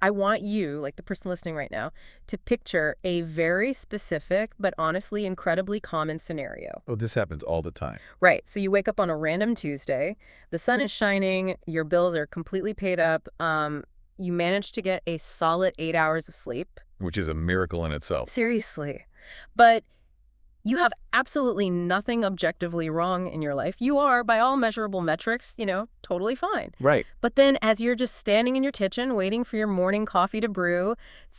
I want you, like the person listening right now, to picture a very specific but honestly incredibly common scenario. Oh, this happens all the time. Right. So you wake up on a random Tuesday, the sun is shining, your bills are completely paid up, you manage to get a solid 8 hours of sleep. Which is a miracle in itself. Seriously. But you have absolutely nothing objectively wrong in your life. You are, by all measurable metrics, totally fine. Right. But then as you're just standing in your kitchen waiting for your morning coffee to brew,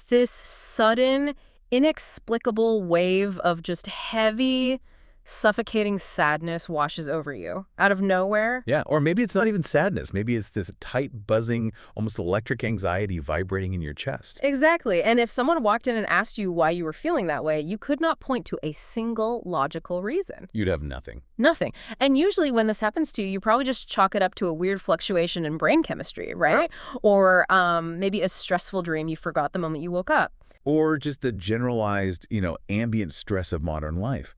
this sudden, inexplicable wave of just heavy, suffocating sadness washes over you out of nowhere. Yeah, or maybe it's not even sadness. Maybe it's this tight, buzzing, almost electric anxiety vibrating in your chest. Exactly. And if someone walked in and asked you why you were feeling that way, you could not point to a single logical reason. You'd have nothing. Nothing. And usually when this happens to you, you probably just chalk it up to a weird fluctuation in brain chemistry, right? Or maybe a stressful dream you forgot the moment you woke up. Or just the generalized, ambient stress of modern life.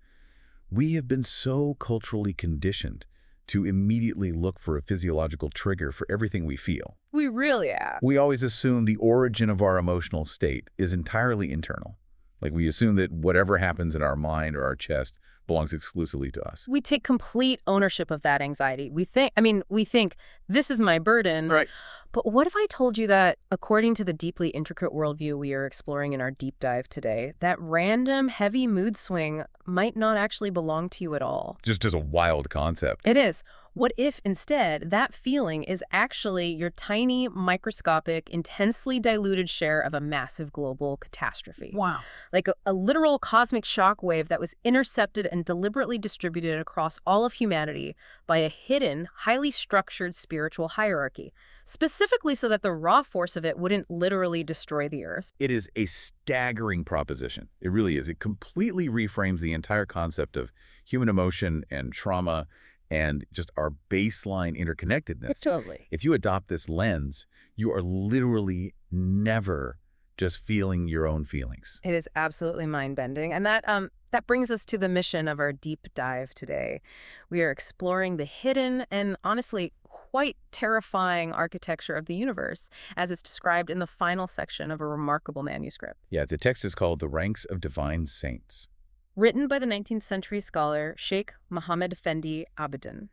We have been so culturally conditioned to immediately look for a physiological trigger for everything we feel. We really have. We always assume the origin of our emotional state is entirely internal. Like we assume that whatever happens in our mind or our chest belongs exclusively to us. We take complete ownership of that anxiety. We think this is my burden. Right. But what if I told you that, according to the deeply intricate worldview we are exploring in our deep dive today, that random, heavy mood swing might not actually belong to you at all? Just as a wild concept. It is. What if, instead, that feeling is actually your tiny, microscopic, intensely diluted share of a massive global catastrophe? Wow. Like a literal cosmic shock wave that was intercepted and deliberately distributed across all of humanity by a hidden, highly structured spiritual hierarchy, specifically so that the raw force of it wouldn't literally destroy the Earth. It is a staggering proposition. It really is. It completely reframes the entire concept of human emotion and trauma and just our baseline interconnectedness. Totally. If you adopt this lens, you are literally never just feeling your own feelings. It is absolutely mind-bending. And that brings us to the mission of our deep dive today. We are exploring the hidden and honestly quite terrifying architecture of the universe as it's described in the final section of a remarkable manuscript. Yeah, the text is called The Ranks of Divine Saints. Written by the 19th century scholar Sheikh Mohammed Effendi Abidin.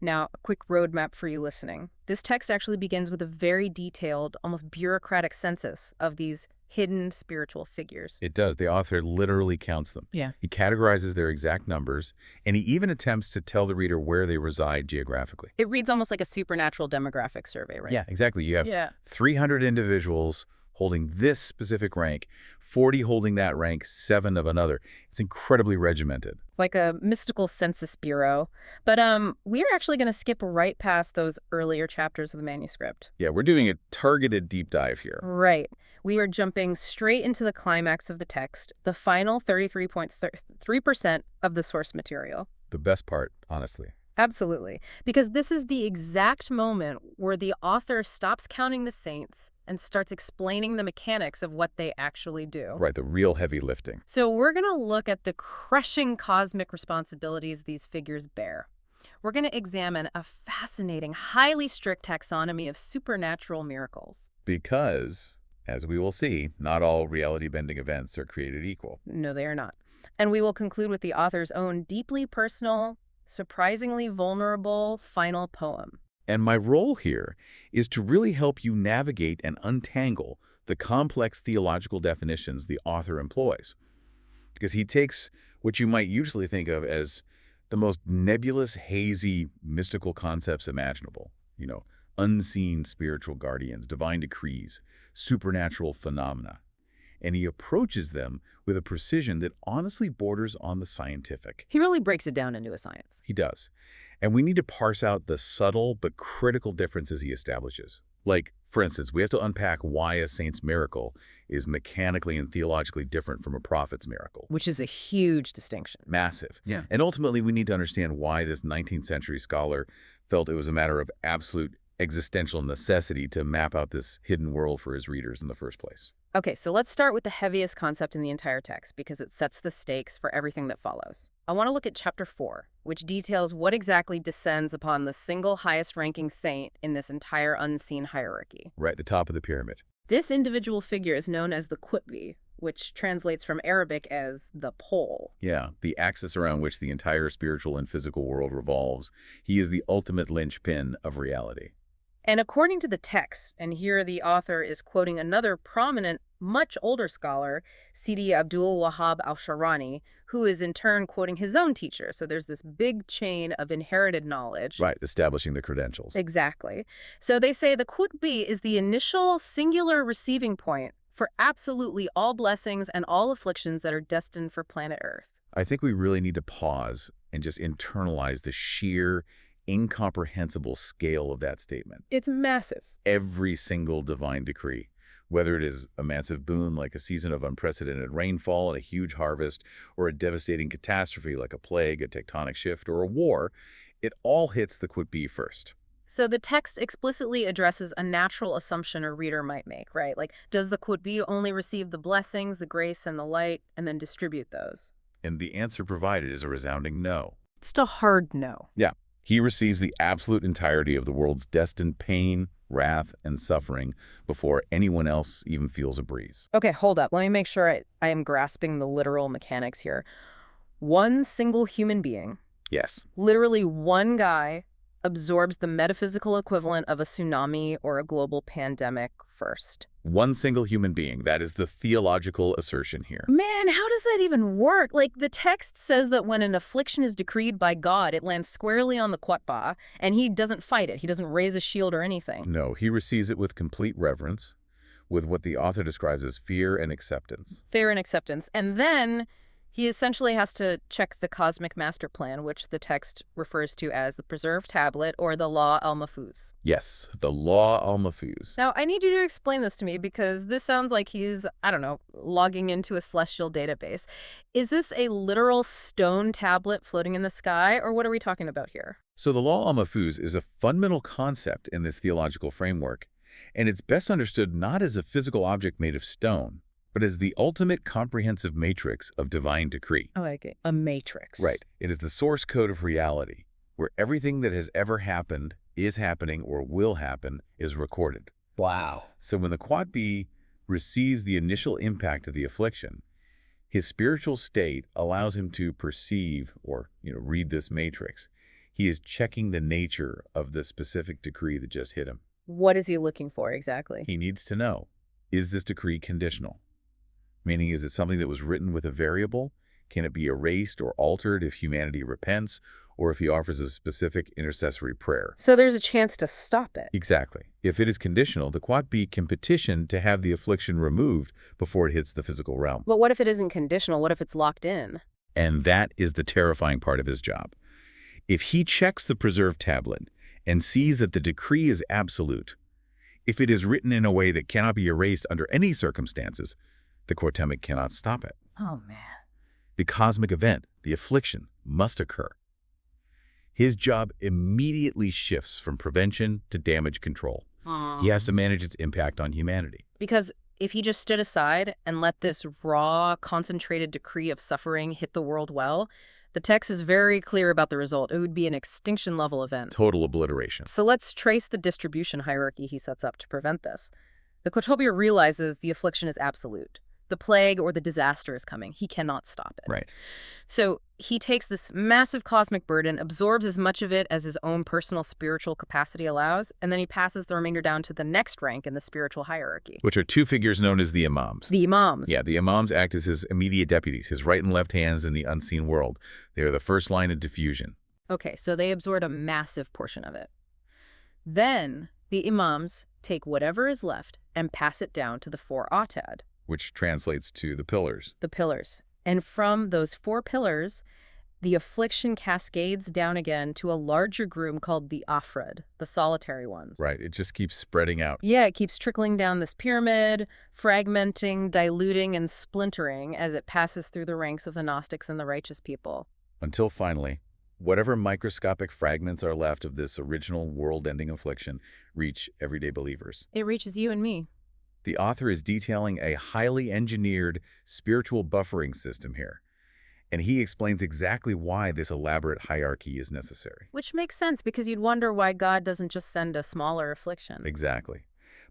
Now, a quick roadmap for you listening. This text actually begins with a very detailed, almost bureaucratic census of these hidden spiritual figures. It does. The author literally counts them. Yeah. He categorizes their exact numbers, and he even attempts to tell the reader where they reside geographically. It reads almost like a supernatural demographic survey, right? Yeah, exactly. You have 300 individuals holding this specific rank, 40 holding that rank, 7 of another. It's incredibly regimented. Like a mystical census bureau. But we're actually going to skip right past those earlier chapters of the manuscript. Yeah, we're doing a targeted deep dive here. Right. We are jumping straight into the climax of the text, the final 33.3% of the source material. The best part, honestly. Absolutely. Because this is the exact moment where the author stops counting the saints and starts explaining the mechanics of what they actually do. Right, the real heavy lifting. So we're going to look at the crushing cosmic responsibilities these figures bear. We're going to examine a fascinating, highly strict taxonomy of supernatural miracles. Because, as we will see, not all reality-bending events are created equal. No, they are not. And we will conclude with the author's own deeply personal, surprisingly vulnerable final poem. And my role here is to really help you navigate and untangle the complex theological definitions the author employs. Because he takes what you might usually think of as the most nebulous, hazy, mystical concepts imaginable. Unseen spiritual guardians, divine decrees, supernatural phenomena. And he approaches them with a precision that honestly borders on the scientific. He really breaks it down into a science. He does. And we need to parse out the subtle but critical differences he establishes. Like, for instance, we have to unpack why a saint's miracle is mechanically and theologically different from a prophet's miracle. Which is a huge distinction. Massive. Yeah. And ultimately, we need to understand why this 19th century scholar felt it was a matter of absolute existential necessity to map out this hidden world for his readers in the first place. Okay, so let's start with the heaviest concept in the entire text because it sets the stakes for everything that follows. I want to look at chapter 4, which details what exactly descends upon the single highest ranking saint in this entire unseen hierarchy. Right at the top of the pyramid. This individual figure is known as the Qutbi, which translates from Arabic as the pole. Yeah, the axis around which the entire spiritual and physical world revolves. He is the ultimate linchpin of reality. And according to the text, and here the author is quoting another prominent, much older scholar, Sidi Abdul Wahab al-Sharani, who is in turn quoting his own teacher. So there's this big chain of inherited knowledge. Right, establishing the credentials. Exactly. So they say the Qutbi is the initial singular receiving point for absolutely all blessings and all afflictions that are destined for planet Earth. I think we really need to pause and just internalize the sheer, incomprehensible scale of that statement. It's massive. Every single divine decree, whether it is a massive boon like a season of unprecedented rainfall and a huge harvest, or a devastating catastrophe like a plague, a tectonic shift, or a war, it all hits the Qutbi first. So the text explicitly addresses a natural assumption a reader might make, right? Like, does the Qutbi only receive the blessings, the grace, and the light, and then distribute those? And the answer provided is a resounding no. It's a hard no. Yeah, he receives the absolute entirety of the world's destined pain, wrath, and suffering before anyone else even feels a breeze. Okay, hold up. Let me make sure I am grasping the literal mechanics here. One single human being, Yes. literally one guy, absorbs the metaphysical equivalent of a tsunami or a global pandemic first. One single human being. That is the theological assertion here. Man, how does that even work? Like, the text says that when an affliction is decreed by God, it lands squarely on the Qutba, and he doesn't fight it. He doesn't raise a shield or anything. No, he receives it with complete reverence, with what the author describes as fear and acceptance. Fear and acceptance. And then he essentially has to check the cosmic master plan, which the text refers to as the preserved tablet or the Law al-Mahfuz. Yes, the Law al-Mahfuz. Now, I need you to explain this to me because this sounds like he's, I don't know, logging into a celestial database. Is this a literal stone tablet floating in the sky, or what are we talking about here? So the Law al-Mahfuz is a fundamental concept in this theological framework, and it's best understood not as a physical object made of stone, but as the ultimate comprehensive matrix of divine decree. Oh, okay. A matrix. Right. It is the source code of reality, where everything that has ever happened, is happening, or will happen is recorded. Wow. So when the Qutbi receives the initial impact of the affliction, his spiritual state allows him to perceive or read this matrix. He is checking the nature of the specific decree that just hit him. What is he looking for exactly? He needs to know, is this decree conditional? Meaning, is it something that was written with a variable? Can it be erased or altered if humanity repents, or if he offers a specific intercessory prayer? So there's a chance to stop it. Exactly. If it is conditional, the Qutbi can petition to have the affliction removed before it hits the physical realm. But what if it isn't conditional? What if it's locked in? And that is the terrifying part of his job. If he checks the preserved tablet and sees that the decree is absolute, if it is written in a way that cannot be erased under any circumstances, the Qutbi cannot stop it. Oh, man. The cosmic event, the affliction, must occur. His job immediately shifts from prevention to damage control. He has to manage its impact on humanity. Because if he just stood aside and let this raw, concentrated decree of suffering hit the world well, the text is very clear about the result. It would be an extinction-level event. Total obliteration. So let's trace the distribution hierarchy he sets up to prevent this. The Qutbi realizes the affliction is absolute. The plague or the disaster is coming. He cannot stop it. Right. So he takes this massive cosmic burden, absorbs as much of it as his own personal spiritual capacity allows, and then he passes the remainder down to the next rank in the spiritual hierarchy. Which are two figures known as the imams. The imams. Yeah, the imams act as his immediate deputies, his right and left hands in the unseen world. They are the first line of diffusion. Okay, so they absorb a massive portion of it. Then the imams take whatever is left and pass it down to the four autad. Which translates to the pillars. The pillars. And from those four pillars, the affliction cascades down again to a larger group called the afrad, the solitary ones. Right. It just keeps spreading out. Yeah, it keeps trickling down this pyramid, fragmenting, diluting, and splintering as it passes through the ranks of the Gnostics and the righteous people. Until finally, whatever microscopic fragments are left of this original world-ending affliction reach everyday believers. It reaches you and me. The author is detailing a highly engineered spiritual buffering system here, and he explains exactly why this elaborate hierarchy is necessary. Which makes sense because you'd wonder why God doesn't just send a smaller affliction. Exactly.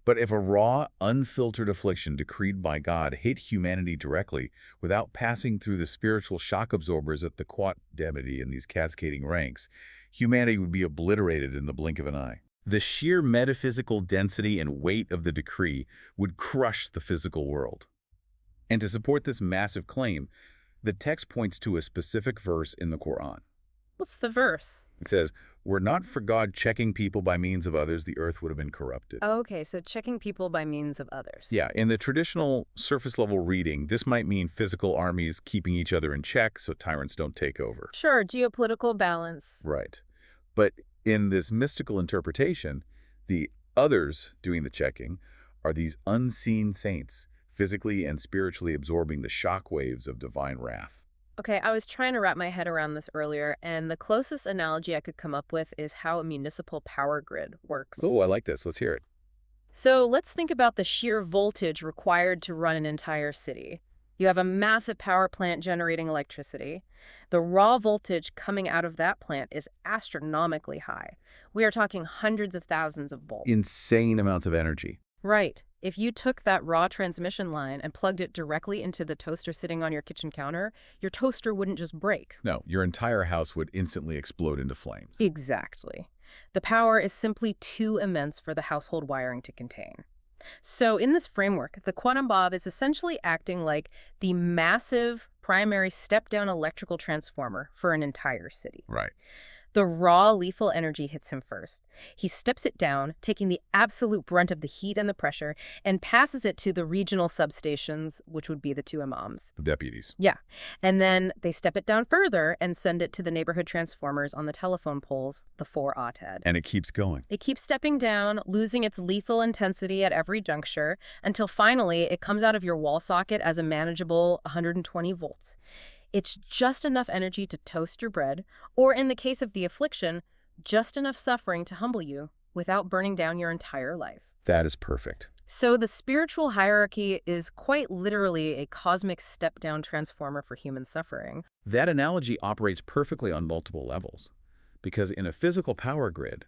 But if a raw, unfiltered affliction decreed by God hit humanity directly without passing through the spiritual shock absorbers at the quat demity in these cascading ranks, humanity would be obliterated in the blink of an eye. The sheer metaphysical density and weight of the decree would crush the physical world. And to support this massive claim, the text points to a specific verse in the Quran. What's the verse? It says, "Were not for God checking people by means of others, the earth would have been corrupted." Okay, so checking people by means of others. Yeah, in the traditional surface-level reading, this might mean physical armies keeping each other in check so tyrants don't take over. Sure, geopolitical balance. Right. But in this mystical interpretation, the others doing the checking are these unseen saints, physically and spiritually absorbing the shockwaves of divine wrath. Okay, I was trying to wrap my head around this earlier, and the closest analogy I could come up with is how a municipal power grid works. Oh, I like this. Let's hear it. So let's think about the sheer voltage required to run an entire city. You have a massive power plant generating electricity. The raw voltage coming out of that plant is astronomically high. We are talking hundreds of thousands of volts. Insane amounts of energy. Right. If you took that raw transmission line and plugged it directly into the toaster sitting on your kitchen counter, your toaster wouldn't just break. No, your entire house would instantly explode into flames. Exactly. The power is simply too immense for the household wiring to contain. So in this framework, the quantum bob is essentially acting like the massive primary step-down electrical transformer for an entire city. Right. The raw lethal energy hits him first. He steps it down, taking the absolute brunt of the heat and the pressure, and passes it to the regional substations, which would be the two imams. The deputies. Yeah. And then they step it down further and send it to the neighborhood transformers on the telephone poles, the four auted. And it keeps going. It keeps stepping down, losing its lethal intensity at every juncture, until finally it comes out of your wall socket as a manageable 120 volts. It's just enough energy to toast your bread, or in the case of the affliction, just enough suffering to humble you without burning down your entire life. That is perfect. So the spiritual hierarchy is quite literally a cosmic step-down transformer for human suffering. That analogy operates perfectly on multiple levels, because in a physical power grid,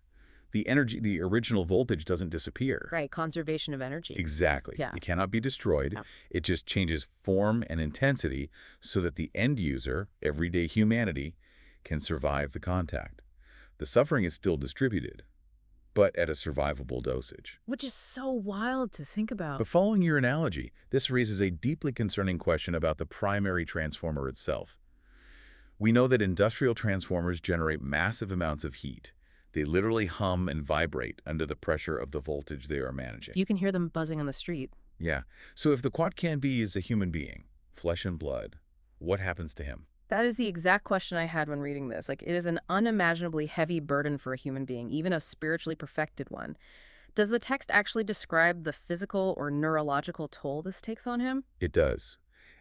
the original voltage doesn't disappear. Right, conservation of energy. Exactly. Yeah. It cannot be destroyed. No. It just changes form and intensity so that the end user, everyday humanity, can survive the contact. The suffering is still distributed, but at a survivable dosage. Which is so wild to think about. But following your analogy, this raises a deeply concerning question about the primary transformer itself. We know that industrial transformers generate massive amounts of heat. They literally hum and vibrate under the pressure of the voltage they are managing. You can hear them buzzing on the street. Yeah. So if the quat can be is a human being, flesh and blood, what happens to him? That is the exact question I had when reading this. It is an unimaginably heavy burden for a human being, even a spiritually perfected one. Does the text actually describe the physical or neurological toll this takes on him? It does.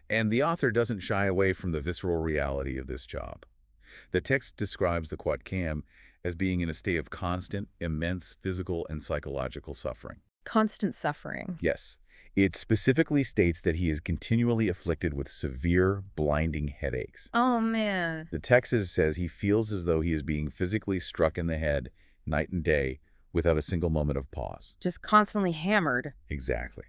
And the author doesn't shy away from the visceral reality of this job. The text describes the quat cam as being in a state of constant, immense physical and psychological suffering. Constant suffering. Yes. It specifically states that he is continually afflicted with severe, blinding headaches. Oh, man. The text says he feels as though he is being physically struck in the head night and day without a single moment of pause. Just constantly hammered. Exactly.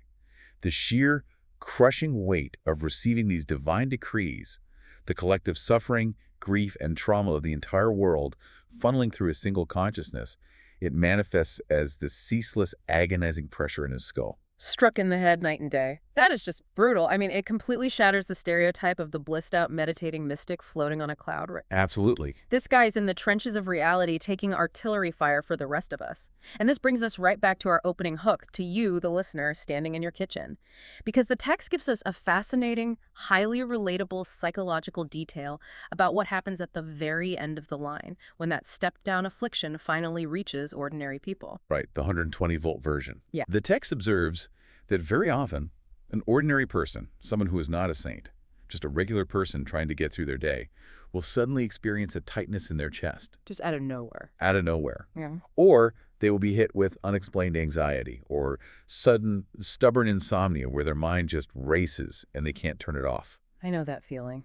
The sheer, crushing weight of receiving these divine decrees, the collective suffering, grief, and trauma of the entire world funneling through a single consciousness, it manifests as the ceaseless, agonizing pressure in his skull. Struck in the head night and day. That is just brutal. I mean, it completely shatters the stereotype of the blissed-out meditating mystic floating on a cloud. Absolutely. This guy's in the trenches of reality taking artillery fire for the rest of us. And this brings us right back to our opening hook, to you, the listener, standing in your kitchen. Because the text gives us a fascinating, highly relatable psychological detail about what happens at the very end of the line, when that step-down affliction finally reaches ordinary people. Right, the 120-volt version. Yeah. The text observes that very often, an ordinary person, someone who is not a saint, just a regular person trying to get through their day, will suddenly experience a tightness in their chest. Just out of nowhere. Out of nowhere. Yeah. Or they will be hit with unexplained anxiety or sudden, stubborn insomnia where their mind just races and they can't turn it off. I know that feeling.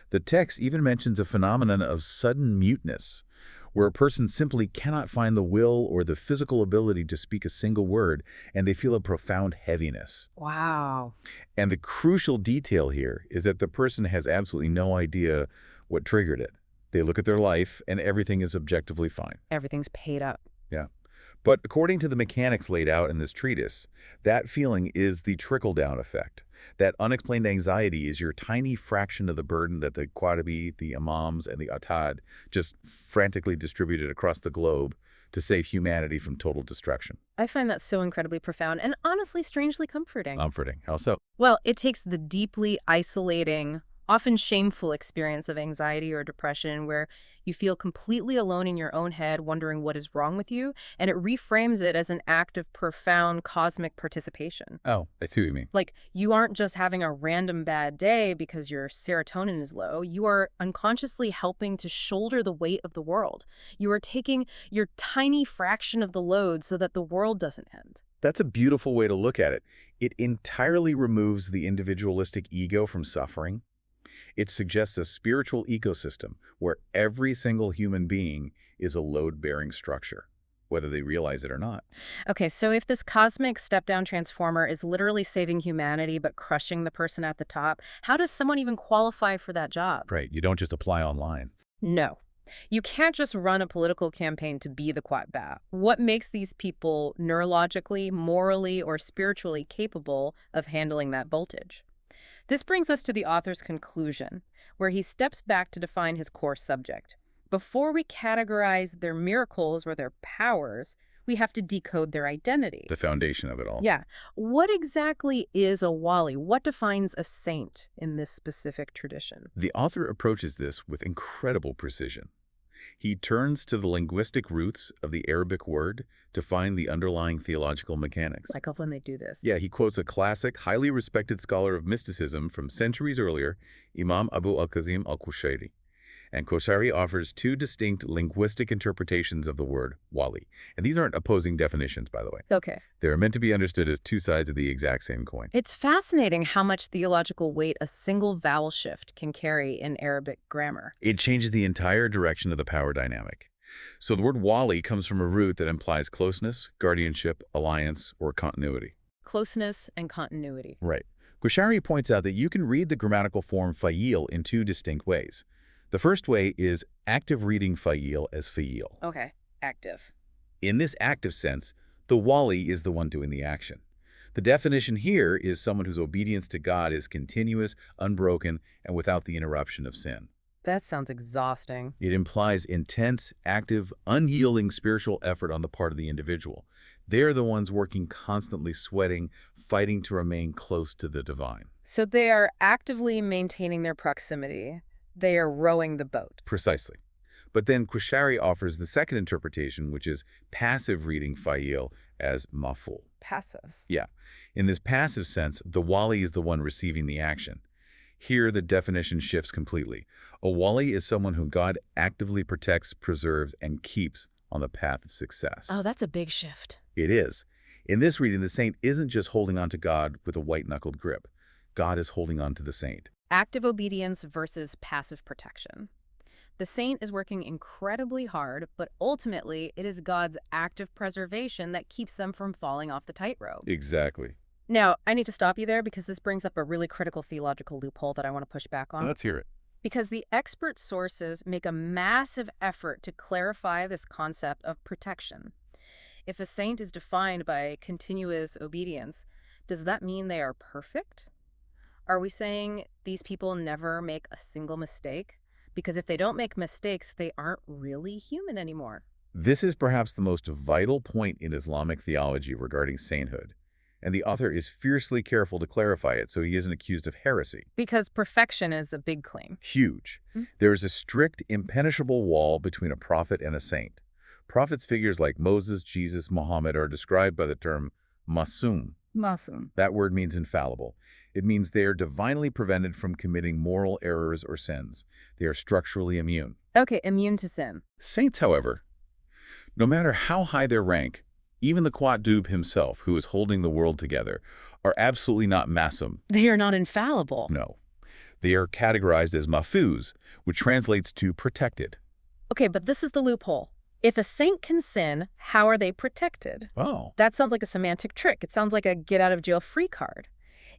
The text even mentions a phenomenon of sudden muteness, where a person simply cannot find the will or the physical ability to speak a single word, and they feel a profound heaviness. Wow. And the crucial detail here is that the person has absolutely no idea what triggered it. They look at their life, and everything is objectively fine. Everything's paid up. Yeah. But according to the mechanics laid out in this treatise, that feeling is the trickle-down effect. That unexplained anxiety is your tiny fraction of the burden that the Qatabi, the Imams, and the Atad just frantically distributed across the globe to save humanity from total destruction. I find that so incredibly profound and honestly strangely comforting. Comforting. How so? Well, it takes the deeply isolating, often shameful experience of anxiety or depression where you feel completely alone in your own head wondering what is wrong with you, and it reframes it as an act of profound cosmic participation. Oh, I see what you mean. Like, you aren't just having a random bad day because your serotonin is low. You are unconsciously helping to shoulder the weight of the world. You are taking your tiny fraction of the load so that the world doesn't end. That's a beautiful way to look at it. It entirely removes the individualistic ego from suffering. It suggests a spiritual ecosystem where every single human being is a load-bearing structure, whether they realize it or not. Okay, so if this cosmic step-down transformer is literally saving humanity but crushing the person at the top, how does someone even qualify for that job? Right, you don't just apply online. No. You can't just run a political campaign to be the Qatba. What makes these people neurologically, morally, or spiritually capable of handling that voltage? This brings us to the author's conclusion, where he steps back to define his core subject. Before we categorize their miracles or their powers, we have to decode their identity. The foundation of it all. Yeah. What exactly is a wali? What defines a saint in this specific tradition? The author approaches this with incredible precision. He turns to the linguistic roots of the Arabic word to find the underlying theological mechanics. I love when they do this. Yeah, he quotes a classic, highly respected scholar of mysticism from centuries earlier, Imam Abu al-Kazim al-Qushayri. And Qushayri offers two distinct linguistic interpretations of the word wali. And these aren't opposing definitions, by the way. Okay. They're meant to be understood as two sides of the exact same coin. It's fascinating how much theological weight a single vowel shift can carry in Arabic grammar. It changes the entire direction of the power dynamic. So the word wali comes from a root that implies closeness, guardianship, alliance, or continuity. Closeness and continuity. Right. Qushayri points out that you can read the grammatical form fa'il in two distinct ways. The first way is active reading fa'il as fa'il. Okay. Active. In this active sense, the wali is the one doing the action. The definition here is someone whose obedience to God is continuous, unbroken, and without the interruption of sin. That sounds exhausting. It implies intense, active, unyielding spiritual effort on the part of the individual. They're the ones working constantly sweating, fighting to remain close to the divine. So they are actively maintaining their proximity. They are rowing the boat. Precisely. But then Qushayri offers the second interpretation, which is passive reading fa'il as maf'ul. Passive. Yeah. In this passive sense, the wali is the one receiving the action. Here, the definition shifts completely. A wali is someone whom God actively protects, preserves, and keeps on the path of success. Oh, that's a big shift. It is. In this reading, the saint isn't just holding on to God with a white-knuckled grip. God is holding on to the saint. Active obedience versus passive protection. The saint is working incredibly hard, but ultimately it is God's active preservation that keeps them from falling off the tightrope. Exactly. Now, I need to stop you there because this brings up a really critical theological loophole that I want to push back on. Let's hear it. Because the expert sources make a massive effort to clarify this concept of protection. If a saint is defined by continuous obedience, does that mean they are perfect? Are we saying these people never make a single mistake? Because if they don't make mistakes, they aren't really human anymore. This is perhaps the most vital point in Islamic theology regarding sainthood, and the author is fiercely careful to clarify it so he isn't accused of heresy. Because perfection is a big claim. Huge. There is a strict, impenetrable wall between a prophet and a saint. Prophets figures like Moses, Jesus, Muhammad are described by the term masum. Masum. That word means infallible. It means they are divinely prevented from committing moral errors or sins. They are structurally immune. Okay, immune to sin. Saints, however, no matter how high their rank, even the Qutb himself, who is holding the world together, are absolutely not masum. They are not infallible. No. They are categorized as mafuz, which translates to protected. Okay, but this is the loophole. If a saint can sin, how are they protected? Oh. That sounds like a semantic trick. It sounds like a get-out-of-jail-free card.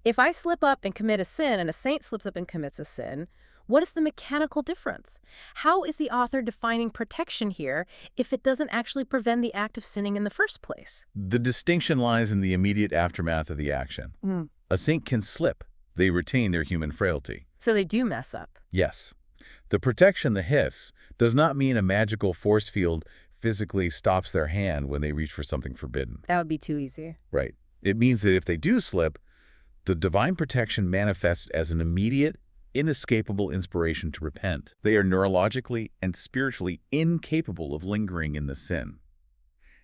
If I slip up and commit a sin and a saint slips up and commits a sin, what is the mechanical difference? How is the author defining protection here if it doesn't actually prevent the act of sinning in the first place? The distinction lies in the immediate aftermath of the action. A saint can slip. They retain their human frailty. So they do mess up. Yes. The protection, the HIFs, does not mean a magical force field physically stops their hand when they reach for something forbidden. That would be too easy. Right. It means that if they do slip, the divine protection manifests as an immediate, inescapable inspiration to repent. They are neurologically and spiritually incapable of lingering in the sin.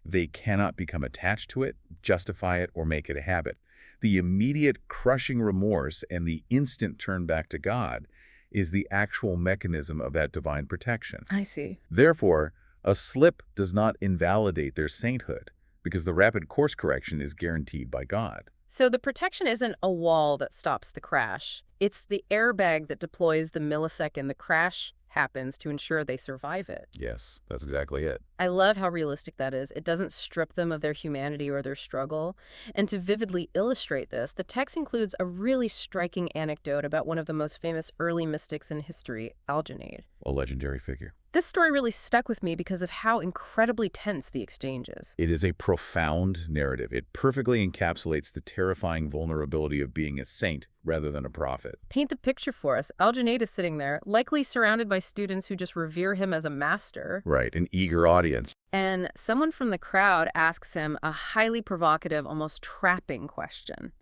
They cannot become attached to it, justify it, or make it a habit. The immediate crushing remorse and the instant turn back to God is the actual mechanism of that divine protection. I see. Therefore, a slip does not invalidate their sainthood because the rapid course correction is guaranteed by God. So the protection isn't a wall that stops the crash. It's the airbag that deploys the millisecond the crash happens to ensure they survive it. Yes, that's exactly it. I love how realistic that is. It doesn't strip them of their humanity or their struggle. And to vividly illustrate this, the text includes a really striking anecdote about one of the most famous early mystics in history, Alginate. A legendary figure. This story really stuck with me because of how incredibly tense the exchange is. It is a profound narrative. It perfectly encapsulates the terrifying vulnerability of being a saint rather than a prophet. Paint the picture for us. Alginate is sitting there, likely surrounded by students who just revere him as a master. Right, an eager audience. And someone from the crowd asks him a highly provocative, almost trapping question.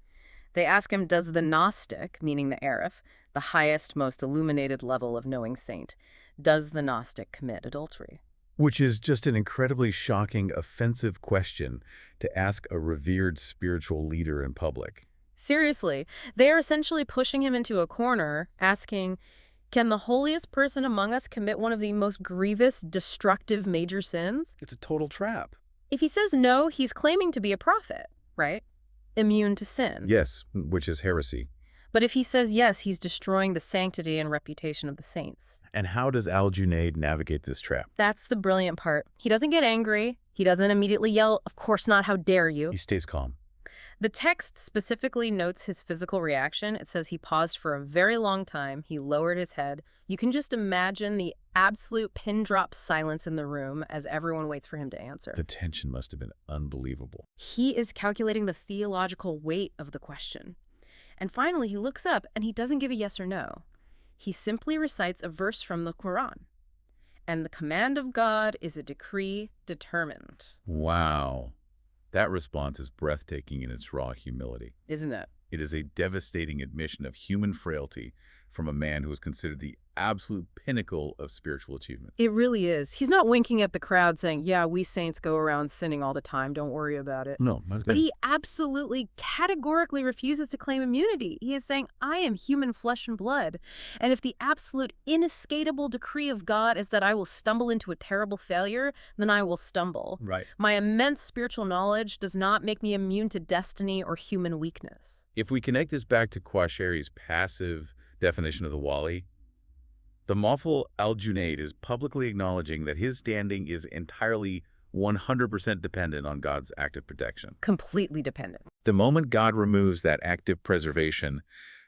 They ask him, does the Gnostic, meaning the Arif, the highest, most illuminated level of knowing saint, does the Gnostic commit adultery? Which is just an incredibly shocking, offensive question to ask a revered spiritual leader in public. Seriously, they are essentially pushing him into a corner, asking, can the holiest person among us commit one of the most grievous, destructive major sins? It's a total trap. If he says no, he's claiming to be a prophet, right? Immune to sin. Yes, which is heresy. But if he says yes, he's destroying the sanctity and reputation of the saints. And how does Al-Junayd navigate this trap? That's the brilliant part. He doesn't get angry. He doesn't immediately yell, of course not, how dare you. He stays calm. The text specifically notes his physical reaction. It says he paused for a very long time. He lowered his head. You can just imagine the absolute pin drop silence in the room as everyone waits for him to answer. The tension must have been unbelievable. He is calculating the theological weight of the question. And finally, he looks up and he doesn't give a yes or no. He simply recites a verse from the Quran. And the command of God is a decree determined. Wow. That response is breathtaking in its raw humility. Isn't it? It is a devastating admission of human frailty from a man who is considered the absolute pinnacle of spiritual achievement. It really is. He's not winking at the crowd saying, yeah, we saints go around sinning all the time. Don't worry about it. No. But he absolutely, categorically refuses to claim immunity. He is saying, I am human flesh and blood. And if the absolute inescapable decree of God is that I will stumble into a terrible failure, then I will stumble. Right. My immense spiritual knowledge does not make me immune to destiny or human weakness. If we connect this back to Quasheri's passive definition of the Wali, the Mawful Al-Junayd is publicly acknowledging that his standing is entirely 100% dependent on God's active protection. Completely dependent. The moment God removes that active preservation,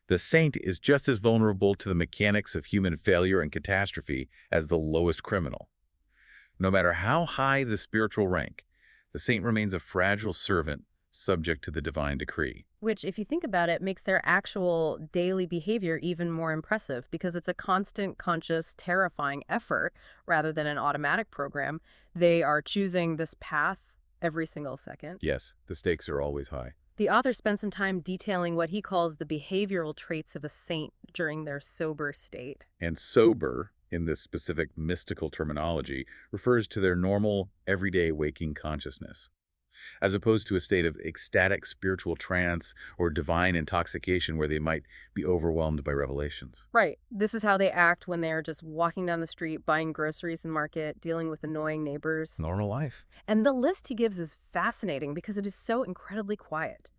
the saint is just as vulnerable to the mechanics of human failure and catastrophe as the lowest criminal. No matter how high the spiritual rank, the saint remains a fragile servant subject to the divine decree. Which, if you think about it, makes their actual daily behavior even more impressive because it's a constant, conscious, terrifying effort rather than an automatic program. They are choosing this path every single second. Yes, the stakes are always high. The author spends some time detailing what he calls the behavioral traits of a saint during their sober state. And sober, in this specific mystical terminology, refers to their normal, everyday waking consciousness, as opposed to a state of ecstatic spiritual trance or divine intoxication where they might be overwhelmed by revelations. Right. This is how they act when they're just walking down the street, buying groceries in market, dealing with annoying neighbors. Normal life. And the list he gives is fascinating because it is so incredibly quiet.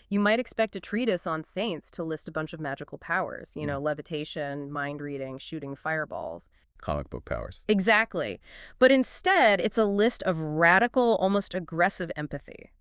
You might expect a treatise on saints to list a bunch of magical powers, levitation, mind reading, shooting fireballs. comic book powers. Exactly. But instead, it's a list of radical, almost aggressive empathy.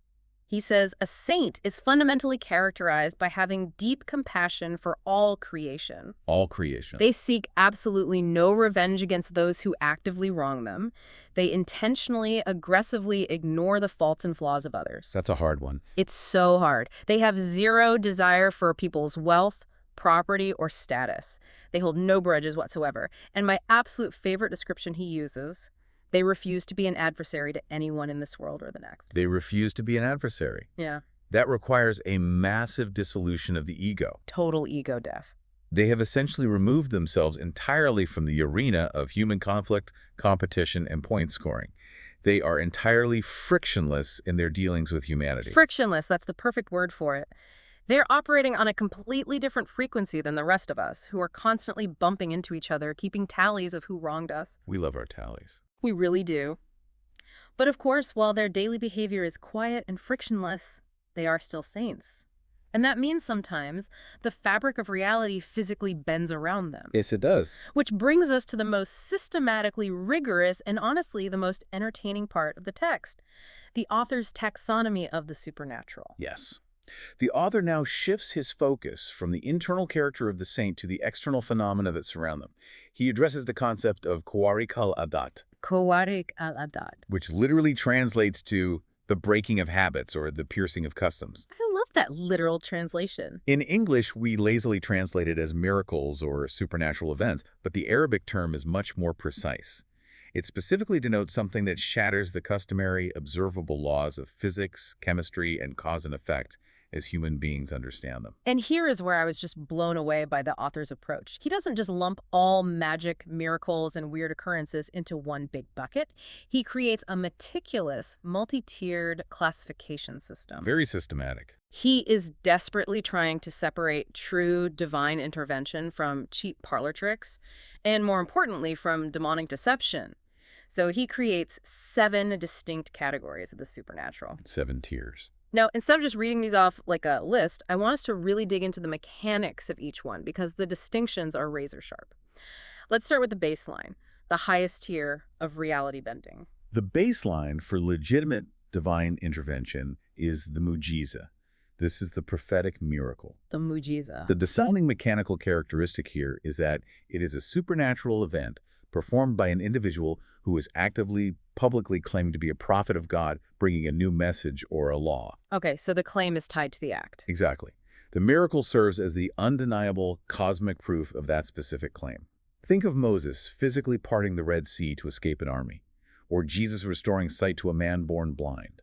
He says a saint is fundamentally characterized by having deep compassion for all creation. All creation. They seek absolutely no revenge against those who actively wrong them. They intentionally, aggressively ignore the faults and flaws of others. That's a hard one. It's so hard. They have zero desire for people's wealth, property, or status. They hold no grudges whatsoever. And my absolute favorite description he uses, they refuse to be an adversary to anyone in this world or the next. They refuse to be an adversary. Yeah. That requires a massive dissolution of the ego. Total ego death. They have essentially removed themselves entirely from the arena of human conflict, competition, and point scoring. They are entirely frictionless in their dealings with humanity. Frictionless, that's the perfect word for it. They're operating on a completely different frequency than the rest of us, who are constantly bumping into each other, keeping tallies of who wronged us. We love our tallies. We really do. But of course, while their daily behavior is quiet and frictionless, they are still saints. And that means sometimes the fabric of reality physically bends around them. Yes, it does. Which brings us to the most systematically rigorous and honestly the most entertaining part of the text, the author's taxonomy of the supernatural. Yes. The author now shifts his focus from the internal character of the saint to the external phenomena that surround them. He addresses the concept of Khawarik al-Adat, Khawarik al-Adat, which literally translates to the breaking of habits or the piercing of customs. I love that literal translation. In English, we lazily translate it as miracles or supernatural events, but the Arabic term is much more precise. It specifically denotes something that shatters the customary, observable laws of physics, chemistry, and cause and effect as human beings understand them. And here is where I was just blown away by the author's approach. He doesn't just lump all magic, miracles, and weird occurrences into one big bucket. He creates a meticulous, multi-tiered classification system. Very systematic. He is desperately trying to separate true divine intervention from cheap parlor tricks, and more importantly, from demonic deception. So he creates 7 distinct categories of the supernatural. 7 tiers. Now, instead of just reading these off like a list, I want us to really dig into the mechanics of each one because the distinctions are razor sharp. Let's start with the baseline, the highest tier of reality bending. The baseline for legitimate divine intervention is the mujiza. This is the prophetic miracle. The mujiza. The deciding mechanical characteristic here is that it is a supernatural event performed by an individual who is actively, publicly claiming to be a prophet of God, bringing a new message or a law. Okay, so the claim is tied to the act. Exactly. The miracle serves as the undeniable cosmic proof of that specific claim. Think of Moses physically parting the Red Sea to escape an army, or Jesus restoring sight to a man born blind.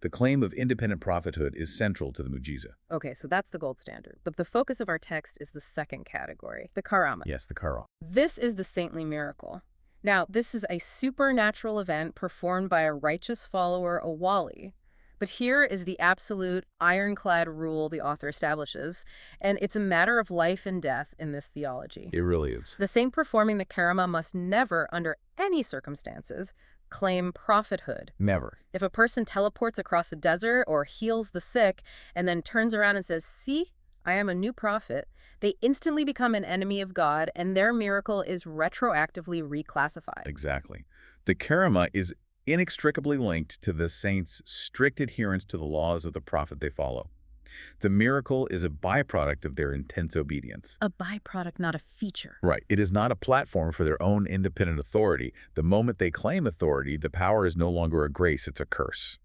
The claim of independent prophethood is central to the mujiza. Okay, so that's the gold standard. But the focus of our text is the second category, the karama. Yes, the kara. This is the saintly miracle. Now, this is a supernatural event performed by a righteous follower, a wali. But here is the absolute ironclad rule the author establishes, and it's a matter of life and death in this theology. It really is. The saint performing the karama must never, under any circumstances, claim prophethood. Never. If a person teleports across a desert or heals the sick and then turns around and says, "See, I am a new prophet," they instantly become an enemy of God and their miracle is retroactively reclassified. Exactly. The karama is inextricably linked to the saint's strict adherence to the laws of the prophet they follow. The miracle is a byproduct of their intense obedience. A byproduct, not a feature. Right. It is not a platform for their own independent authority. The moment they claim authority, the power is no longer a grace, it's a curse.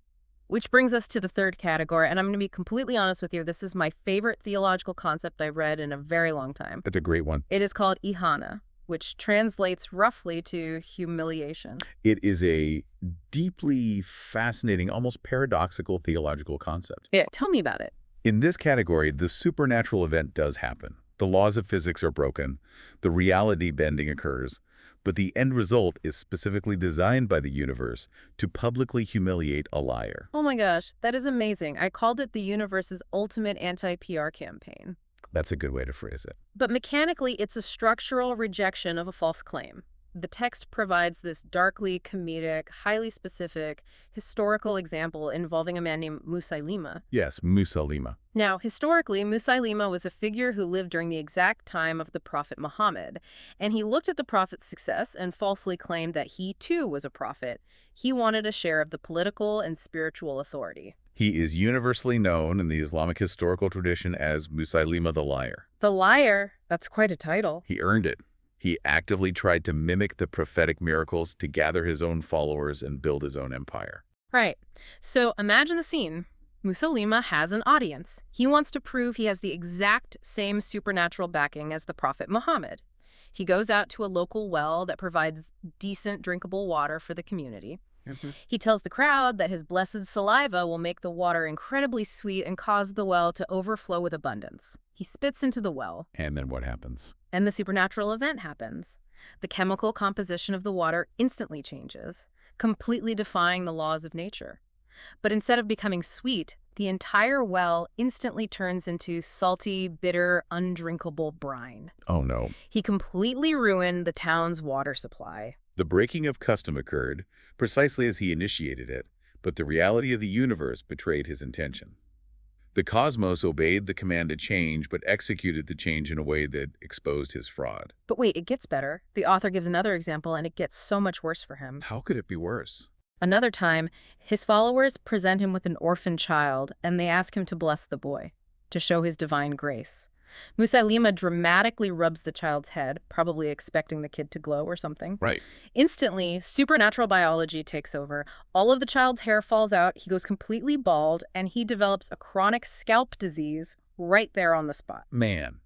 Which brings us to the third category, and I'm going to be completely honest with you, this is my favorite theological concept I've read in a very long time. That's a great one. It is called ihana, which translates roughly to humiliation. It is a deeply fascinating, almost paradoxical theological concept. Yeah. Tell me about it. In this category, the supernatural event does happen. The laws of physics are broken. The reality bending occurs. But the end result is specifically designed by the universe to publicly humiliate a liar. Oh my gosh, that is amazing. I called it the universe's ultimate anti-PR campaign. That's a good way to phrase it. But mechanically, it's a structural rejection of a false claim. the text provides this darkly comedic, highly specific, historical example involving a man named Musaylima. Yes, Musaylima. Now, historically, Musaylima was a figure who lived during the exact time of the Prophet Muhammad, and he looked at the Prophet's success and falsely claimed that he, too, was a prophet. He wanted a share of the political and spiritual authority. He is universally known in the Islamic historical tradition as Musaylima the Liar. The liar, that's quite a title. He earned it. He actively tried to mimic the prophetic miracles to gather his own followers and build his own empire. Right. So imagine the scene. Musaylima has an audience. He wants to prove he has the exact same supernatural backing as the Prophet Muhammad. He goes out to a local well that provides decent drinkable water for the community. He tells the crowd that his blessed saliva will make the water incredibly sweet and cause the well to overflow with abundance. He spits into the well. And then what happens? And the supernatural event happens. The chemical composition of the water instantly changes, completely defying the laws of nature. But instead of becoming sweet, the entire well instantly turns into salty, bitter, undrinkable brine. Oh no. He completely ruined the town's water supply. The breaking of custom occurred precisely as he initiated it, but the reality of the universe betrayed his intention. The cosmos obeyed the command to change, but executed the change in a way that exposed his fraud. But wait, it gets better. The author gives another example, and it gets so much worse for him. How could it be worse? Another time, his followers present him with an orphan child, and they ask him to bless the boy, to show his divine grace. Musaylima dramatically rubs the child's head, probably expecting the kid to glow or something. Right. Instantly, supernatural biology takes over. All of the child's hair falls out, he goes completely bald, and he develops a chronic scalp disease right there on the spot. Man,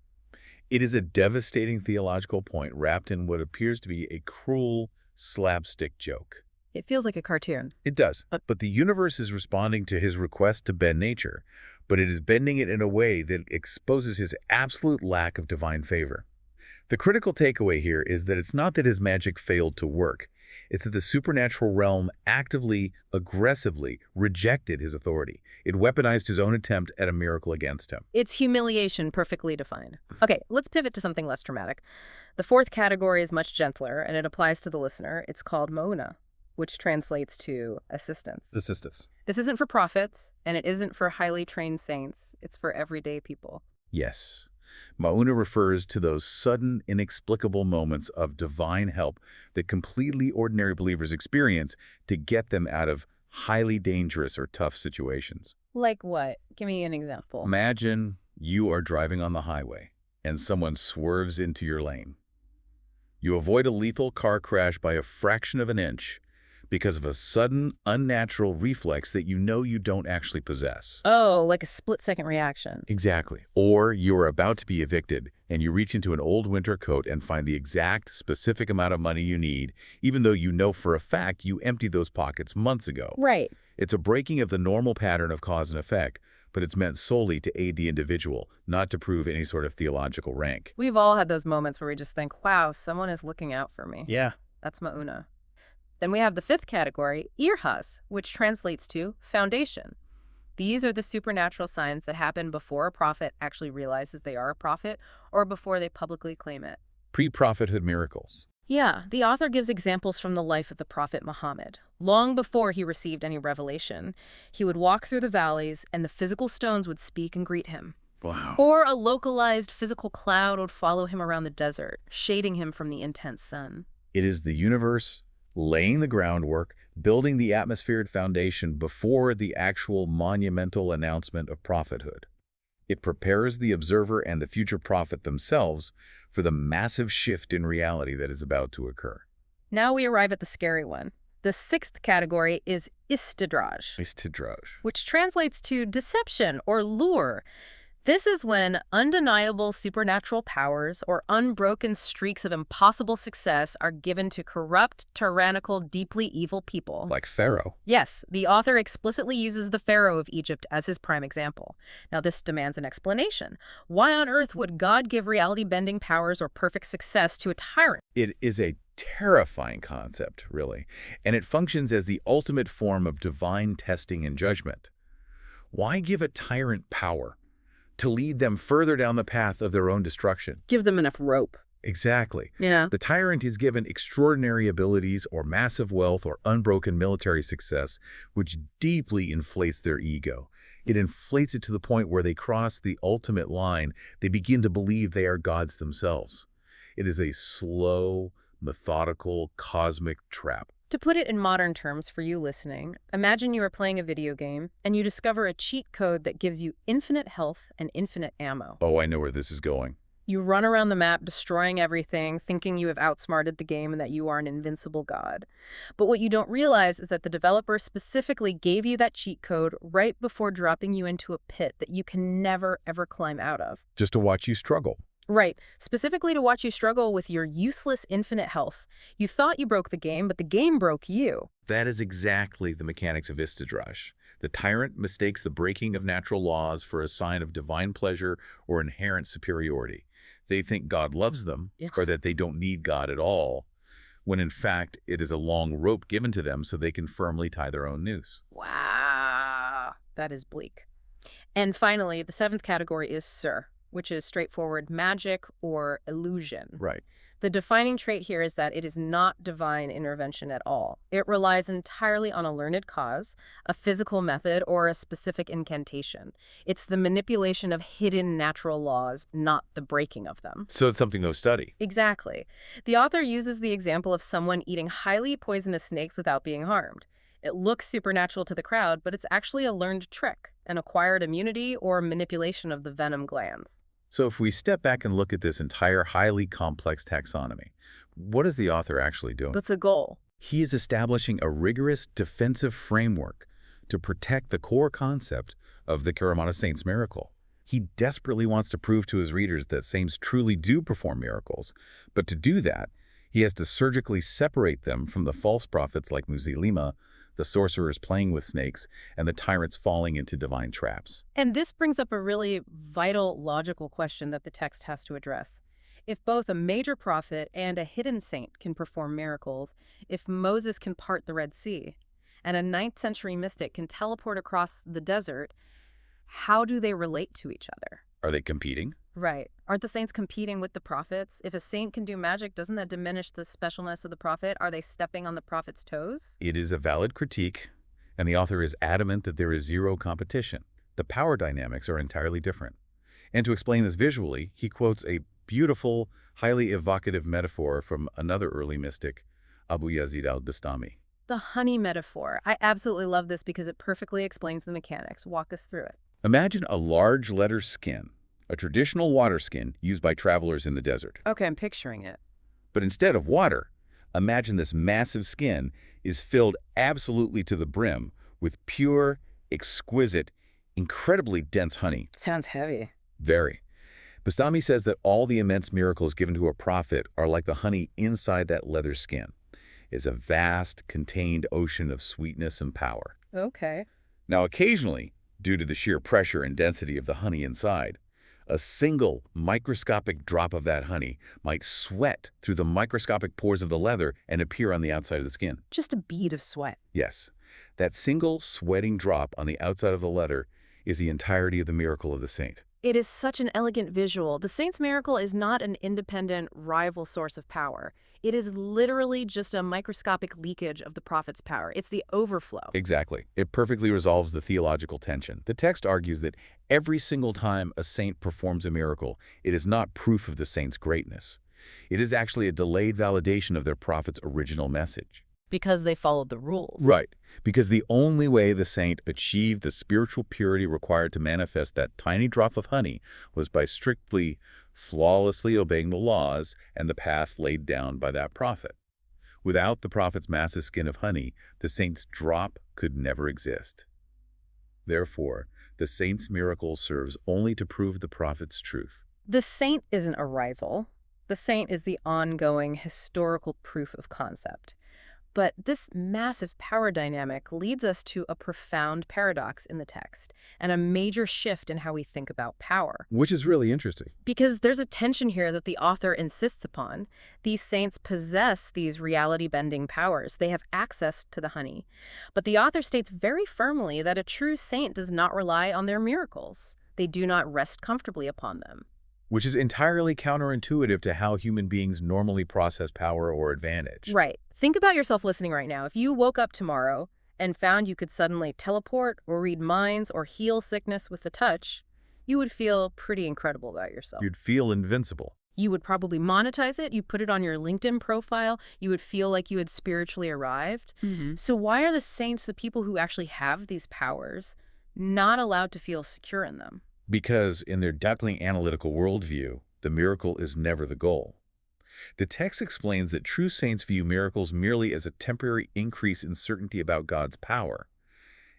it is a devastating theological point wrapped in what appears to be a cruel slapstick joke. It feels like a cartoon. It does. But the universe is responding to his request to bend nature, but it is bending it in a way that exposes his absolute lack of divine favor. The critical takeaway here is that it's not that his magic failed to work. It's that the supernatural realm actively, aggressively rejected his authority. It weaponized his own attempt at a miracle against him. It's humiliation perfectly defined. Okay, let's pivot to something less dramatic. The fourth category is much gentler, and it applies to the listener. It's called ma'una, which translates to assistance. Assistance. This isn't for prophets, and it isn't for highly trained saints. It's for everyday people. Yes. Ma'una refers to those sudden, inexplicable moments of divine help that completely ordinary believers experience to get them out of highly dangerous or tough situations. Like what? Give me an example. Imagine you are driving on the highway and someone swerves into your lane. You avoid a lethal car crash by a fraction of an inch because of a sudden, unnatural reflex that you know you don't actually possess. Oh, like a split-second reaction. Exactly. Or you're about to be evicted, and you reach into an old winter coat and find the exact specific amount of money you need, even though you know for a fact you emptied those pockets months ago. Right. It's a breaking of the normal pattern of cause and effect, but it's meant solely to aid the individual, not to prove any sort of theological rank. We've all had those moments where we just think, wow, someone is looking out for me. Yeah. That's ma'una. Then we have the fifth category, irhas, which translates to foundation. These are the supernatural signs that happen before a prophet actually realizes they are a prophet or before they publicly claim it. Pre-prophethood miracles. Yeah, the author gives examples from the life of the Prophet Muhammad. Long before he received any revelation, he would walk through the valleys and the physical stones would speak and greet him. Wow. Or a localized physical cloud would follow him around the desert, shading him from the intense sun. It is the universe laying the groundwork, building the atmospheric foundation before the actual monumental announcement of prophethood. It prepares the observer and the future prophet themselves for the massive shift in reality that is about to occur. Now we arrive at the scary one. The sixth category is istidraj, Istidraj. which translates to deception or lure. This is when undeniable supernatural powers or unbroken streaks of impossible success are given to corrupt, tyrannical, deeply evil people. Like Pharaoh. Yes, the author explicitly uses the Pharaoh of Egypt as his prime example. Now, this demands an explanation. Why on earth would God give reality-bending powers or perfect success to a tyrant? It is a terrifying concept, really, and it functions as the ultimate form of divine testing and judgment. Why give a tyrant power? To lead them further down the path of their own destruction. Give them enough rope. Exactly. Yeah. The tyrant is given extraordinary abilities or massive wealth or unbroken military success, which deeply inflates their ego. It inflates it to the point where they cross the ultimate line. They begin to believe they are gods themselves. It is a slow, methodical, cosmic trap. To put it in modern terms for you listening, imagine you are playing a video game and you discover a cheat code that gives you infinite health and infinite ammo. Oh, I know where this is going. You run around the map destroying everything, thinking you have outsmarted the game and that you are an invincible god. But what you don't realize is that the developer specifically gave you that cheat code right before dropping you into a pit that you can never, ever climb out of. Just to watch you struggle. Right, specifically to watch you struggle with your useless infinite health. You thought you broke the game, but the game broke you. That is exactly the mechanics of Istidraj. The tyrant mistakes the breaking of natural laws for a sign of divine pleasure or inherent superiority. They think God loves them, Yeah. or that they don't need God at all, when in fact it is a long rope given to them so they can firmly tie their own noose. Wow, that is bleak. And finally, the seventh category is Sur, which is straightforward magic or illusion. Right. The defining trait here is that it is not divine intervention at all. It relies entirely on a learned cause, a physical method, or a specific incantation. It's the manipulation of hidden natural laws, not the breaking of them. So it's something they'll study. Exactly. The author uses the example of someone eating highly poisonous snakes without being harmed. It looks supernatural to the crowd, but it's actually a learned trick, an acquired immunity or manipulation of the venom glands. So if we step back and look at this entire highly complex taxonomy, what is the author actually doing? What's the goal? He is establishing a rigorous defensive framework to protect the core concept of the Karamata Saints miracle. He desperately wants to prove to his readers that saints truly do perform miracles, but to do that, he has to surgically separate them from the false prophets like Musilima, the sorcerers playing with snakes, and the tyrants falling into divine traps. And this brings up a really vital logical question that the text has to address. If both a major prophet and a hidden saint can perform miracles, if Moses can part the Red Sea, and a 9th century mystic can teleport across the desert, how do they relate to each other? Are they competing? Right. Aren't the saints competing with the prophets? If a saint can do magic, doesn't that diminish the specialness of the prophet? Are they stepping on the prophet's toes? It is a valid critique, and the author is adamant that there is zero competition. The power dynamics are entirely different. And to explain this visually, he quotes a beautiful, highly evocative metaphor from another early mystic, Abu Yazid al-Bastami. The honey metaphor. I absolutely love this because it perfectly explains the mechanics. Walk us through it. Imagine a large letter skin, a traditional water skin used by travelers in the desert. Okay, I'm picturing it. But instead of water, imagine this massive skin is filled absolutely to the brim with pure, exquisite, incredibly dense honey. Sounds heavy. Very. Bastami says that all the immense miracles given to a prophet are like the honey inside that leather skin. It's a vast, contained ocean of sweetness and power. Okay. Now, occasionally, due to the sheer pressure and density of the honey inside, a single microscopic drop of that honey might sweat through the microscopic pores of the leather and appear on the outside of the skin. Just a bead of sweat. Yes, that single sweating drop on the outside of the leather is the entirety of the miracle of the saint. It is such an elegant visual. The saint's miracle is not an independent, rival source of power. It is literally just a microscopic leakage of the prophet's power. It's the overflow. Exactly. It perfectly resolves the theological tension. The text argues that every single time a saint performs a miracle, it is not proof of the saint's greatness. It is actually a delayed validation of their prophet's original message. Because they followed the rules. Right. Because the only way the saint achieved the spiritual purity required to manifest that tiny drop of honey was by strictly, flawlessly obeying the laws and the path laid down by that prophet. Without the prophet's massive skin of honey, the saint's drop could never exist. Therefore, the saint's miracle serves only to prove the prophet's truth. The saint isn't a rival. The saint is the ongoing historical proof of concept. But this massive power dynamic leads us to a profound paradox in the text and a major shift in how we think about power. Which is really interesting. Because there's a tension here that the author insists upon. These saints possess these reality-bending powers. They have access to the honey. But the author states very firmly that a true saint does not rely on their miracles. They do not rest comfortably upon them. which is entirely counterintuitive to how human beings normally process power or advantage. Right. Think about yourself listening right now. If you woke up tomorrow and found you could suddenly teleport or read minds or heal sickness with the touch, you would feel pretty incredible about yourself. You'd feel invincible. You would probably monetize it. You put it on your LinkedIn profile. You would feel like you had spiritually arrived. So why are the saints, the people who actually have these powers, not allowed to feel secure in them? Because in their deeply analytical worldview, the miracle is never the goal. The text explains that true saints view miracles merely as a temporary increase in certainty about God's power.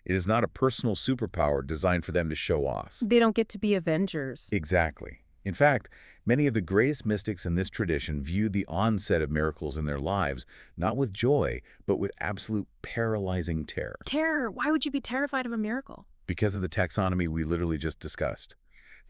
It is not a personal superpower designed for them to show off. They don't get to be avengers. Exactly. In fact, many of the greatest mystics in this tradition viewed the onset of miracles in their lives not with joy, but with absolute paralyzing terror. Terror. Why would you be terrified of a miracle? Because of the taxonomy we literally just discussed.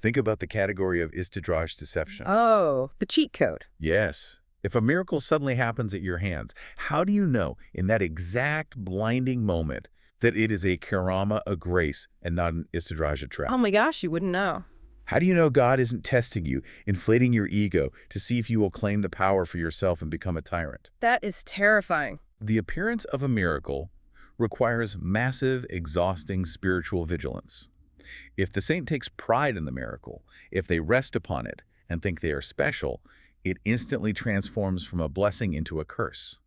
Think about the category of Esoteric deception. Oh, the cheat code. Yes. If a miracle suddenly happens at your hands, how do you know in that exact blinding moment that it is a karama, a grace, and not an Esoteric trap? Oh my gosh, you wouldn't know. How do you know God isn't testing you, inflating your ego to see if you will claim the power for yourself and become a tyrant? That is terrifying. The appearance of a miracle requires massive, exhausting spiritual vigilance. If the saint takes pride in the miracle, if they rest upon it and think they are special, it instantly transforms from a blessing into a curse.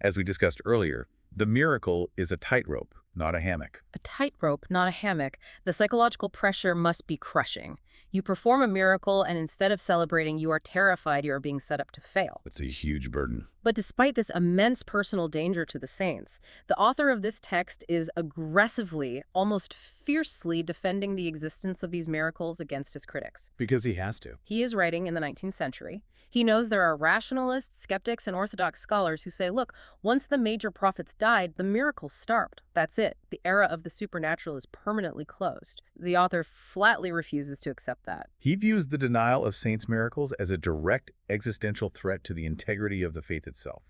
As we discussed earlier, the miracle is a tightrope, not a hammock. A tightrope, not a hammock. The psychological pressure must be crushing. You perform a miracle, and instead of celebrating, you are terrified you are being set up to fail. It's a huge burden. But despite this immense personal danger to the saints, the author of this text is aggressively, almost fiercely defending the existence of these miracles against his critics. Because he has to. He is writing in the 19th century. He knows there are rationalists, skeptics, and orthodox scholars who say, look, once the major prophets died, the miracles stopped. That's it. The era of the supernatural is permanently closed. The author flatly refuses to accept that. He views the denial of saints' miracles as a direct existential threat to the integrity of the faith itself.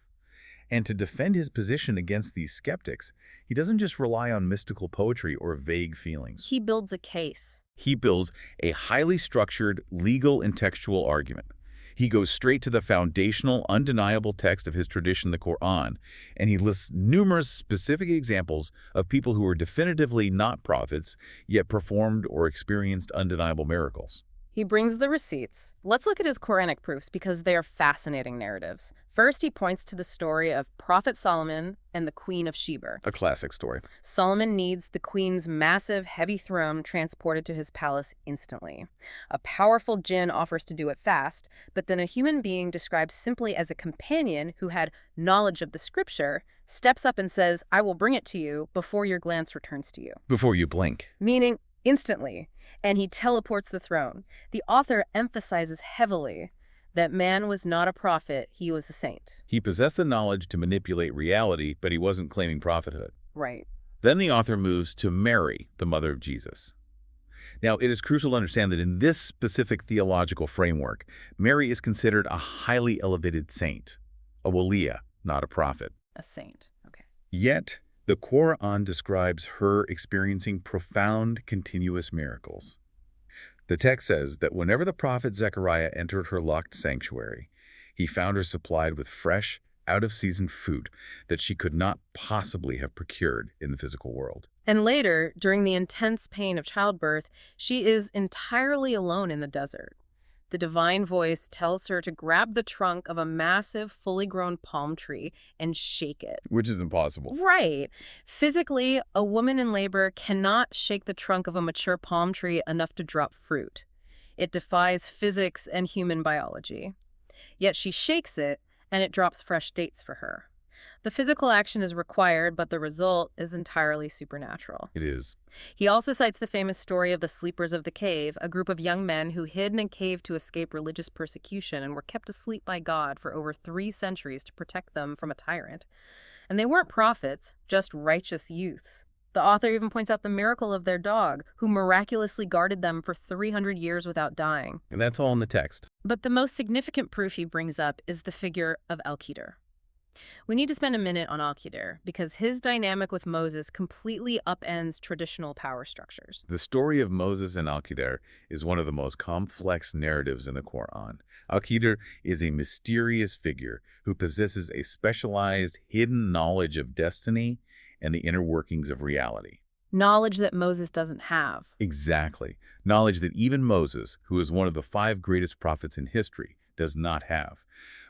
And to defend his position against these skeptics, he doesn't just rely on mystical poetry or vague feelings. He builds a case. He builds a highly structured, legal and textual argument. He goes straight to the foundational, undeniable text of his tradition, the Quran, and he lists numerous specific examples of people who were definitively not prophets, yet performed or experienced undeniable miracles. He brings the receipts. Let's look at his Quranic proofs because they are fascinating narratives. First, he points to the story of Prophet Solomon and the Queen of Sheba. A classic story. Solomon needs the queen's massive, heavy throne transported to his palace instantly. A powerful jinn offers to do it fast, but then a human being described simply as a companion who had knowledge of the scripture steps up and says, I will bring it to you before your glance returns to you. Before you blink. Meaning instantly. And he teleports the throne. The author emphasizes heavily that man was not a prophet, he was a saint. He possessed the knowledge to manipulate reality, but he wasn't claiming prophethood. Right. Then the author moves to Mary, the mother of Jesus. Now, it is crucial to understand that in this specific theological framework, Mary is considered a highly elevated saint, a waliya, not a prophet. A saint. Okay. Yet, the Quran describes her experiencing profound, continuous miracles. The text says that whenever the prophet Zechariah entered her locked sanctuary, he found her supplied with fresh, out-of-season food that she could not possibly have procured in the physical world. And later, during the intense pain of childbirth, she is entirely alone in the desert. The divine voice tells her to grab the trunk of a massive, fully grown palm tree and shake it. Which is impossible. Right. Physically, a woman in labor cannot shake the trunk of a mature palm tree enough to drop fruit. It defies physics and human biology. Yet she shakes it, and it drops fresh dates for her. The physical action is required, but the result is entirely supernatural. It is. He also cites the famous story of the Sleepers of the Cave, a group of young men who hid in a cave to escape religious persecution and were kept asleep by God for over 3 centuries to protect them from a tyrant. And they weren't prophets, just righteous youths. The author even points out the miracle of their dog, who miraculously guarded them for 300 years without dying. And that's all in the text. But the most significant proof he brings up is the figure of Al-Qadr. We need to spend a minute on Al-Qadr because his dynamic with Moses completely upends traditional power structures. The story of Moses and Al-Qadr is one of the most complex narratives in the Quran. Al-Qadr is a mysterious figure who possesses a specialized, hidden knowledge of destiny and the inner workings of reality. Knowledge that Moses doesn't have. Exactly. Knowledge that even Moses, who is one of the 5 greatest prophets in history, does not have.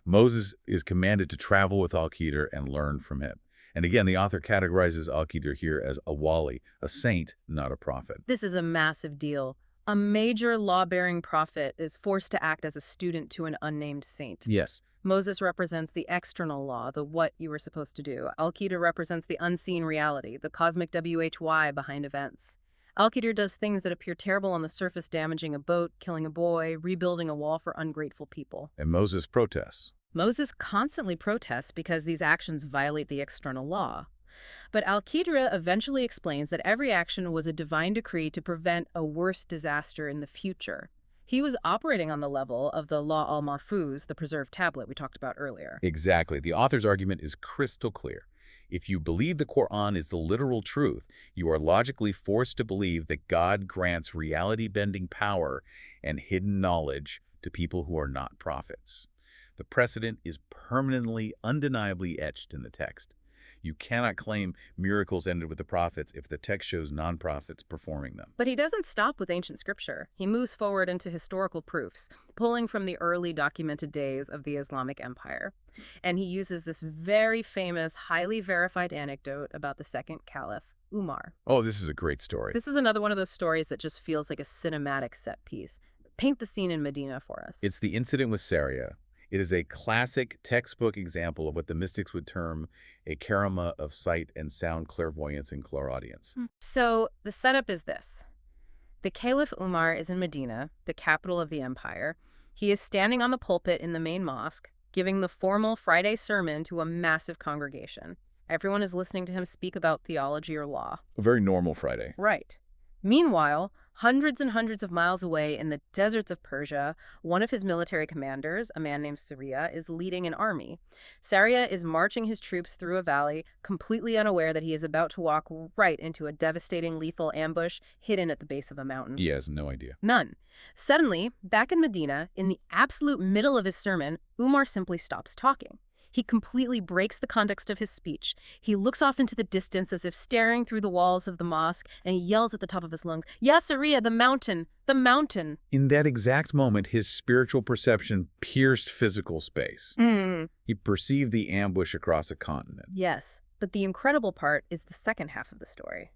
Moses is commanded to travel with Al-Qadr and learn from him. And again, the author categorizes Al-Qadr here as a wali, a saint, not a prophet. This is a massive deal. A major law-bearing prophet is forced to act as a student to an unnamed saint. Yes. Moses represents the external law, the what you were supposed to do. Al-Qadr represents the unseen reality, the cosmic WHY behind events. Al-Qadr does things that appear terrible on the surface, damaging a boat, killing a boy, rebuilding a wall for ungrateful people. And Moses protests. Moses constantly protests because these actions violate the external law. But Al-Qadr eventually explains that every action was a divine decree to prevent a worse disaster in the future. He was operating on the level of the Law al-Mahfuz, the preserved tablet we talked about earlier. Exactly. The author's argument is crystal clear. If you believe the Quran is the literal truth, you are logically forced to believe that God grants reality-bending power and hidden knowledge to people who are not prophets. The precedent is permanently, undeniably etched in the text. You cannot claim miracles ended with the prophets if the text shows non-prophets performing them. But he doesn't stop with ancient scripture. He moves forward into historical proofs, pulling from the early documented days of the Islamic Empire. And he uses this very famous, highly verified anecdote about the second caliph, Umar. Oh, this is a great story. This is another one of those stories that just feels like a cinematic set piece. Paint the scene in Medina for us. It's the incident with Saria. It is a classic textbook example of what the mystics would term a karama of sight and sound clairvoyance and clairaudience. So the setup is this. The Caliph Umar is in Medina, the capital of the empire. He is standing on the pulpit in the main mosque, giving the formal Friday sermon to a massive congregation. Everyone is listening to him speak about theology or law. A very normal Friday. Right. Meanwhile, hundreds and hundreds of miles away in the deserts of Persia, one of his military commanders, a man named Saria, is leading an army. Saria is marching his troops through a valley, completely unaware that he is about to walk right into a devastating lethal ambush hidden at the base of a mountain. He has no idea. None. Suddenly, back in Medina, in the absolute middle of his sermon, Umar simply stops talking. He completely breaks the context of his speech. He looks off into the distance as if staring through the walls of the mosque, and he yells at the top of his lungs, "Ya Saria, the mountain! The mountain!" In that exact moment, his spiritual perception pierced physical space. He perceived the ambush across a continent. Yes, but the incredible part is the second half of the story.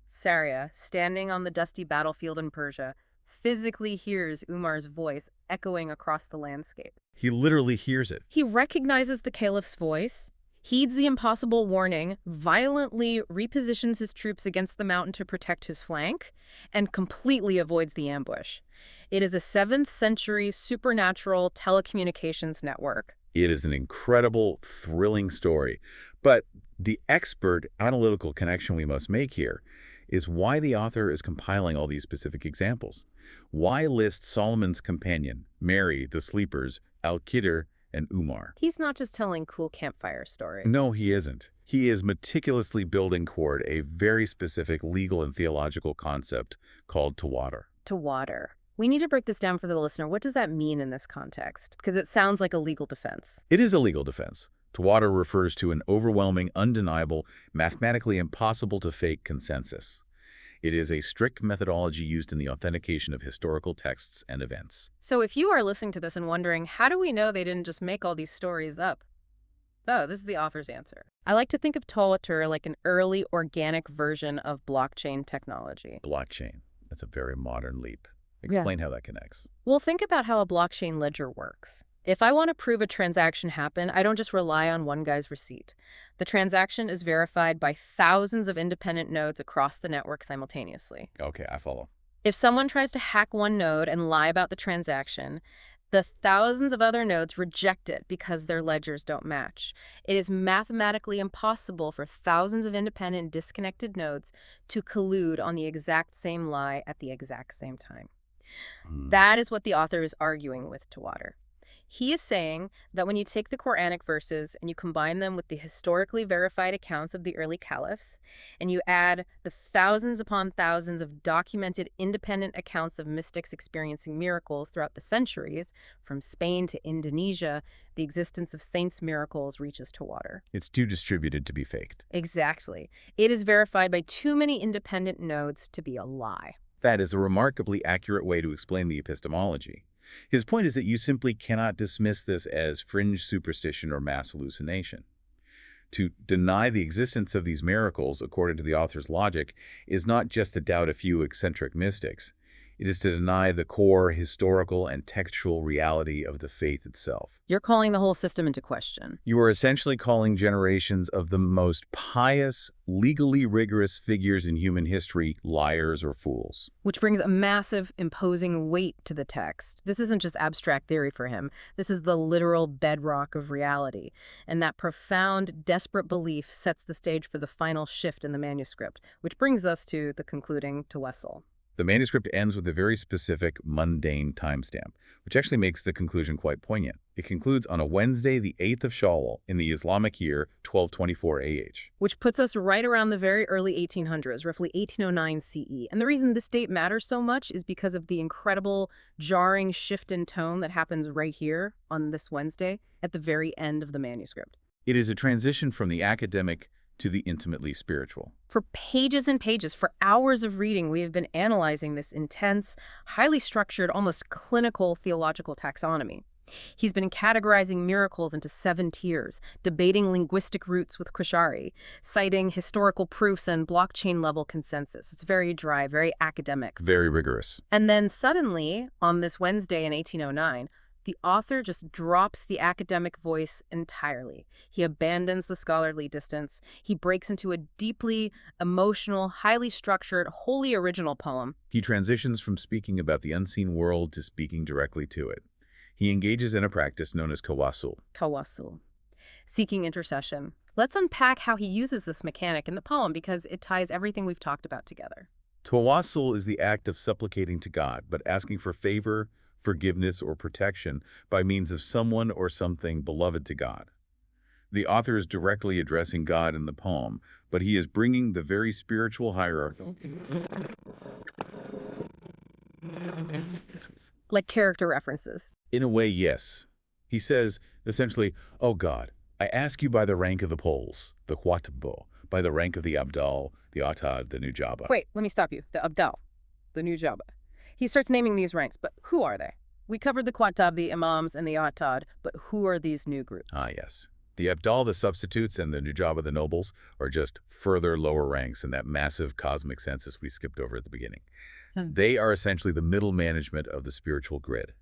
Saria, standing on the dusty battlefield in Persia, physically hears Umar's voice echoing across the landscape. He literally hears it. He recognizes the caliph's voice, heeds the impossible warning, violently repositions his troops against the mountain to protect his flank, and completely avoids the ambush. It is a 7th century supernatural telecommunications network. It is an incredible, thrilling story. But the expert analytical connection we must make here is why the author is compiling all these specific examples. Why list Solomon's companion, Mary, the sleepers, Al-Qadr, and Umar? He's not just telling cool campfire stories. No, he isn't. He is meticulously building toward a very specific legal and theological concept called tawatur. Tawatur. We need to break this down for the listener. What does that mean in this context? Because it sounds like a legal defense. It is a legal defense. Tawatur refers to an overwhelming, undeniable, mathematically impossible to fake consensus. It is a strict methodology used in the authentication of historical texts and events. So if you are listening to this and wondering, how do we know they didn't just make all these stories up? Oh, this is the author's answer. I like to think of Tawatur like an early organic version of blockchain technology. Blockchain. That's a very modern leap. Explain how that connects. Well, think about how a blockchain ledger works. If I want to prove a transaction happened, I don't just rely on one guy's receipt. The transaction is verified by thousands of independent nodes across the network simultaneously. Okay, I follow. If someone tries to hack one node and lie about the transaction, the thousands of other nodes reject it because their ledgers don't match. It is mathematically impossible for thousands of independent disconnected nodes to collude on the exact same lie at the exact same time. That is what the author is arguing with Tawatur. He is saying that when you take the Quranic verses and you combine them with the historically verified accounts of the early caliphs, and you add the thousands upon thousands of documented independent accounts of mystics experiencing miracles throughout the centuries, from Spain to Indonesia, the existence of saints' miracles reaches to water. It's too distributed to be faked. Exactly. It is verified by too many independent nodes to be a lie. That is a remarkably accurate way to explain the epistemology. His point is that you simply cannot dismiss this as fringe superstition or mass hallucination. To deny the existence of these miracles, according to the author's logic, is not just to doubt a few eccentric mystics. It is to deny the core historical and textual reality of the faith itself. You're calling the whole system into question. You are essentially calling generations of the most pious, legally rigorous figures in human history liars or fools. Which brings a massive, imposing weight to the text. This isn't just abstract theory for him. This is the literal bedrock of reality. And that profound, desperate belief sets the stage for the final shift in the manuscript, which brings us to the concluding Tawasul. The manuscript ends with a very specific, mundane timestamp, which actually makes the conclusion quite poignant. It concludes on a Wednesday, the 8th of Shawwal, in the Islamic year 1224 AH. Which puts us right around the very early 1800s, roughly 1809 CE. And the reason this date matters so much is because of the incredible, jarring shift in tone that happens right here on this Wednesday at the very end of the manuscript. It is a transition from the academic to the intimately spiritual. For pages and pages, for hours of reading, we have been analyzing this intense, highly structured, almost clinical theological taxonomy. He's been categorizing miracles into 7 tiers, debating linguistic roots with Kushari, citing historical proofs and blockchain-level consensus. It's very dry, very academic. Very rigorous. And then suddenly, on this Wednesday in 1809, the author just drops the academic voice entirely. He abandons the scholarly distance. He breaks into a deeply emotional, highly structured, wholly original poem. He transitions from speaking about the unseen world to speaking directly to it. He engages in a practice known as Tawasul. Tawasul, seeking intercession. Let's unpack how he uses this mechanic in the poem because it ties everything we've talked about together. Tawasul is the act of supplicating to God, but asking for favor, forgiveness, or protection by means of someone or something beloved to God. The author is directly addressing God in the poem, but he is bringing the very spiritual hierarchy. Like character references. In a way, yes. He says, essentially, "Oh God, I ask you by the rank of the Poles, the Huatbo, by the rank of the Abdal, the Atad, the Nujaba." Wait, let me stop you. The Abdal, the Nujaba. He starts naming these ranks, but who are they? We covered the Quatab, the Imams, and the Atad, but who are these new groups? Ah, yes. The Abdal, the substitutes, and the Nujaba, the nobles, are just further lower ranks in that massive cosmic census we skipped over at the beginning. They are essentially the middle management of the spiritual grid.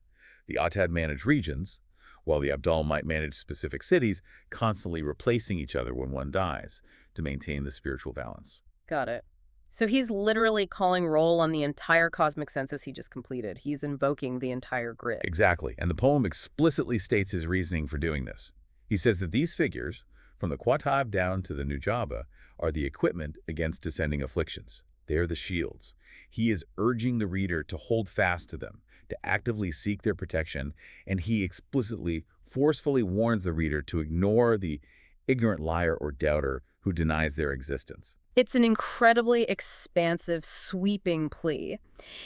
The Atad manage regions, while the Abdal might manage specific cities, constantly replacing each other when one dies to maintain the spiritual balance. Got it. So he's literally calling roll on the entire cosmic census he just completed. He's invoking the entire grid. Exactly, and the poem explicitly states his reasoning for doing this. He says that these figures, from the Quatab down to the Nujaba, are the equipment against descending afflictions. They are the shields. He is urging the reader to hold fast to them, to actively seek their protection, and he explicitly, forcefully warns the reader to ignore the ignorant liar or doubter who denies their existence. It's an incredibly expansive, sweeping plea.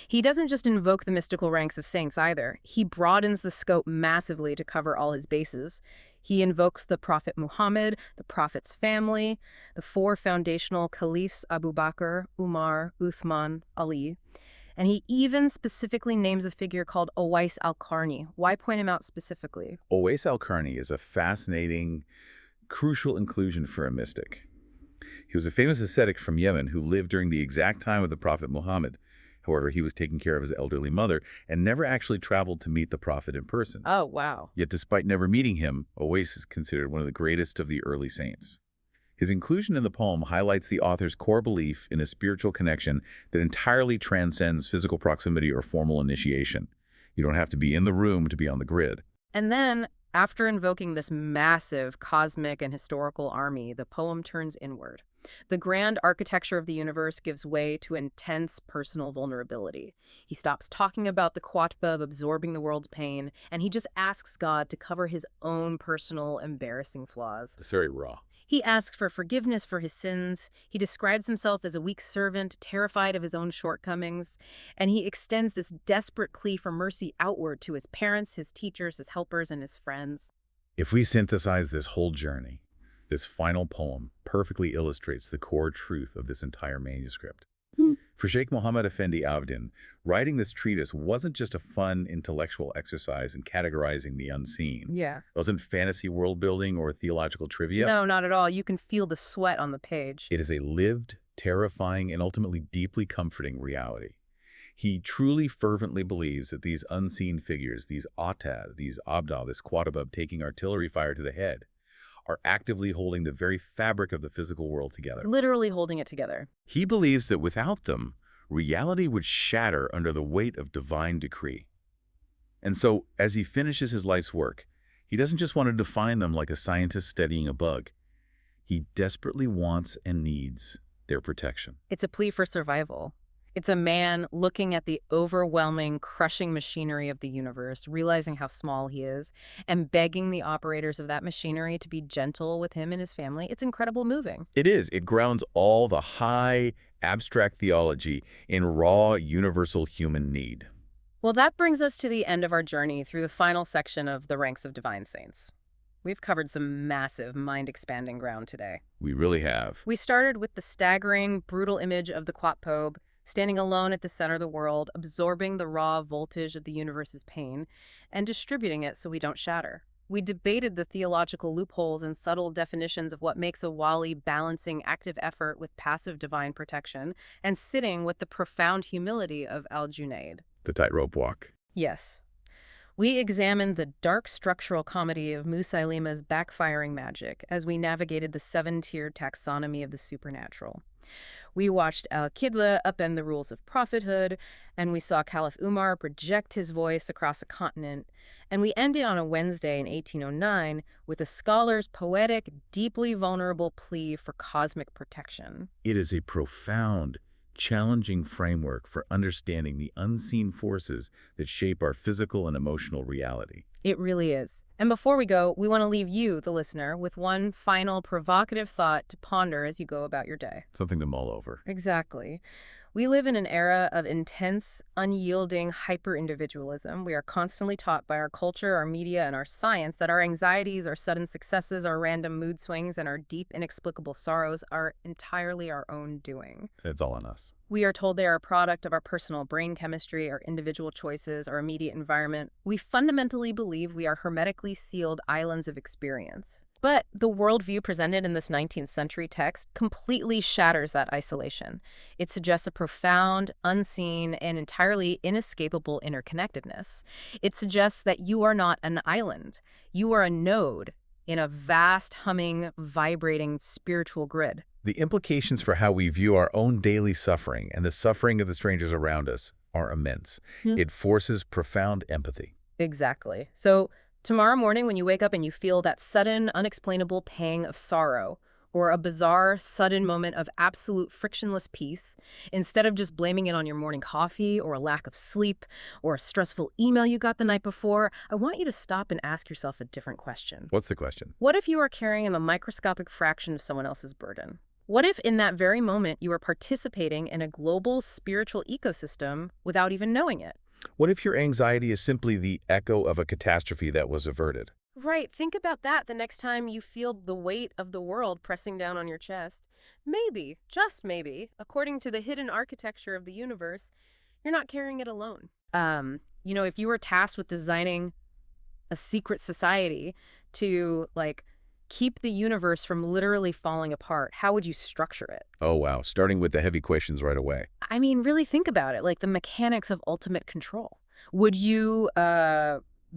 He doesn't just invoke the mystical ranks of saints either. He broadens the scope massively to cover all his bases. He invokes the Prophet Muhammad, the Prophet's family, the 4 foundational caliphs Abu Bakr, Umar, Uthman, Ali. And he even specifically names a figure called Uwais al-Qarni. Why point him out specifically? Uwais al-Qarni is a fascinating, crucial inclusion for a mystic. He was a famous ascetic from Yemen who lived during the exact time of the Prophet Muhammad. However, he was taking care of his elderly mother and never actually traveled to meet the Prophet in person. Oh, wow. Yet despite never meeting him, Uwais is considered one of the greatest of the early saints. His inclusion in the poem highlights the author's core belief in a spiritual connection that entirely transcends physical proximity or formal initiation. You don't have to be in the room to be on the grid. And then, after invoking this massive cosmic and historical army, the poem turns inward. The grand architecture of the universe gives way to intense personal vulnerability. He stops talking about the Quatbub absorbing the world's pain, and he just asks God to cover his own personal, embarrassing flaws. It's very raw. He asks for forgiveness for his sins. He describes himself as a weak servant, terrified of his own shortcomings. And he extends this desperate plea for mercy outward to his parents, his teachers, his helpers, and his friends. If we synthesize this whole journey, this final poem perfectly illustrates the core truth of this entire manuscript. For Sheikh Mohammed Effendi Avdin, writing this treatise wasn't just a fun intellectual exercise in categorizing the unseen. Yeah. It wasn't fantasy world building or theological trivia. No, not at all. You can feel the sweat on the page. It is a lived, terrifying, and ultimately deeply comforting reality. He truly fervently believes that these unseen figures, these Autad, these Abdal, this Quatabub taking artillery fire to the head, are actively holding the very fabric of the physical world together. Literally holding it together. He believes that without them, reality would shatter under the weight of divine decree. And so, as he finishes his life's work, he doesn't just want to define them like a scientist studying a bug. He desperately wants and needs their protection. It's a plea for survival. It's a man looking at the overwhelming, crushing machinery of the universe, realizing how small he is, and begging the operators of that machinery to be gentle with him and his family. It's incredibly moving. It is. It grounds all the high, abstract theology in raw, universal human need. Well, that brings us to the end of our journey through the final section of the Ranks of Divine Saints. We've covered some massive, mind-expanding ground today. We really have. We started with the staggering, brutal image of the Quatpobe, standing alone at the center of the world, absorbing the raw voltage of the universe's pain, and distributing it so we don't shatter. We debated the theological loopholes and subtle definitions of what makes a wali balancing active effort with passive divine protection, and sitting with the profound humility of Al-Junaid. The tightrope walk. Yes. We examined the dark structural comedy of Musailima's backfiring magic as we navigated the seven-tiered taxonomy of the supernatural. We watched Al-Qidla upend the rules of prophethood, and we saw Caliph Umar project his voice across a continent, and we ended on a Wednesday in 1809 with a scholar's poetic, deeply vulnerable plea for cosmic protection. It is a profound, challenging framework for understanding the unseen forces that shape our physical and emotional reality. It really is. And before we go, we want to leave you, the listener, with one final provocative thought to ponder as you go about your day. Something to mull over. Exactly. We live in an era of intense, unyielding hyper-individualism. We are constantly taught by our culture, our media, and our science that our anxieties, our sudden successes, our random mood swings, and our deep, inexplicable sorrows are entirely our own doing. It's all on us. We are told they are a product of our personal brain chemistry, our individual choices, our immediate environment. We fundamentally believe we are hermetically sealed islands of experience. But the worldview presented in this 19th century text completely shatters that isolation. It suggests a profound, unseen, and entirely inescapable interconnectedness. It suggests that you are not an island. You are a node in a vast, humming, vibrating spiritual grid. The implications for how we view our own daily suffering and the suffering of the strangers around us are immense. It forces profound empathy. Exactly. So, tomorrow morning when you wake up and you feel that sudden, unexplainable pang of sorrow, or a bizarre, sudden moment of absolute frictionless peace, instead of just blaming it on your morning coffee or a lack of sleep or a stressful email you got the night before, I want you to stop and ask yourself a different question. What's the question? What if you are carrying a microscopic fraction of someone else's burden? What if in that very moment you are participating in a global spiritual ecosystem without even knowing it? What if your anxiety is simply the echo of a catastrophe that was averted? Right. Think about that the next time you feel the weight of the world pressing down on your chest. Maybe, just maybe, according to the hidden architecture of the universe, you're not carrying it alone. If you were tasked with designing a secret society to, keep the universe from literally falling apart, how would you structure it? Oh, wow. Starting with the heavy questions right away. I mean, really think about it, like the mechanics of ultimate control. Would you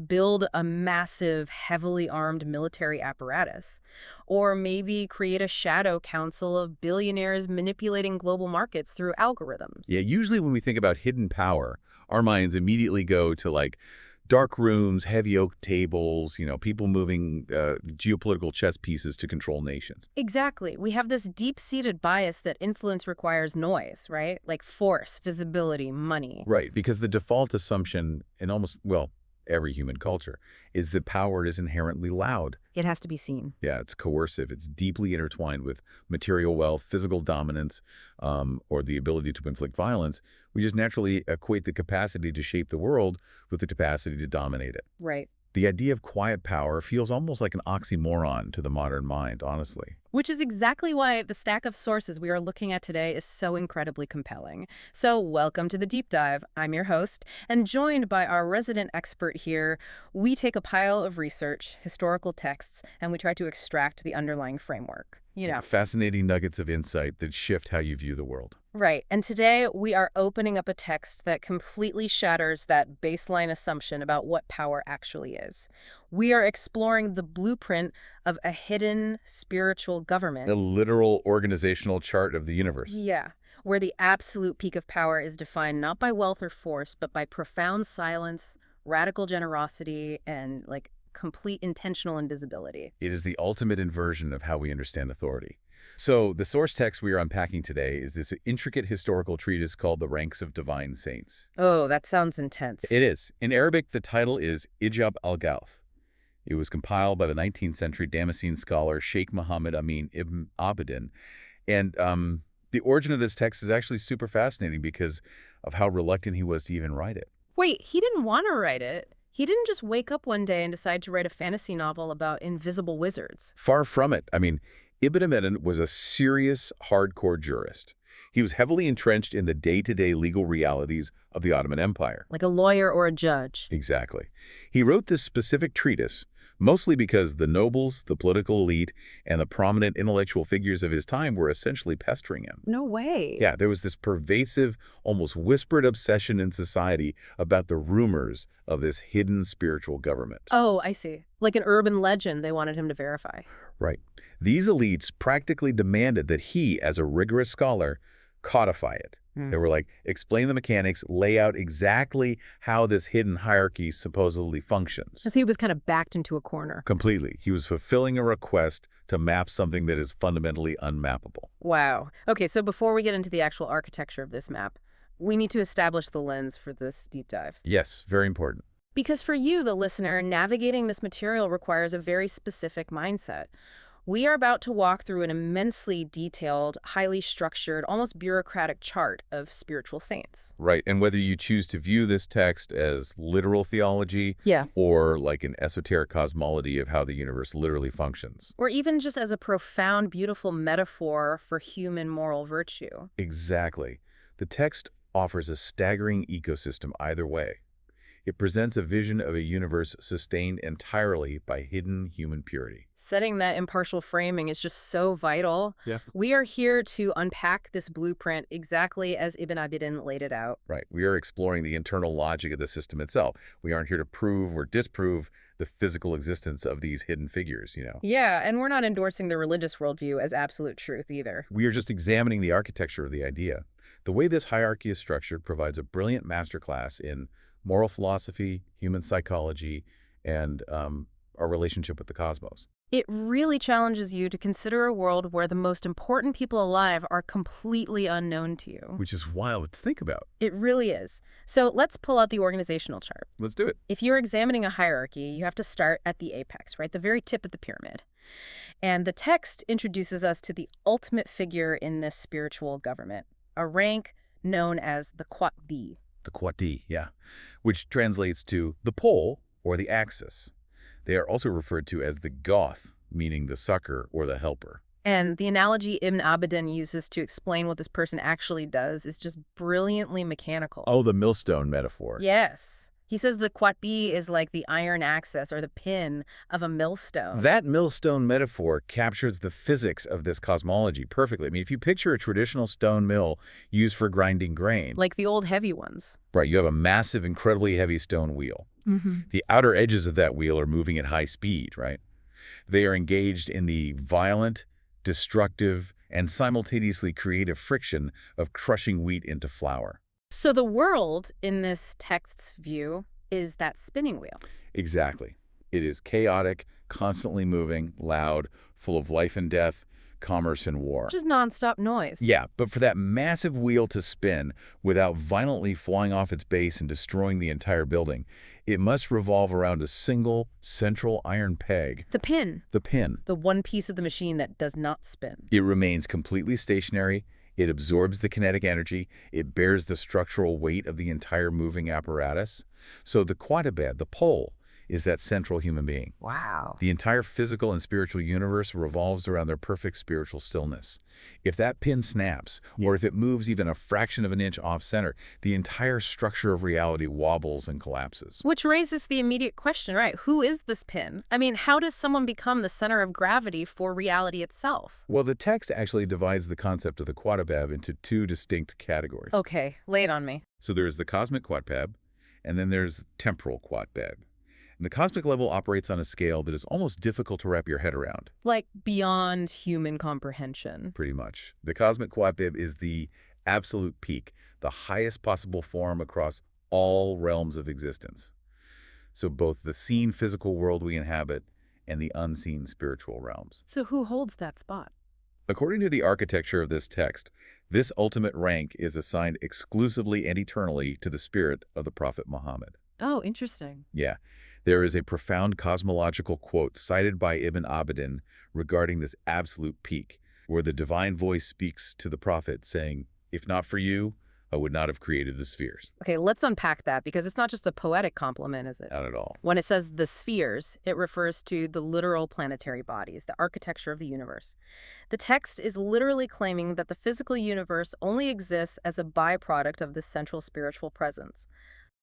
build a massive, heavily armed military apparatus? Or maybe create a shadow council of billionaires manipulating global markets through algorithms? Yeah, usually when we think about hidden power, our minds immediately go to Dark rooms, heavy oak tables, people moving geopolitical chess pieces to control nations. Exactly. We have this deep-seated bias that influence requires noise, right? Like force, visibility, money. Right, because the default assumption in almost, well, every human culture is that power is inherently loud. It has to be seen. Yeah, it's coercive. It's deeply intertwined with material wealth, physical dominance, or the ability to inflict violence. We just naturally equate the capacity to shape the world with the capacity to dominate it. Right. The idea of quiet power feels almost like an oxymoron to the modern mind, honestly. Which is exactly why the stack of sources we are looking at today is so incredibly compelling. So welcome to the deep dive. I'm your host, and joined by our resident expert here, we take a pile of research, historical texts, and we try to extract the underlying framework. Fascinating nuggets of insight that shift how you view the world. Right. And today we are opening up a text that completely shatters that baseline assumption about what power actually is. We are exploring the blueprint of a hidden spiritual government. A literal organizational chart of the universe. Yeah, where the absolute peak of power is defined not by wealth or force, but by profound silence, radical generosity, and complete intentional invisibility. It is the ultimate inversion of how we understand authority. So the source text we are unpacking today is this intricate historical treatise called The Ranks of Divine Saints. Oh, that sounds intense. It is. In Arabic, the title is Ijab al-Ghawth. It was compiled by the 19th century Damascene scholar Sheikh Muhammad Amin ibn Abidin. And the origin of this text is actually super fascinating because of how reluctant he was to even write it. Wait, he didn't want to write it. He didn't just wake up one day and decide to write a fantasy novel about invisible wizards. Far from it. I mean, Ibn Abidin was a serious, hardcore jurist. He was heavily entrenched in the day-to-day legal realities of the Ottoman Empire. Like a lawyer or a judge. Exactly. He wrote this specific treatise mostly because the nobles, the political elite, and the prominent intellectual figures of his time were essentially pestering him. No way. Yeah, there was this pervasive, almost whispered obsession in society about the rumors of this hidden spiritual government. Oh, I see. Like an urban legend they wanted him to verify. Right. These elites practically demanded that he, as a rigorous scholar, codify it. They were like, explain the mechanics, lay out exactly how this hidden hierarchy supposedly functions. So he was kind of backed into a corner. Completely. He was fulfilling a request to map something that is fundamentally unmappable. Wow. Okay, so before we get into the actual architecture of this map, we need to establish the lens for this deep dive. Yes, very important. Because for you, the listener, navigating this material requires a very specific mindset. We are about to walk through an immensely detailed, highly structured, almost bureaucratic chart of spiritual saints. Right, and whether you choose to view this text as literal theology or like an esoteric cosmology of how the universe literally functions. Or even just as a profound, beautiful metaphor for human moral virtue. Exactly. The text offers a staggering ecosystem either way. It presents a vision of a universe sustained entirely by hidden human purity. Setting that impartial framing is just so vital. Yeah. We are here to unpack this blueprint exactly as Ibn Abidin laid it out. Right. We are exploring the internal logic of the system itself. We aren't here to prove or disprove the physical existence of these hidden figures, Yeah, and we're not endorsing the religious worldview as absolute truth either. We are just examining the architecture of the idea. The way this hierarchy is structured provides a brilliant masterclass in moral philosophy, human psychology, and our relationship with the cosmos. It really challenges you to consider a world where the most important people alive are completely unknown to you. Which is wild to think about. It really is. So let's pull out the organizational chart. Let's do it. If you're examining a hierarchy, you have to start at the apex, right? The very tip of the pyramid. And the text introduces us to the ultimate figure in this spiritual government, a rank known as the Qatbi. The Qatbi, yeah, which translates to the pole or the axis. They are also referred to as the Ghawth, meaning the sucker or the helper. And the analogy Ibn Abidin uses to explain what this person actually does is just brilliantly mechanical. Oh, the millstone metaphor. Yes. He says the Qatbi is like the iron axis or the pin of a millstone. That millstone metaphor captures the physics of this cosmology perfectly. I mean, if you picture a traditional stone mill used for grinding grain. Like the old heavy ones. Right, you have a massive, incredibly heavy stone wheel. The outer edges of that wheel are moving at high speed, right? They are engaged in the violent, destructive, and simultaneously creative friction of crushing wheat into flour. So the world, in this text's view, is that spinning wheel. Exactly. It is chaotic, constantly moving, loud, full of life and death, commerce and war. Just nonstop noise. Yeah, but for that massive wheel to spin without violently flying off its base and destroying the entire building, it must revolve around a single central iron peg. The pin. The pin. The one piece of the machine that does not spin. It remains completely stationary. It absorbs the kinetic energy. It bears the structural weight of the entire moving apparatus. So the quadruped, the pole, is that central human being. Wow. The entire physical and spiritual universe revolves around their perfect spiritual stillness. If that pin snaps, or if it moves even a fraction of an inch off-center, the entire structure of reality wobbles and collapses. Which raises the immediate question, right? Who is this pin? I mean, how does someone become the center of gravity for reality itself? Well, the text actually divides the concept of the quadruped into two distinct categories. Okay, lay it on me. So there's the cosmic quadruped, and then there's the temporal quadruped. And the cosmic level operates on a scale that is almost difficult to wrap your head around. Like beyond human comprehension. Pretty much. The cosmic quadruped is the absolute peak, the highest possible form across all realms of existence. So both the seen physical world we inhabit and the unseen spiritual realms. So who holds that spot? According to the architecture of this text, this ultimate rank is assigned exclusively and eternally to the spirit of the Prophet Muhammad. Oh, interesting. Yeah. There is a profound cosmological quote cited by Ibn Abidin regarding this absolute peak, where the divine voice speaks to the prophet saying, "If not for you, I would not have created the spheres." Okay, let's unpack that because it's not just a poetic compliment, is it? Not at all. When it says the spheres, it refers to the literal planetary bodies, the architecture of the universe. The text is literally claiming that the physical universe only exists as a byproduct of this central spiritual presence.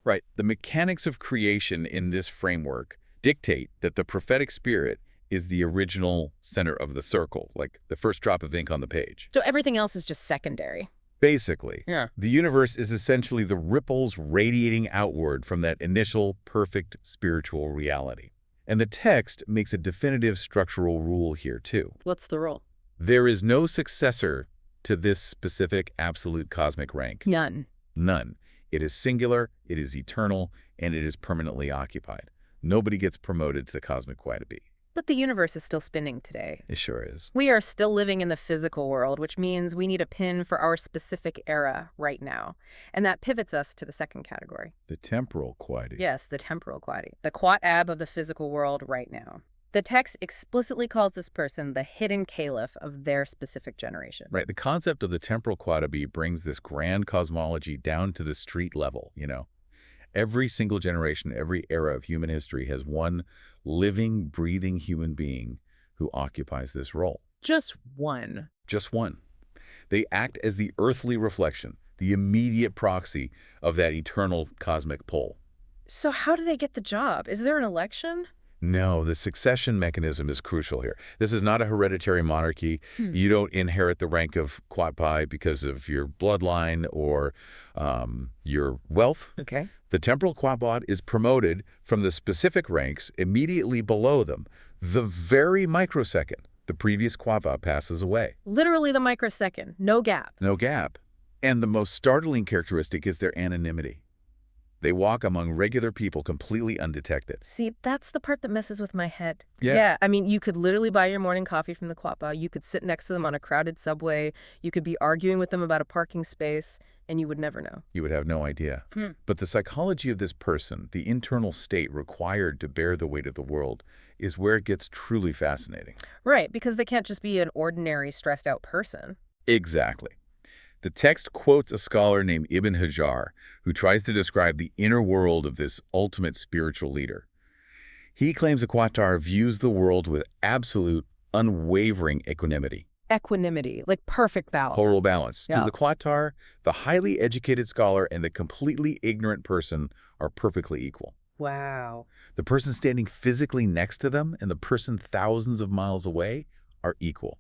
Right. The mechanics of creation in this framework dictate that the prophetic spirit is the original center of the circle, like the first drop of ink on the page. So everything else is just secondary. Basically, Yeah. the universe is essentially the ripples radiating outward from that initial perfect spiritual reality. And the text makes a definitive structural rule here, too. What's the rule? There is no successor to this specific absolute cosmic rank. None. None. It is singular, it is eternal, and it is permanently occupied. Nobody gets promoted to the cosmic quadruped. But the universe is still spinning today. It sure is. We are still living in the physical world, which means we need a pin for our specific era right now. And that pivots us to the second category. The temporal quadruped. Yes, the temporal quadruped, the quat-ab of the physical world right now. The text explicitly calls this person the hidden caliph of their specific generation. Right. The concept of the temporal quadruped brings this grand cosmology down to the street level, you know. Every single generation, every era of human history has one living, breathing human being who occupies this role. Just one. Just one. They act as the earthly reflection, the immediate proxy of that eternal cosmic pole. So how do they get the job? Is there an election? No, the succession mechanism is crucial here. This is not a hereditary monarchy. You don't inherit the rank of Quadpi because of your bloodline or your wealth. Okay. The temporal Quadbot is promoted from the specific ranks immediately below them. The very microsecond the previous Quadbot passes away. Literally the microsecond. No gap. No gap. And the most startling characteristic is their anonymity. They walk among regular people completely undetected. See, that's the part that messes with my head. Yeah. I mean, you could literally buy your morning coffee from the Quappa. You could sit next to them on a crowded subway. You could be arguing with them about a parking space, and you would never know. You would have no idea. But the psychology of this person, the internal state required to bear the weight of the world, is where it gets truly fascinating. Right, because they can't just be an ordinary, stressed-out person. Exactly. The text quotes a scholar named Ibn Hajar, who tries to describe the inner world of this ultimate spiritual leader. He claims a Quattar views the world with absolute, unwavering equanimity. Equanimity, like perfect balance. Total balance. Yeah. To the Quattar, the highly educated scholar and the completely ignorant person are perfectly equal. Wow. The person standing physically next to them and the person thousands of miles away are equal.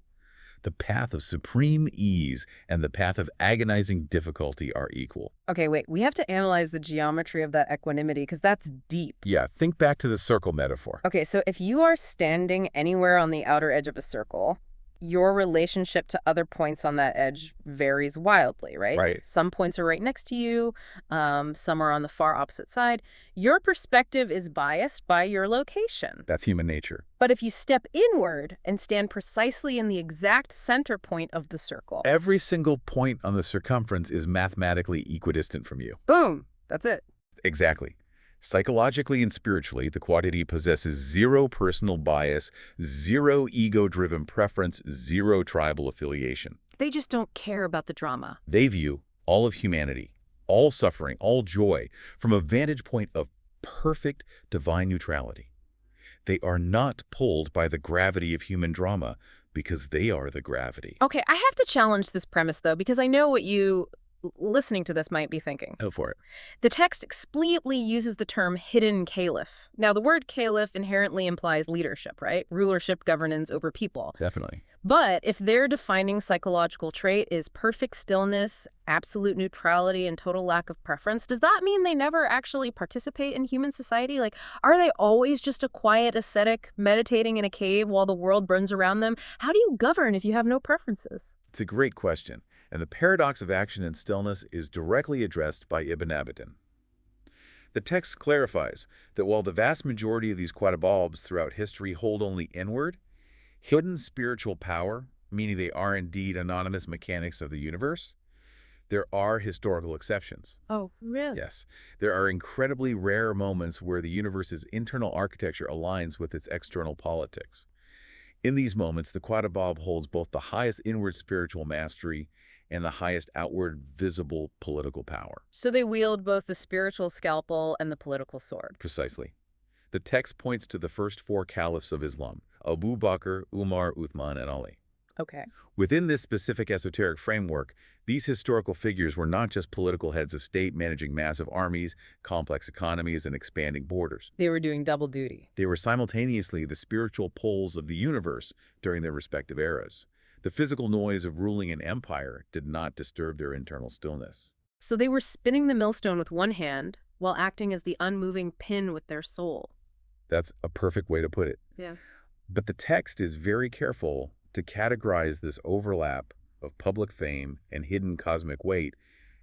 The path of supreme ease and the path of agonizing difficulty are equal. Okay, wait. We have to analyze the geometry of that equanimity because that's deep. Yeah, think back to the circle metaphor. Okay, so if you are standing anywhere on the outer edge of a circle, your relationship to other points on that edge varies wildly, right? Right. Some points are right next to you, some are on the far opposite side. Your perspective is biased by your location. That's human nature. But if you step inward and stand precisely in the exact center point of the circle, Every single point on the circumference is mathematically equidistant from you. boom, that's it. Exactly. Psychologically and spiritually, the quadrity possesses zero personal bias, zero ego-driven preference, zero tribal affiliation. They just don't care about the drama. They view all of humanity, all suffering, all joy, from a vantage point of perfect divine neutrality. They are not pulled by the gravity of human drama because they are the gravity. Okay, I have to challenge this premise, though, because I know what you, listening to this, might be thinking. Go for it. The text explicitly uses the term hidden caliph. Now, the word caliph inherently implies leadership, right? Rulership, governance over people. Definitely. But if their defining psychological trait is perfect stillness, absolute neutrality, and total lack of preference, does that mean they never actually participate in human society? Like, are they always just a quiet ascetic meditating in a cave while the world burns around them? How do you govern if you have no preferences? It's a great question, and the paradox of action and stillness is directly addressed by Ibn Abidin. The text clarifies that while the vast majority of these quadribulbs throughout history hold only inward, hidden spiritual power, meaning they are indeed anonymous mechanics of the universe, there are historical exceptions. Oh, really? Yes, there are incredibly rare moments where the universe's internal architecture aligns with its external politics. In these moments, the quadribulb holds both the highest inward spiritual mastery and the highest outward visible political power. So they wield both the spiritual scalpel and the political sword. Precisely. The text points to the first four caliphs of Islam, Abu Bakr, Umar, Uthman, and Ali. Okay. Within this specific esoteric framework, these historical figures were not just political heads of state managing massive armies, complex economies, and expanding borders. They were doing double duty. They were simultaneously the spiritual poles of the universe during their respective eras. The physical noise of ruling an empire did not disturb their internal stillness. So they were spinning the millstone with one hand while acting as the unmoving pin with their soul. That's a perfect way to put it. Yeah. But the text is very careful to categorize this overlap of public fame and hidden cosmic weight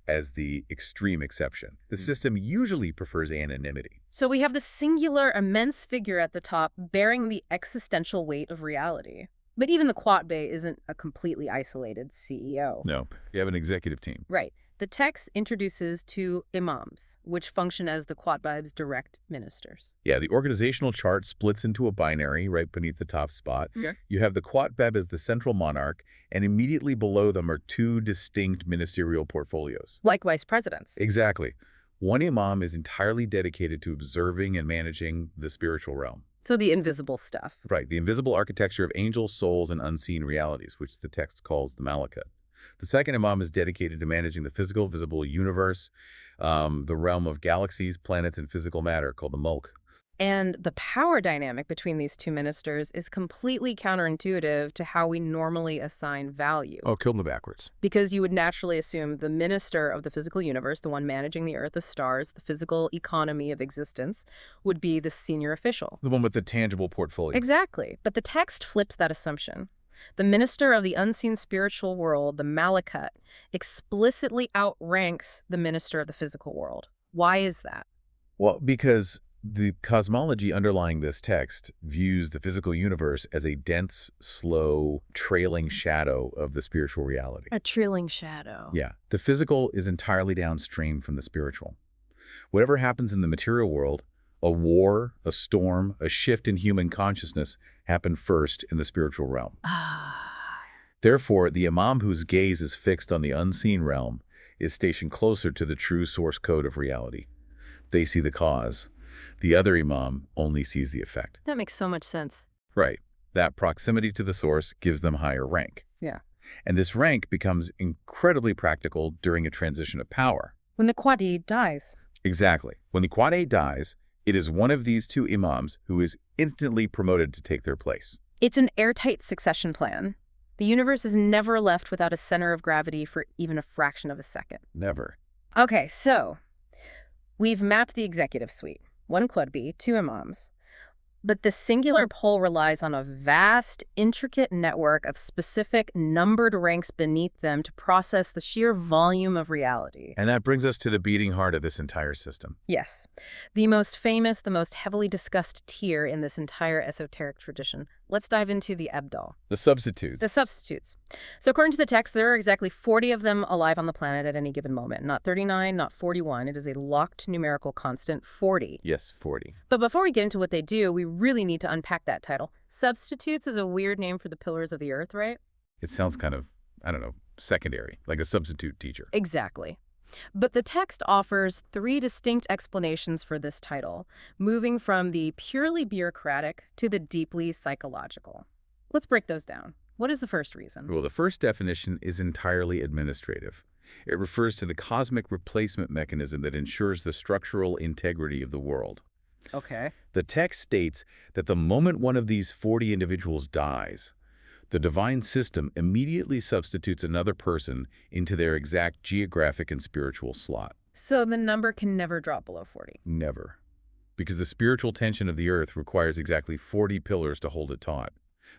as the extreme exception. The system usually prefers anonymity. So we have the singular, immense figure at the top bearing the existential weight of reality. But even the Quatbeh isn't a completely isolated CEO. No, you have an executive team. Right. The text introduces two imams, which function as the Quatbeh's direct ministers. Yeah, the organizational chart splits into a binary right beneath the top spot. Okay. You have the Quatbeh as the central monarch, and immediately below them are two distinct ministerial portfolios. Like vice presidents. Exactly. One imam is entirely dedicated to observing and managing the spiritual realm. So the invisible stuff. Right, the invisible architecture of angels, souls, and unseen realities, which the text calls the Malakut. The second imam is dedicated to managing the physical, visible universe, the realm of galaxies, planets, and physical matter, called the Mulk. And the power dynamic between these two ministers is completely counterintuitive to how we normally assign value. Oh, killed them backwards. Because you would naturally assume the minister of the physical universe, the one managing the earth, the stars, the physical economy of existence, would be the senior official. The one with the tangible portfolio. Exactly. But the text flips that assumption. The minister of the unseen spiritual world, the Malakut, explicitly outranks the minister of the physical world. Why is that? Well, because the cosmology underlying this text views the physical universe as a dense, slow, trailing shadow of the spiritual reality. A trailing shadow. Yeah. The physical is entirely downstream from the spiritual. Whatever happens in the material world, a war, a storm, a shift in human consciousness happen first in the spiritual realm. Therefore, the imam whose gaze is fixed on the unseen realm is stationed closer to the true source code of reality. They see the cause. The other imam only sees the effect. That makes so much sense. Right. That proximity to the source gives them higher rank. Yeah. And this rank becomes incredibly practical during a transition of power. When the Quadi dies. Exactly. When the Quad dies, it is one of these two imams who is instantly promoted to take their place. It's an airtight succession plan. The universe is never left without a center of gravity for even a fraction of a second. Never. Okay, so we've mapped the executive suite. One Qutbi, two imams. But the singular pole relies on a vast, intricate network of specific numbered ranks beneath them to process the sheer volume of reality. And that brings us to the beating heart of this entire system. Yes, the most famous, the most heavily discussed tier in this entire esoteric tradition. Let's dive into the Abdal. The substitutes. The substitutes. So according to the text, there are exactly 40 of them alive on the planet at any given moment. Not 39, not 41. It is a locked numerical constant, 40. Yes, 40. But before we get into what they do, we really need to unpack that title. Substitutes is a weird name for the pillars of the earth, right? It sounds kind of, I don't know, secondary, like a substitute teacher. Exactly. But the text offers 3 distinct explanations for this title, moving from the purely bureaucratic to the deeply psychological. Let's break those down. What is the first reason? Well, the first definition is entirely administrative. It refers to the cosmic replacement mechanism that ensures the structural integrity of the world. Okay. The text states that the moment one of these 40 individuals dies, the divine system immediately substitutes another person into their exact geographic and spiritual slot. So the number can never drop below 40. Never. Because the spiritual tension of the earth requires exactly 40 pillars to hold it taut.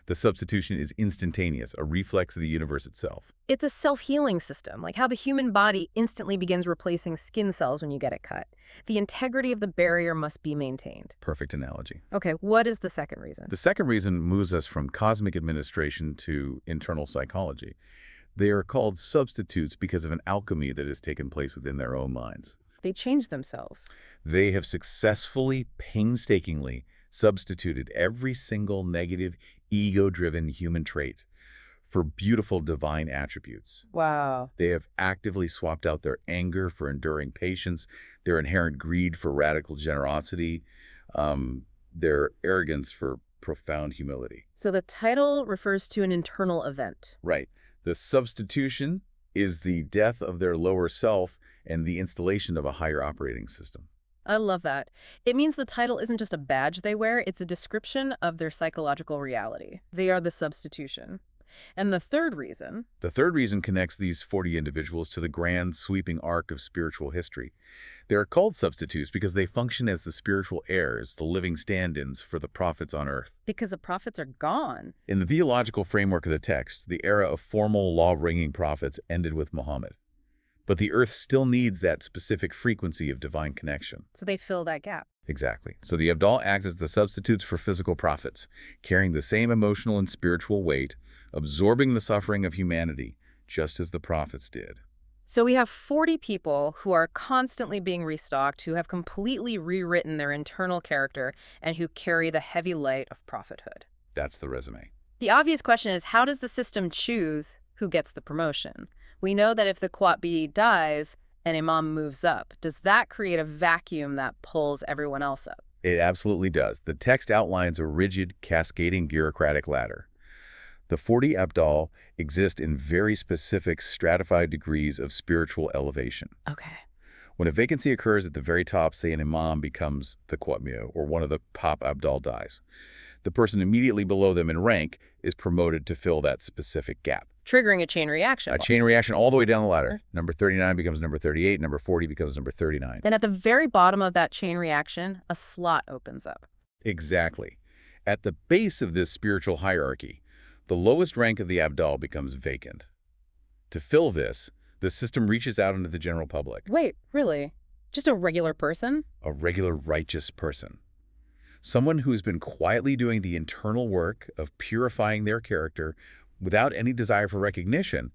The substitution is instantaneous, a reflex of the universe itself. It's a self-healing system, like how the human body instantly begins replacing skin cells when you get it cut. The integrity of the barrier must be maintained. Perfect analogy. Okay, what is the second reason? The second reason moves us from cosmic administration to internal psychology. They are called substitutes because of an alchemy that has taken place within their own minds. They change themselves. They have successfully, painstakingly substituted every single negative, ego-driven human trait for beautiful divine attributes. Wow. They have actively swapped out their anger for enduring patience, their inherent greed for radical generosity, their arrogance for profound humility. So the title refers to an internal event. Right. The substitution is the death of their lower self and the installation of a higher operating system. I love that. It means the title isn't just a badge they wear, it's a description of their psychological reality. They are the substitution. And the third reason... The third reason connects these 40 individuals to the grand, sweeping arc of spiritual history. They are called substitutes because they function as the spiritual heirs, the living stand-ins for the prophets on earth. Because the prophets are gone. In the theological framework of the text, the era of formal law-bringing prophets ended with Muhammad. But the earth still needs that specific frequency of divine connection. So they fill that gap. Exactly. So the Abdal act as the substitutes for physical prophets, carrying the same emotional and spiritual weight, absorbing the suffering of humanity, just as the prophets did. So we have 40 people who are constantly being restocked, who have completely rewritten their internal character, and who carry the heavy light of prophethood. That's the resume. The obvious question is, how does the system choose who gets the promotion? We know that if the Qutbi dies, an imam moves up. Does that create a vacuum that pulls everyone else up? It absolutely does. The text outlines a rigid, cascading bureaucratic ladder. The 40 Abdal exist in very specific stratified degrees of spiritual elevation. Okay. When a vacancy occurs at the very top, say an imam becomes the Qutbi, or one of the top Abdal dies, the person immediately below them in rank is promoted to fill that specific gap. Triggering a chain reaction. A chain reaction all the way down the ladder. Number 39 becomes number 38, number 40 becomes number 39. Then at the very bottom of that chain reaction, a slot opens up. Exactly. At the base of this spiritual hierarchy, the lowest rank of the Abdal becomes vacant. To fill this, the system reaches out into the general public. Wait, really? Just a regular person? A regular righteous person. Someone who's been quietly doing the internal work of purifying their character without any desire for recognition.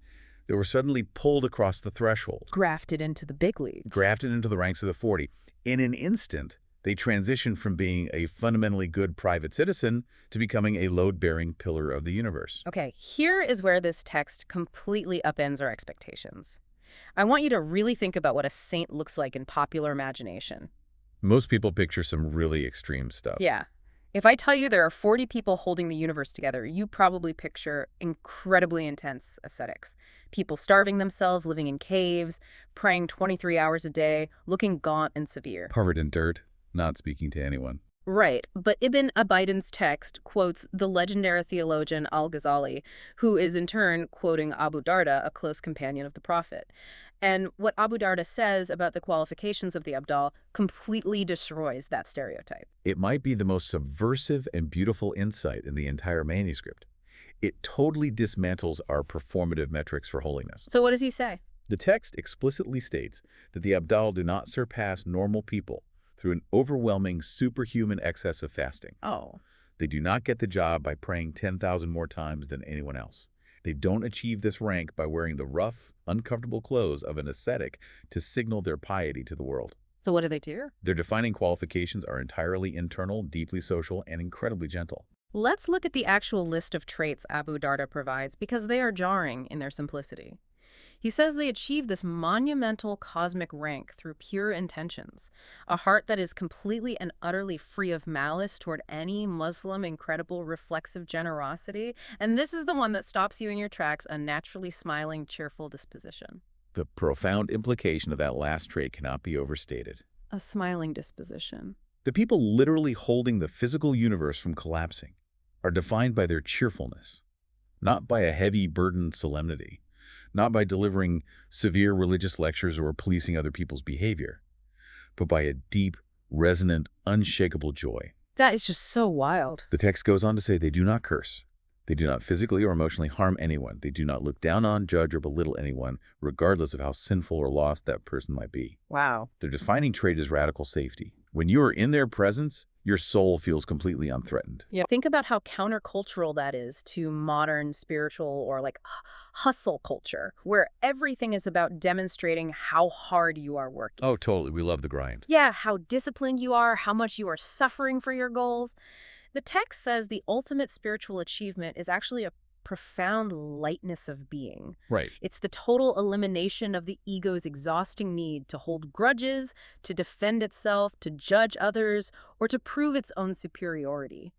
They were suddenly pulled across the threshold. Grafted into the big league. Grafted into the ranks of the 40. In an instant, they transitioned from being a fundamentally good private citizen to becoming a load-bearing pillar of the universe. Okay, here is where this text completely upends our expectations. I want you to really think about what a saint looks like in popular imagination. Most people picture some really extreme stuff. Yeah. If I tell you there are 40 people holding the universe together, you probably picture incredibly intense ascetics. People starving themselves, living in caves, praying 23 hours a day, looking gaunt and severe. Covered in dirt, not speaking to anyone. Right, but Ibn Abidan's text quotes the legendary theologian Al-Ghazali, who is in turn quoting Abu Darda, a close companion of the Prophet. And what Abu Darda says about the qualifications of the Abdal completely destroys that stereotype. It might be the most subversive and beautiful insight in the entire manuscript. It totally dismantles our performative metrics for holiness. So what does he say? The text explicitly states that the Abdal do not surpass normal people through an overwhelming superhuman excess of fasting. Oh. They do not get the job by praying 10,000 more times than anyone else. They don't achieve this rank by wearing the rough, uncomfortable clothes of an ascetic to signal their piety to the world. So what do they do? Their defining qualifications are entirely internal, deeply social, and incredibly gentle. Let's look at the actual list of traits Abu Darda provides because they are jarring in their simplicity. He says they achieve this monumental cosmic rank through pure intentions, a heart that is completely and utterly free of malice toward any Muslim incredible reflexive generosity, and this is the one that stops you in your tracks, a naturally smiling, cheerful disposition. The profound implication of that last trait cannot be overstated. A smiling disposition. The people literally holding the physical universe from collapsing are defined by their cheerfulness, not by a heavy, burdened solemnity, not by delivering severe religious lectures or policing other people's behavior, but by a deep, resonant, unshakable joy. That is just so wild. The text goes on to say they do not curse. They do not physically or emotionally harm anyone. They do not look down on, judge, or belittle anyone, regardless of how sinful or lost that person might be. Wow. Their defining trait is radical safety. When you are in their presence, your soul feels completely unthreatened. Yeah. Think about how countercultural that is to modern spiritual or like hustle culture, where everything is about demonstrating how hard you are working. Oh, totally. We love the grind. Yeah, how disciplined you are, how much you are suffering for your goals. The text says the ultimate spiritual achievement is actually a profound lightness of being. Right. It's the total elimination of the ego's exhausting need to hold grudges, to defend itself, to judge others, or to prove its own superiority.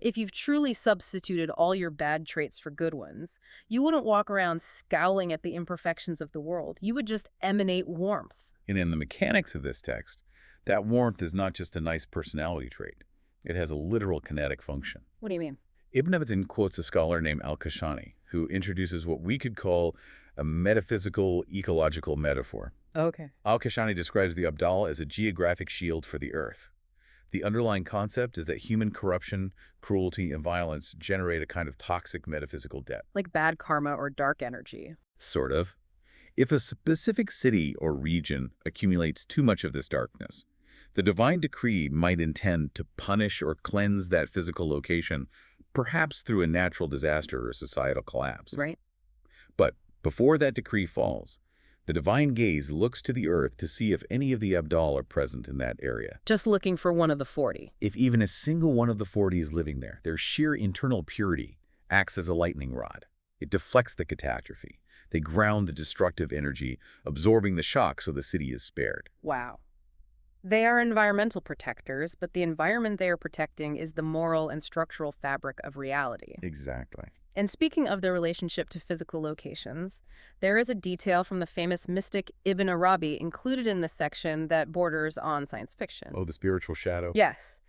If you've truly substituted all your bad traits for good ones, you wouldn't walk around scowling at the imperfections of the world. You would just emanate warmth. And in the mechanics of this text, that warmth is not just a nice personality trait. It has a literal kinetic function. What do you mean? Ibn Abaddin quotes a scholar named Al-Kashani, who introduces what we could call a metaphysical ecological metaphor. Okay. Al-Kashani describes the Abdal as a geographic shield for the earth. The underlying concept is that human corruption, cruelty, and violence generate a kind of toxic metaphysical debt. Like bad karma or dark energy. Sort of. If a specific city or region accumulates too much of this darkness, the divine decree might intend to punish or cleanse that physical location, perhaps through a natural disaster or societal collapse. Right. But before that decree falls, the divine gaze looks to the earth to see if any of the Abdal are present in that area. Just looking for one of the 40. If even a single one of the 40 is living there, their sheer internal purity acts as a lightning rod. It deflects the catastrophe. They ground the destructive energy, absorbing the shock so the city is spared. Wow. They are environmental protectors, but the environment they are protecting is the moral and structural fabric of reality. Exactly. And speaking of their relationship to physical locations, there is a detail from the famous mystic Ibn Arabi included in this section that borders on science fiction. Oh, the spiritual shadow? Yes.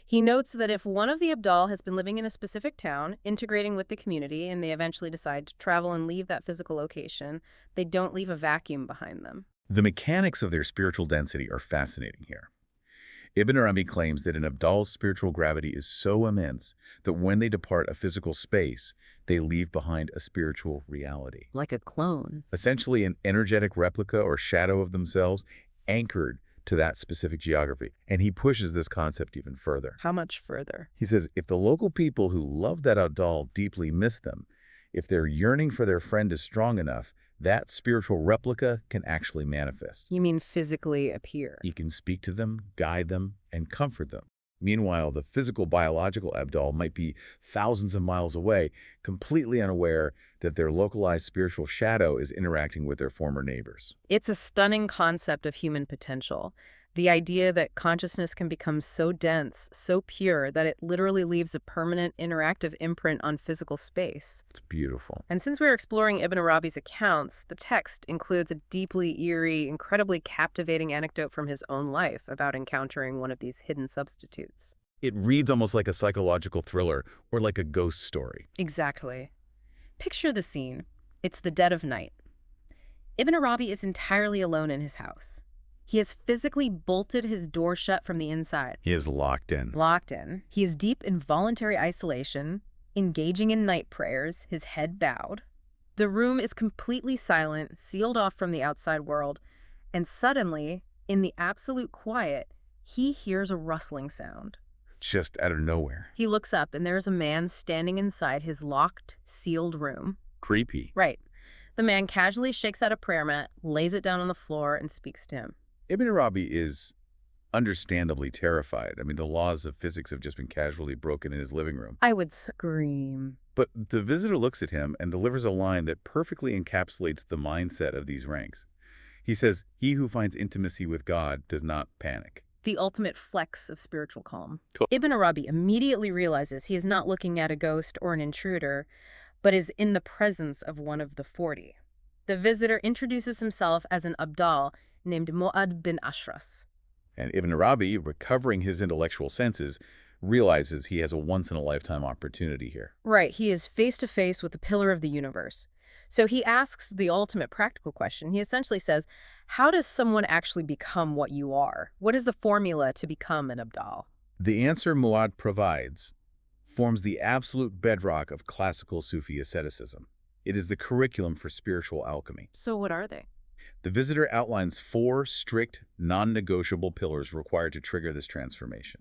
He notes that if one of the Abdal has been living in a specific town, integrating with the community, and they eventually decide to travel and leave that physical location, they don't leave a vacuum behind them. The mechanics of their spiritual density are fascinating here. Ibn Arabi claims that an Abdal's spiritual gravity is so immense that when they depart a physical space, they leave behind a spiritual reality. Like a clone. Essentially an energetic replica or shadow of themselves anchored to that specific geography. And he pushes this concept even further. How much further? He says, if the local people who love that Abdal deeply miss them, if their yearning for their friend is strong enough, that spiritual replica can actually manifest. You mean physically appear? He can speak to them, guide them, and comfort them. Meanwhile, the physical biological Abdal might be thousands of miles away, completely unaware that their localized spiritual shadow is interacting with their former neighbors. It's a stunning concept of human potential. The idea that consciousness can become so dense, so pure, that it literally leaves a permanent interactive imprint on physical space. It's beautiful. And since we're exploring Ibn Arabi's accounts, the text includes a deeply eerie, incredibly captivating anecdote from his own life about encountering one of these hidden substitutes. It reads almost like a psychological thriller or like a ghost story. Exactly. Picture the scene. It's the dead of night. Ibn Arabi is entirely alone in his house. He has physically bolted his door shut from the inside. He is locked in. Locked in. He is deep in voluntary isolation, engaging in night prayers, his head bowed. The room is completely silent, sealed off from the outside world, and suddenly, in the absolute quiet, he hears a rustling sound. Just out of nowhere. He looks up, and there's a man standing inside his locked, sealed room. Creepy. Right. The man casually shakes out a prayer mat, lays it down on the floor, and speaks to him. Ibn Arabi is understandably terrified. I mean, the laws of physics have just been casually broken in his living room. I would scream. But the visitor looks at him and delivers a line that perfectly encapsulates the mindset of these ranks. He says, "He who finds intimacy with God does not panic." The ultimate flex of spiritual calm. Cool. Ibn Arabi immediately realizes he is not looking at a ghost or an intruder, but is in the presence of one of the 40. The visitor introduces himself as an Abdal named Mu'ad bin Ashras. And Ibn Arabi, recovering his intellectual senses, realizes he has a once-in-a-lifetime opportunity here. Right, he is face-to-face with the pillar of the universe. So he asks the ultimate practical question. He essentially says, how does someone actually become what you are? What is the formula to become an Abdal? The answer Mu'ad provides forms the absolute bedrock of classical Sufi asceticism. It is the curriculum for spiritual alchemy. So what are they? The visitor outlines 4 strict, non-negotiable pillars required to trigger this transformation: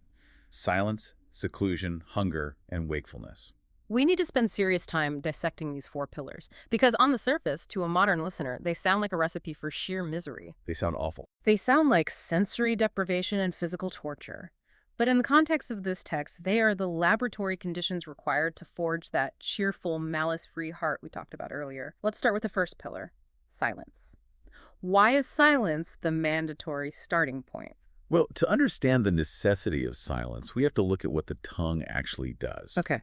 silence, seclusion, hunger, and wakefulness. We need to spend serious time dissecting these 4 pillars, because on the surface, to a modern listener, they sound like a recipe for sheer misery. They sound awful. They sound like sensory deprivation and physical torture. But in the context of this text, they are the laboratory conditions required to forge that cheerful, malice-free heart we talked about earlier. Let's start with the first pillar, silence. Why is silence the mandatory starting point? Well, to understand the necessity of silence, we have to look at what the tongue actually does. Okay.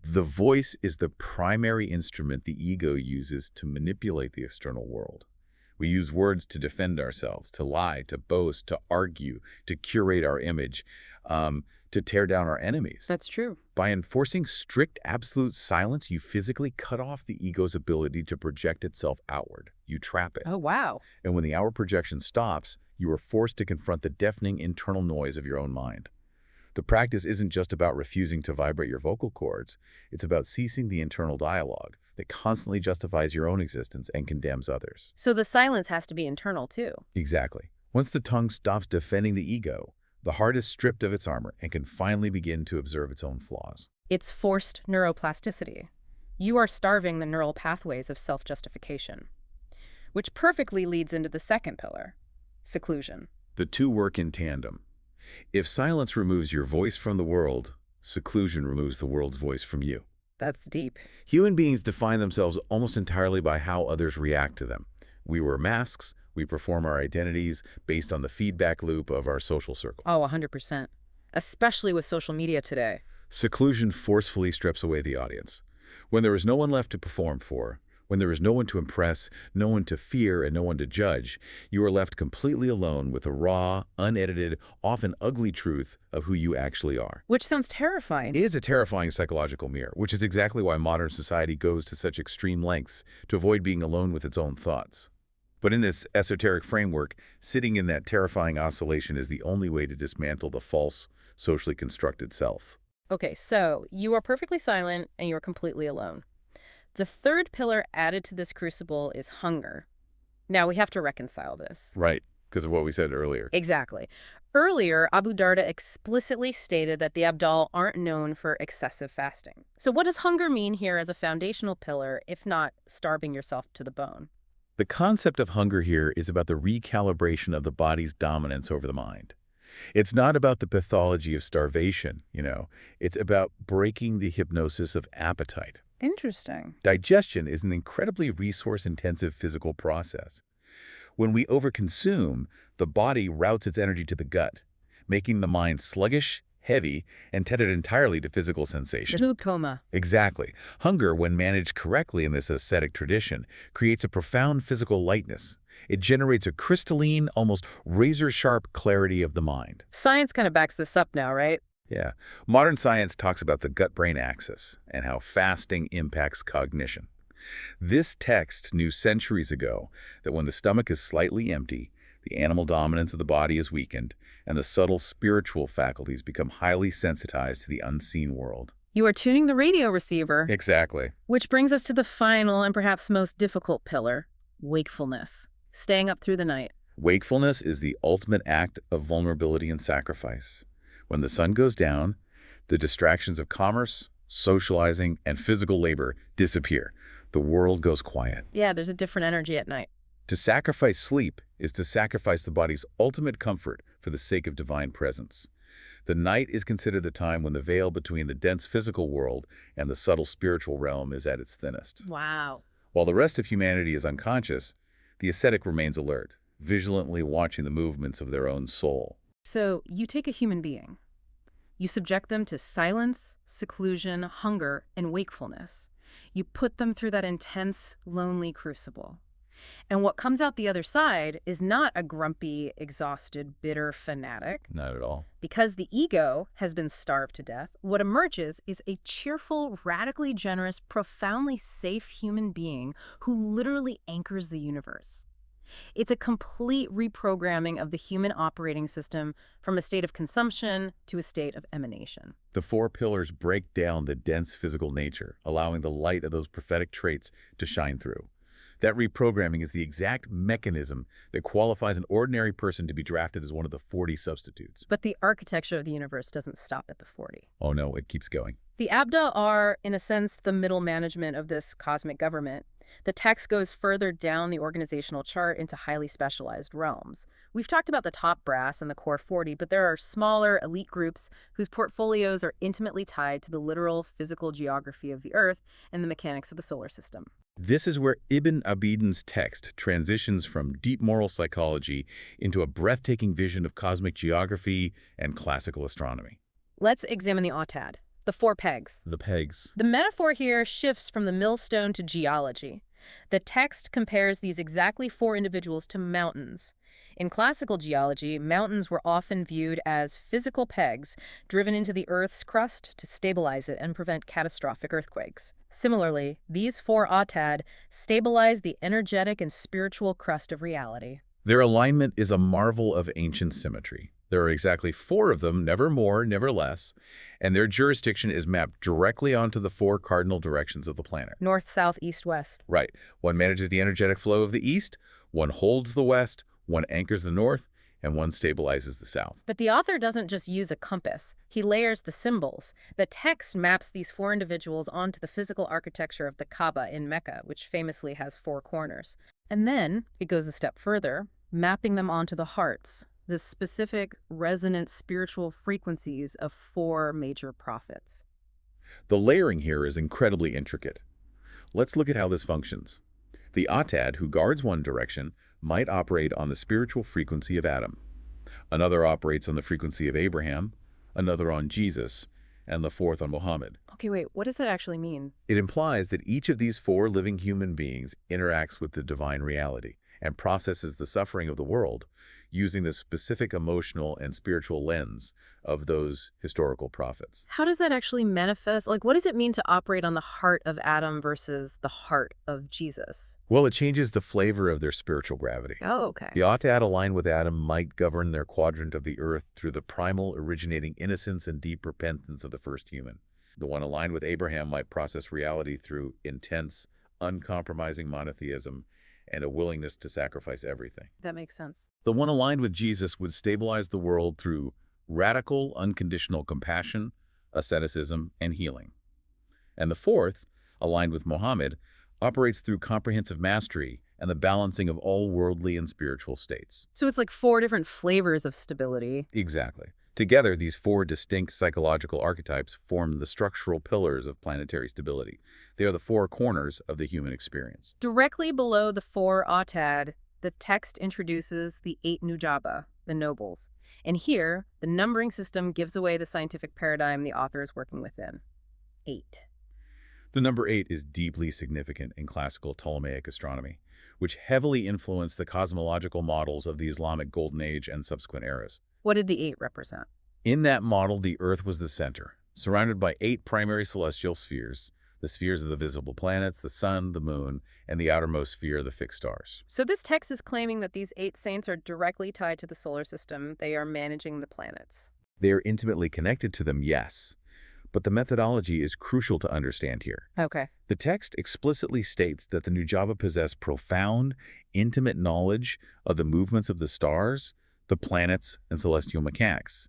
The voice is the primary instrument the ego uses to manipulate the external world. We use words to defend ourselves, to lie, to boast, to argue, to curate our image, to tear down our enemies. That's true. By enforcing strict absolute silence, you physically cut off the ego's ability to project itself outward. You trap it. Oh, wow. And when the outward projection stops, you are forced to confront the deafening internal noise of your own mind. The practice isn't just about refusing to vibrate your vocal cords. It's about ceasing the internal dialogue that constantly justifies your own existence and condemns others. So the silence has to be internal, too. Exactly. Once the tongue stops defending the ego, the heart is stripped of its armor and can finally begin to observe its own flaws. It's forced neuroplasticity. You are starving the neural pathways of self-justification, which perfectly leads into the second pillar, seclusion. The two work in tandem. If silence removes your voice from the world, seclusion removes the world's voice from you. That's deep. Human beings define themselves almost entirely by how others react to them. We wear masks, we perform our identities based on the feedback loop of our social circle. Oh, 100%. Especially with social media today. Seclusion forcefully strips away the audience. When there is no one left to perform for, when there is no one to impress, no one to fear, and no one to judge, you are left completely alone with the raw, unedited, often ugly truth of who you actually are. Which sounds terrifying. It is a terrifying psychological mirror, which is exactly why modern society goes to such extreme lengths to avoid being alone with its own thoughts. But in this esoteric framework, sitting in that terrifying oscillation is the only way to dismantle the false, socially constructed self. Okay, so you are perfectly silent and you are completely alone. The third pillar added to this crucible is hunger. Now, we have to reconcile this. Right, because of what we said earlier. Exactly. Earlier, Abu Darda explicitly stated that the Abdal aren't known for excessive fasting. So what does hunger mean here as a foundational pillar, if not starving yourself to the bone? The concept of hunger here is about the recalibration of the body's dominance over the mind. It's not about the pathology of starvation, It's about breaking the hypnosis of appetite. Interesting. Digestion is an incredibly resource-intensive physical process. When we overconsume, the body routes its energy to the gut, making the mind sluggish, heavy, and tethered entirely to physical sensation. Food coma. Exactly. Hunger, when managed correctly in this ascetic tradition, creates a profound physical lightness. It generates a crystalline, almost razor-sharp clarity of the mind. Science kind of backs this up now, right? Yeah. Modern science talks about the gut-brain axis and how fasting impacts cognition. This text knew centuries ago that when the stomach is slightly empty, the animal dominance of the body is weakened, and the subtle spiritual faculties become highly sensitized to the unseen world. You are tuning the radio receiver. Exactly. Which brings us to the final and perhaps most difficult pillar, wakefulness, staying up through the night. Wakefulness is the ultimate act of vulnerability and sacrifice. When the sun goes down, the distractions of commerce, socializing, and physical labor disappear. The world goes quiet. Yeah, there's a different energy at night. To sacrifice sleep is to sacrifice the body's ultimate comfort for the sake of divine presence. The night is considered the time when the veil between the dense physical world and the subtle spiritual realm is at its thinnest. Wow. While the rest of humanity is unconscious, the ascetic remains alert, vigilantly watching the movements of their own soul. So you take a human being. You subject them to silence, seclusion, hunger, and wakefulness. You put them through that intense, lonely crucible. And what comes out the other side is not a grumpy, exhausted, bitter fanatic. Not at all. Because the ego has been starved to death, what emerges is a cheerful, radically generous, profoundly safe human being who literally anchors the universe. It's a complete reprogramming of the human operating system from a state of consumption to a state of emanation. The four pillars break down the dense physical nature, allowing the light of those prophetic traits to shine through. That reprogramming is the exact mechanism that qualifies an ordinary person to be drafted as one of the 40 substitutes. But the architecture of the universe doesn't stop at the 40. Oh no, it keeps going. The Abda are, in a sense, the middle management of this cosmic government. The text goes further down the organizational chart into highly specialized realms. We've talked about the top brass and the core 40, but there are smaller elite groups whose portfolios are intimately tied to the literal physical geography of the Earth and the mechanics of the solar system. This is where Ibn Abidin's text transitions from deep moral psychology into a breathtaking vision of cosmic geography and classical astronomy. Let's examine the Autad, the four pegs. The pegs. The metaphor here shifts from the millstone to geology. The text compares these exactly four individuals to mountains. In classical geology, mountains were often viewed as physical pegs driven into the Earth's crust to stabilize it and prevent catastrophic earthquakes. Similarly, these four Autad stabilize the energetic and spiritual crust of reality. Their alignment is a marvel of ancient symmetry. There are exactly four of them, never more, never less, and their jurisdiction is mapped directly onto the four cardinal directions of the planet. North, south, east, west. Right. One manages the energetic flow of the east, one holds the west, one anchors the north, and one stabilizes the south. But the author doesn't just use a compass. He layers the symbols. The text maps these four individuals onto the physical architecture of the Kaaba in Mecca, which famously has four corners. And then it goes a step further, mapping them onto the hearts, the specific resonant spiritual frequencies of four major prophets. The layering here is incredibly intricate. Let's look at how this functions. The Autad, who guards one direction, might operate on the spiritual frequency of Adam. Another operates on the frequency of Abraham, another on Jesus, and the fourth on Muhammad. Okay, wait, what does that actually mean? It implies that each of these four living human beings interacts with the divine reality and processes the suffering of the world using the specific emotional and spiritual lens of those historical prophets. How does that actually manifest? Like, what does it mean to operate on the heart of Adam versus the heart of Jesus? Well, it changes the flavor of their spiritual gravity. Oh, okay. The Autad aligned with Adam might govern their quadrant of the earth through the primal originating innocence and deep repentance of the first human. The one aligned with Abraham might process reality through intense, uncompromising monotheism and a willingness to sacrifice everything. That makes sense. The one aligned with Jesus would stabilize the world through radical, unconditional compassion, asceticism, and healing. And the fourth, aligned with Muhammad, operates through comprehensive mastery and the balancing of all worldly and spiritual states. So it's like four different flavors of stability. Exactly. Together, these four distinct psychological archetypes form the structural pillars of planetary stability. They are the four corners of the human experience. Directly below the four Autad, the text introduces the 8 Nujaba, the nobles. And here, the numbering system gives away the scientific paradigm the author is working within. 8. The number 8 is deeply significant in classical Ptolemaic astronomy, which heavily influenced the cosmological models of the Islamic Golden Age and subsequent eras. What did the 8 represent? In that model, the Earth was the center, surrounded by 8 primary celestial spheres, the spheres of the visible planets, the sun, the moon, and the outermost sphere of the fixed stars. So this text is claiming that these 8 saints are directly tied to the solar system. They are managing the planets. They are intimately connected to them, yes, but the methodology is crucial to understand here. Okay. The text explicitly states that the Nujaba possess profound, intimate knowledge of the movements of the stars, the planets, and celestial mechanics.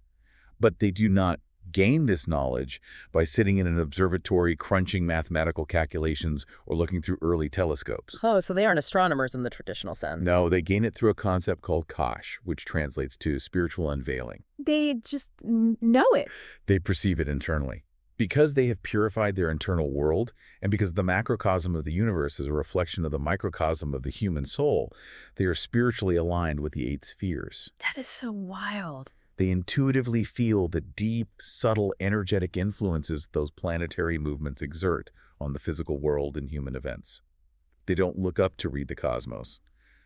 But they do not gain this knowledge by sitting in an observatory crunching mathematical calculations or looking through early telescopes. Oh, so they aren't astronomers in the traditional sense. No, they gain it through a concept called Kosh, which translates to spiritual unveiling. They just know it. They perceive it internally. Because they have purified their internal world, and because the macrocosm of the universe is a reflection of the microcosm of the human soul, they are spiritually aligned with the 8 spheres. That is so wild. They intuitively feel the deep, subtle, energetic influences those planetary movements exert on the physical world and human events. They don't look up to read the cosmos.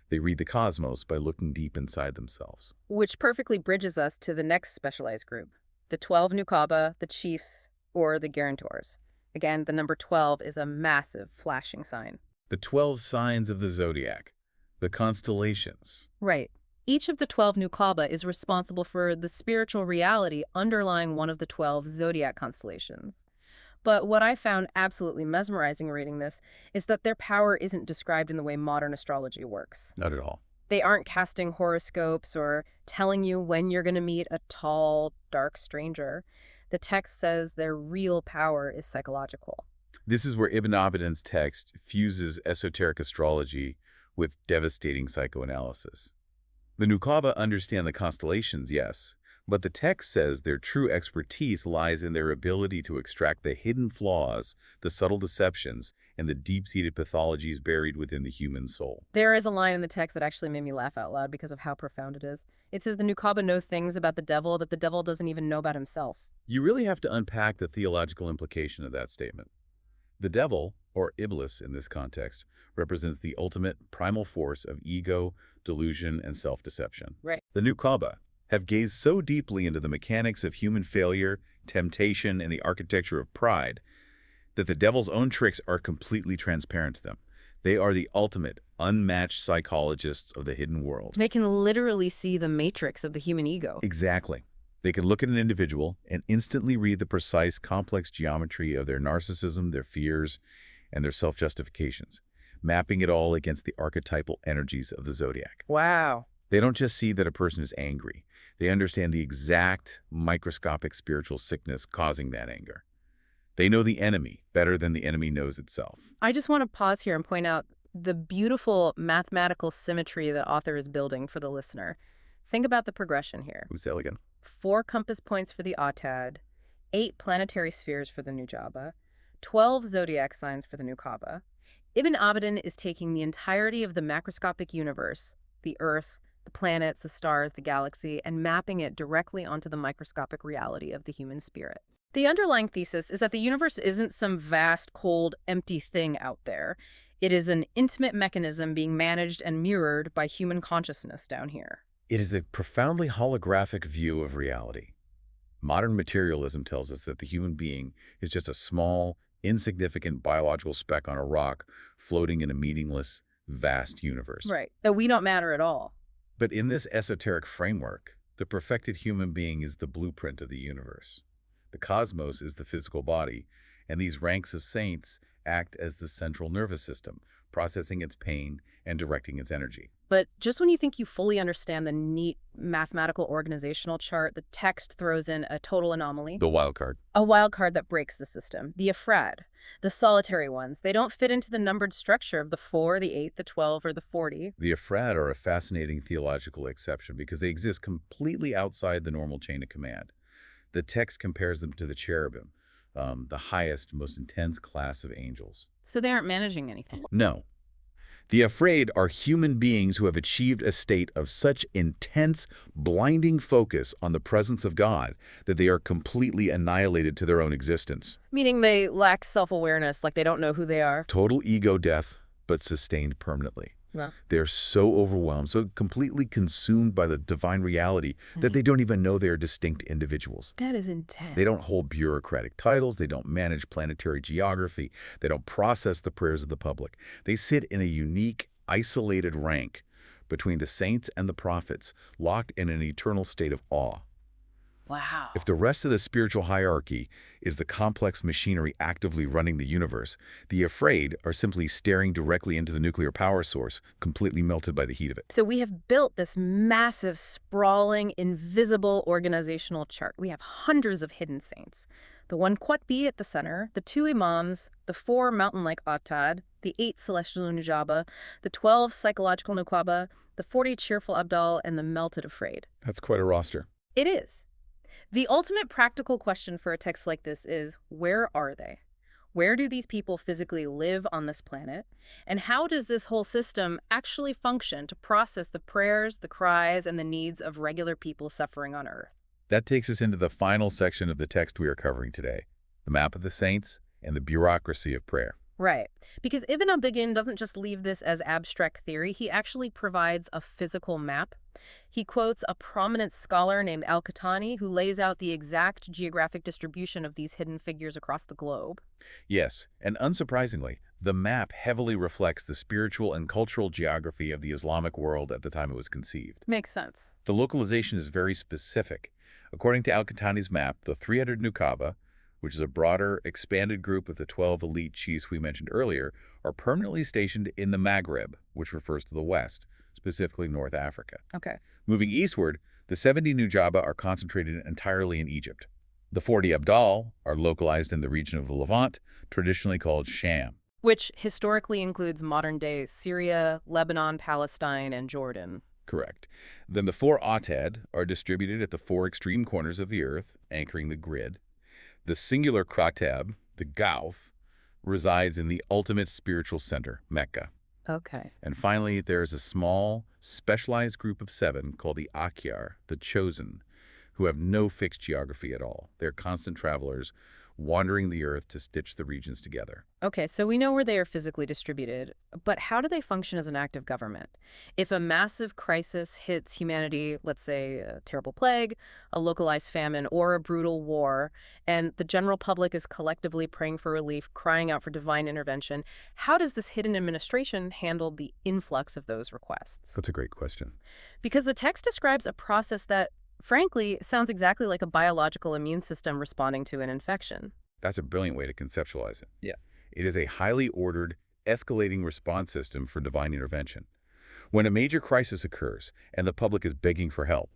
They read the cosmos by looking deep inside themselves. Which perfectly bridges us to the next specialized group, the 12 Nukaba, the chiefs, or the guarantors. Again, the number 12 is a massive flashing sign. The 12 signs of the zodiac, the constellations. Right. Each of the 12 Nukaba is responsible for the spiritual reality underlying one of the 12 zodiac constellations. But what I found absolutely mesmerizing reading this is that their power isn't described in the way modern astrology works. Not at all. They aren't casting horoscopes or telling you when you're going to meet a tall, dark stranger. The text says their real power is psychological. This is where Ibn Abidin's text fuses esoteric astrology with devastating psychoanalysis. The Nukaba understand the constellations, yes, but the text says their true expertise lies in their ability to extract the hidden flaws, the subtle deceptions, and the deep-seated pathologies buried within the human soul. There is a line in the text that actually made me laugh out loud because of how profound it is. It says the Nukaba know things about the devil that the devil doesn't even know about himself. You really have to unpack the theological implication of that statement. The devil, or Iblis in this context, represents the ultimate primal force of ego, delusion, and self-deception. Right. The Nukaba have gazed so deeply into the mechanics of human failure, temptation, and the architecture of pride that the devil's own tricks are completely transparent to them. They are the ultimate, unmatched psychologists of the hidden world. They can literally see the matrix of the human ego. Exactly. They can look at an individual and instantly read the precise, complex geometry of their narcissism, their fears, and their self-justifications, mapping it all against the archetypal energies of the zodiac. Wow. They don't just see that a person is angry. They understand the exact microscopic spiritual sickness causing that anger. They know the enemy better than the enemy knows itself. I just want to pause here and point out the beautiful mathematical symmetry the author is building for the listener. Think about the progression here. Who's elegant? 4 compass points for the Autad, 8 planetary spheres for the Nujaba, 12 zodiac signs for the Nukaba. Ibn Abidin is taking the entirety of the macroscopic universe, the Earth, the planets, the stars, the galaxy, and mapping it directly onto the microscopic reality of the human spirit. The underlying thesis is that the universe isn't some vast, cold, empty thing out there. It is an intimate mechanism being managed and mirrored by human consciousness down here. It is a profoundly holographic view of reality. Modern materialism tells us that the human being is just a small, insignificant biological speck on a rock floating in a meaningless, vast universe. Right. That we don't matter at all. But in this esoteric framework, the perfected human being is the blueprint of the universe. The cosmos is the physical body, and these ranks of saints act as the central nervous system, processing its pain and directing its energy. But just when you think you fully understand the neat mathematical organizational chart, the text throws in a total anomaly. The wild card. A wild card that breaks the system. The Ifrad. The solitary ones. They don't fit into the numbered structure of the 4, the 8, the 12, or the 40. The Ifrad are a fascinating theological exception because they exist completely outside the normal chain of command. The text compares them to the cherubim, the highest, most intense class of angels. So they aren't managing anything. No. The Afraid are human beings who have achieved a state of such intense, blinding focus on the presence of God that they are completely annihilated to their own existence. Meaning they lack self-awareness, like they don't know who they are. Total ego death, but sustained permanently. Well, They're so overwhelmed, so completely consumed by the divine reality that they don't even know they are distinct individuals. that is They intense. don't hold bureaucratic titles. They don't manage planetary geography. They don't process the prayers of the public. They sit in a unique, isolated rank between the saints and the prophets, locked in an eternal state of awe. If Wow. the rest of the spiritual hierarchy is the complex machinery actively running the universe, the afraid are simply staring directly into the nuclear power source, completely melted by the heat of it. So we have built this massive, sprawling, invisible organizational chart. We have hundreds of hidden saints. The one Qutbi at the center, the two imams, the four mountain-like Autad, the 8 celestial Nujaba, the 12 psychological Nuqaba, the 40 cheerful Abdal, and the melted afraid. That's quite a roster. It is. The ultimate practical question for a text like this is, where are they? Where do these people physically live on this planet? And how does this whole system actually function to process the prayers, the cries, and the needs of regular people suffering on Earth? That takes us into the final section of the text we are covering today, the map of the saints and the bureaucracy of prayer. Right. Because Ibn al-Begin doesn't just leave this as abstract theory, he actually provides a physical map. He quotes a prominent scholar named Al-Qahtani who lays out the exact geographic distribution of these hidden figures across the globe. Yes, and unsurprisingly, the map heavily reflects the spiritual and cultural geography of the Islamic world at the time it was conceived. Makes sense. The localization is very specific. According to Al-Qahtani's map, the 300 Nuqaba, which is a broader, expanded group of the 12 elite chiefs we mentioned earlier, are permanently stationed in the Maghreb, which refers to the West, specifically North Africa. Okay. Moving eastward, the 70 Nujaba are concentrated entirely in Egypt. The 40 Abdal are localized in the region of the Levant, traditionally called Sham. Which historically includes modern-day Syria, Lebanon, Palestine, and Jordan. Correct. Then the 4 Autad are distributed at the 4 extreme corners of the earth, anchoring the grid. The singular Kratab, the Ghawth, resides in the ultimate spiritual center, Mecca. Okay. And finally, there is a small, specialized group of 7 called the Akyar, the Chosen, who have no fixed geography at all. They're constant travelers, wandering the earth to stitch the regions together. Okay, so we know where they are physically distributed, but how do they function as an active government? If a massive crisis hits humanity, let's say a terrible plague, a localized famine, or a brutal war, and the general public is collectively praying for relief, crying out for divine intervention, how does this hidden administration handle the influx of those requests? That's a great question. Because the text describes a process that, frankly, sounds exactly like a biological immune system responding to an infection. That's a brilliant way to conceptualize it. Yeah. It is a highly ordered, escalating response system for divine intervention. When a major crisis occurs and the public is begging for help,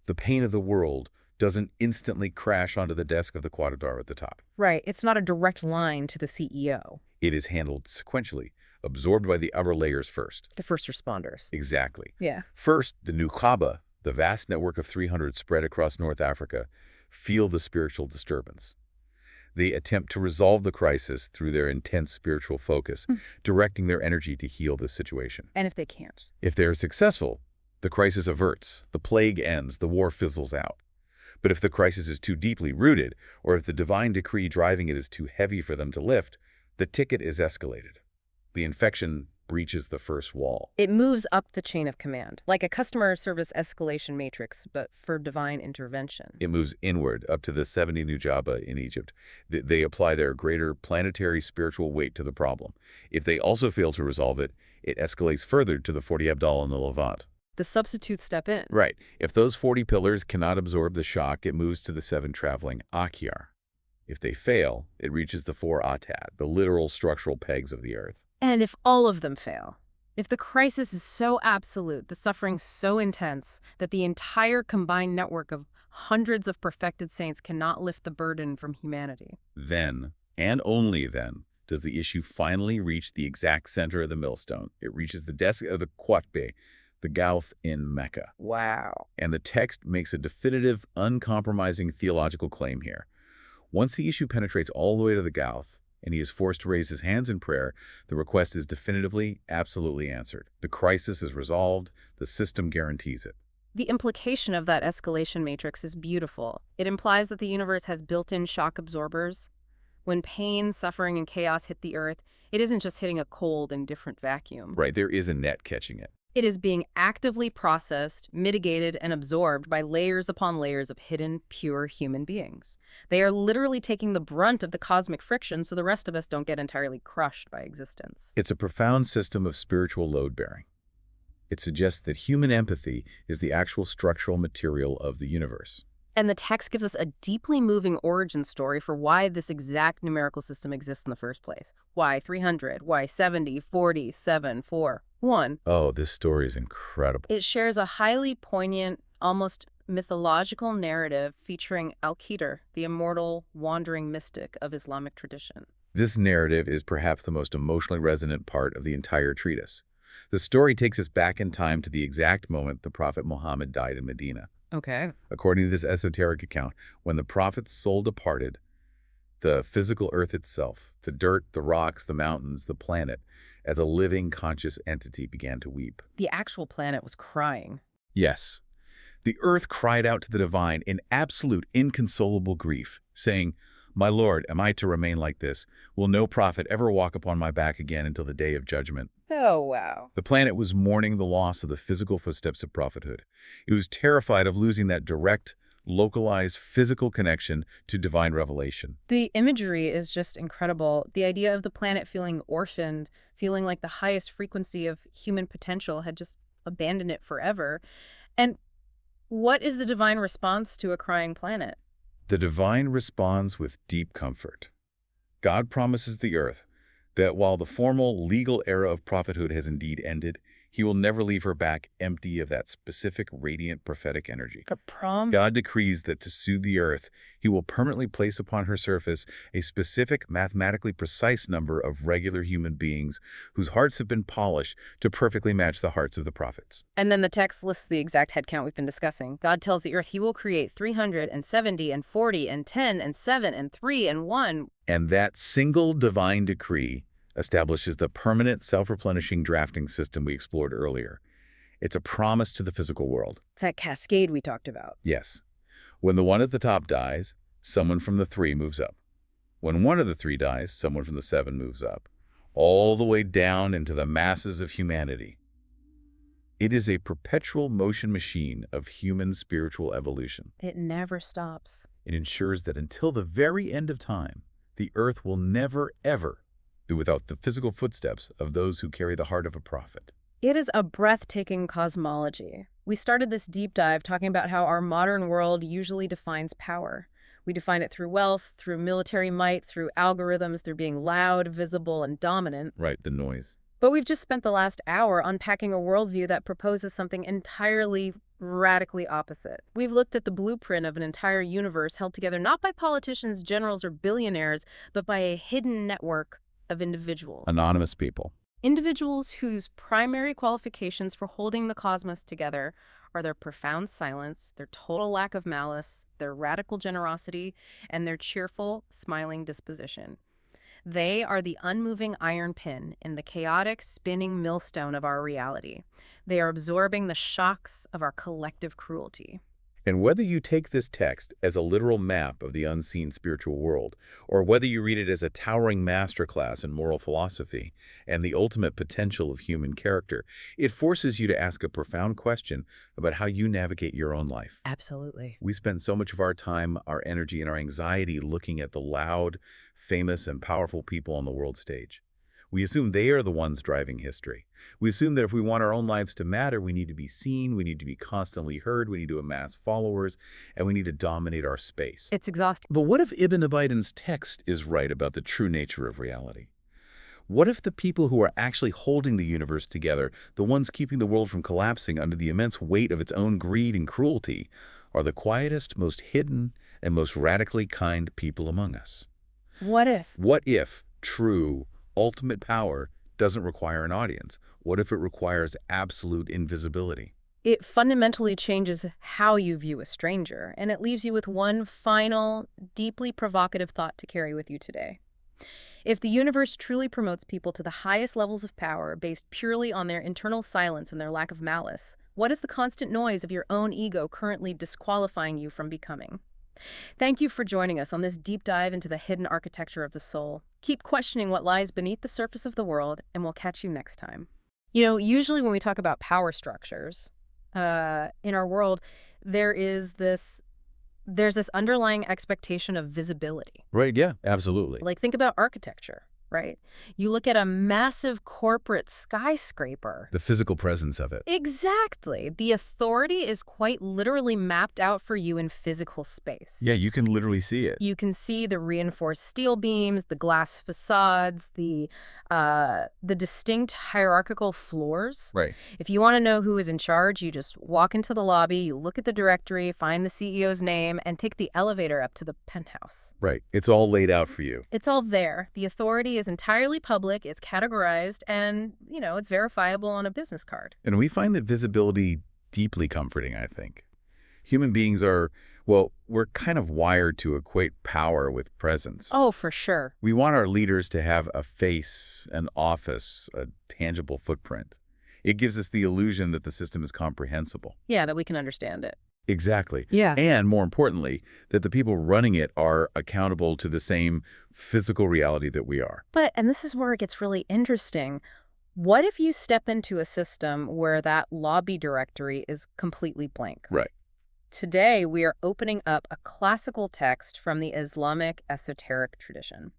the pain of the world doesn't instantly crash onto the desk of the Quatadar at the top. Right. It's not a direct line to the CEO, It is handled sequentially, absorbed by the upper layers first. the first responders. Exactly. Yeah. First, the Nuqaba, the vast network of 300 spread across North Africa, feel the spiritual disturbance. They attempt to resolve the crisis through their intense spiritual focus, directing their energy to heal the situation. And if they can't? If they are successful, the crisis averts, the plague ends, the war fizzles out. But if the crisis is too deeply rooted, or if the divine decree driving it is too heavy for them to lift, the ticket is escalated. The infection breaches the first wall. It moves up the chain of command, like a customer service escalation matrix, but for divine intervention. It moves inward up to the 70 Nujaba in Egypt. They apply their greater planetary spiritual weight to the problem. If they also fail to resolve it, it escalates further to the 40 Abdal in the Levant. The substitutes step in. Right. If those 40 pillars cannot absorb the shock, it moves to the 7 traveling Akyar. If they fail, it reaches the 4 Atad, the literal structural pegs of the earth. And if all of them fail, if the crisis is so absolute, the suffering so intense, that the entire combined network of hundreds of perfected saints cannot lift the burden from humanity. Then, and only then, does the issue finally reach the exact center of the millstone. It reaches the desk of the Qutbi, the Ghawth in Mecca. Wow. And the text makes a definitive, uncompromising theological claim here. Once the issue penetrates all the way to the Ghawth, and he is forced to raise his hands in prayer, the request is definitively, absolutely answered. The crisis is resolved. The system guarantees it. The implication of that escalation matrix is beautiful. It implies that the universe has built-in shock absorbers, When pain, suffering, and chaos hit the Earth, it isn't just hitting a cold, indifferent vacuum. Right, there is a net catching it. It is being actively processed, mitigated, and absorbed by layers upon layers of hidden, pure human beings. They are literally taking the brunt of the cosmic friction so the rest of us don't get entirely crushed by existence. It's a profound system of spiritual load-bearing. It suggests that human empathy is the actual structural material of the universe. And the text gives us a deeply moving origin story for why this exact numerical system exists in the first place. Why 300? Why 70, 40, 7, 4, 1? Oh, this story is incredible. It shares a highly poignant, almost mythological narrative featuring Al-Qadr, the immortal, wandering mystic of Islamic tradition. This narrative is perhaps the most emotionally resonant part of the entire treatise. The story takes us back in time to the exact moment the Prophet Muhammad died in Medina. Okay. According to this esoteric account, when the prophet's soul departed, the physical earth itself, the dirt, the rocks, the mountains, the planet, as a living conscious entity began to weep. The actual planet was crying. Yes, the earth cried out to the divine in absolute inconsolable grief, saying, "My Lord, am I to remain like this? Will no prophet ever walk upon my back again until the day of judgment?" Oh, wow. The planet was mourning the loss of the physical footsteps of prophethood. It was terrified of losing that direct, localized, physical connection to divine revelation. The imagery is just incredible. The idea of the planet feeling orphaned, feeling like the highest frequency of human potential had just abandoned it forever. And what is the divine response to a crying planet? The divine responds with deep comfort. God promises the earth that while the formal, legal era of prophethood has indeed ended, he will never leave her back empty of that specific, radiant, prophetic energy. A prom? God decrees that to soothe the earth, he will permanently place upon her surface a specific, mathematically precise number of regular human beings whose hearts have been polished to perfectly match the hearts of the prophets. And then the text lists the exact head count we've been discussing. God tells the earth he will create 370 and 40 and 10 and 7 and 3 and 1. And that single divine decree establishes the permanent self-replenishing drafting system we explored earlier. It's a promise to the physical world. That cascade we talked about. Yes. When the one at the top dies, someone from the 3 moves up. When one of the 3 dies, someone from the 7 moves up, all the way down into the masses of humanity. It is a perpetual motion machine of human spiritual evolution. It never stops. It ensures that until the very end of time, the earth will never, ever be without the physical footsteps of those who carry the heart of a prophet. It is a breathtaking cosmology. We started this deep dive talking about how our modern world usually defines power. We define it through wealth, through military might, through algorithms, through being loud, visible, and dominant. Right, the noise. But we've just spent the last hour unpacking a worldview that proposes something entirely radically opposite. We've looked at the blueprint of an entire universe held together not by politicians, generals, or billionaires, but by a hidden network of individuals. Anonymous people. Individuals whose primary qualifications for holding the cosmos together are their profound silence, their total lack of malice, their radical generosity, and their cheerful, smiling disposition. They are the unmoving iron pin in the chaotic, spinning millstone of our reality. They are absorbing the shocks of our collective cruelty. And whether you take this text as a literal map of the unseen spiritual world, or whether you read it as a towering masterclass in moral philosophy and the ultimate potential of human character, it forces you to ask a profound question about how you navigate your own life. Absolutely. We spend so much of our time, our energy, and our anxiety looking at the loud, famous, and powerful people on the world stage. We assume they are the ones driving history. We assume that if we want our own lives to matter, we need to be seen, we need to be constantly heard, we need to amass followers, and we need to dominate our space. It's exhausting. But what if Ibn Abidan's text is right about the true nature of reality? What if the people who are actually holding the universe together, the ones keeping the world from collapsing under the immense weight of its own greed and cruelty, are the quietest, most hidden, and most radically kind people among us? What if? What if true, ultimate power doesn't require an audience? What if it requires absolute invisibility? It fundamentally changes how you view a stranger, and it leaves you with one final, deeply provocative thought to carry with you today. If the universe truly promotes people to the highest levels of power based purely on their internal silence and their lack of malice, what is the constant noise of your own ego currently disqualifying you from becoming? Thank you for joining us on this deep dive into the hidden architecture of the soul. Keep questioning what lies beneath the surface of the world, and we'll catch you next time. Usually when we talk about power structures in our world, there is this there's this underlying expectation of visibility. Right, yeah, absolutely. Like, think about architecture, right? You look at a massive corporate skyscraper. The physical presence of it. Exactly. The authority is quite literally mapped out for you in physical space. Yeah, you can literally see it. You can see the reinforced steel beams, the glass facades, the distinct hierarchical floors. Right. If you want to know who is in charge, you just walk into the lobby, you look at the directory, find the CEO's name, and take the elevator up to the penthouse. Right. It's all laid out for you. It's all there. The authority is entirely public, it's categorized, and, it's verifiable on a business card. And we find that visibility deeply comforting, I think. Human beings are, well, we're kind of wired to equate power with presence. Oh, for sure. We want our leaders to have a face, an office, a tangible footprint. It gives us the illusion that the system is comprehensible. Yeah, that we can understand it. Exactly. Yeah. And more importantly, that the people running it are accountable to the same physical reality that we are. And this is where it gets really interesting. What if you step into a system where that lobby directory is completely blank? Right. Today, we are opening up a classical text from the Islamic Esoteric tradition.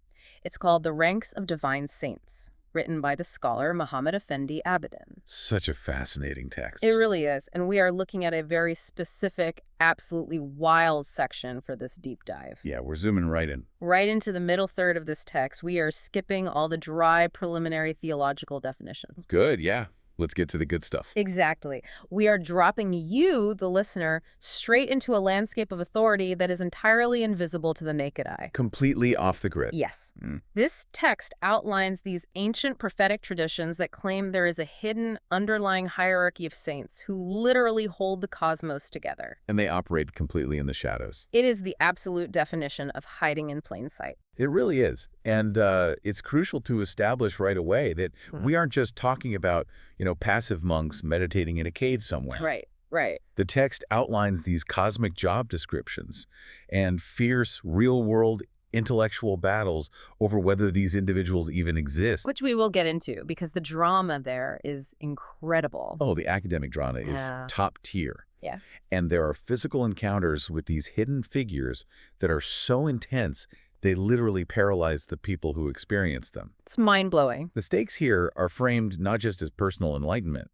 It's called The Ranks of Divine Saints, written by the scholar Muhammad Effendi Abidin. Such a fascinating text. It really is, and we are looking at a very specific, absolutely wild section for this deep dive. Yeah, we're zooming right in. Right into the middle third of this text, we are skipping all the dry preliminary theological definitions. Good, yeah. Let's get to the good stuff. Exactly. We are dropping you, the listener, straight into a landscape of authority that is entirely invisible to the naked eye. Completely off the grid. Yes. This text outlines these ancient prophetic traditions that claim there is a hidden underlying hierarchy of saints who literally hold the cosmos together. And they operate completely in the shadows. It is the absolute definition of hiding in plain sight. It really is. And it's crucial to establish right away that we aren't just talking about, passive monks meditating in a cave somewhere. Right. The text outlines these cosmic job descriptions and fierce, real-world intellectual battles over whether these individuals even exist. Which we will get into, because the drama there is incredible. Oh, the academic drama is top tier. Yeah. And there are physical encounters with these hidden figures that are so intense they literally paralyze the people who experience them. It's mind-blowing. The stakes here are framed not just as personal enlightenment,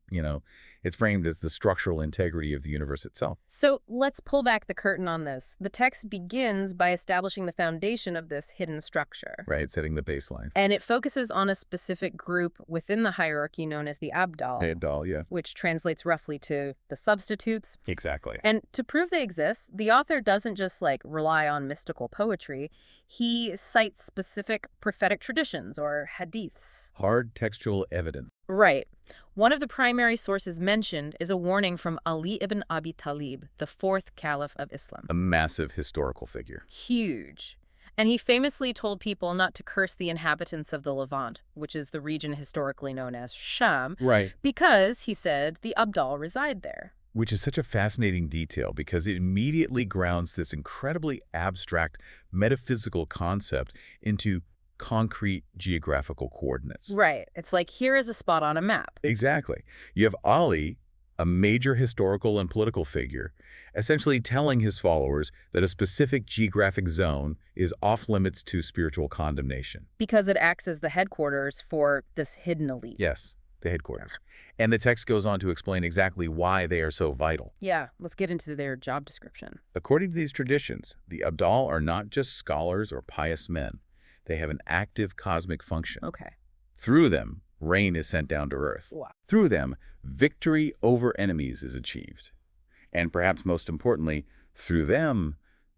it's framed as the structural integrity of the universe itself. So let's pull back the curtain on this. The text begins by establishing the foundation of this hidden structure. Right, setting the baseline. And it focuses on a specific group within the hierarchy known as the Abdal. Abdal, yeah. Which translates roughly to the substitutes. Exactly. And to prove they exist, the author doesn't just rely on mystical poetry. He cites specific prophetic traditions or hadiths. Hard textual evidence. Right. One of the primary sources mentioned is a warning from Ali ibn Abi Talib, the fourth caliph of Islam. A massive historical figure. Huge. And he famously told people not to curse the inhabitants of the Levant, which is the region historically known as Sham. Right. Because, he said, the Abdal reside there. Which is such a fascinating detail because it immediately grounds this incredibly abstract metaphysical concept into concrete geographical coordinates. Right. It's like, here is a spot on a map. Exactly. You have Ali, a major historical and political figure, essentially telling his followers that a specific geographic zone is off limits to spiritual condemnation. Because it acts as the headquarters for this hidden elite. Yes, the headquarters. And the text goes on to explain exactly why they are so vital. Yeah, let's get into their job description. According to these traditions, the Abdal are not just scholars or pious men. They have an active cosmic function. Okay. Through them, rain is sent down to earth. Wow. Through them, victory over enemies is achieved. And perhaps most importantly, through them,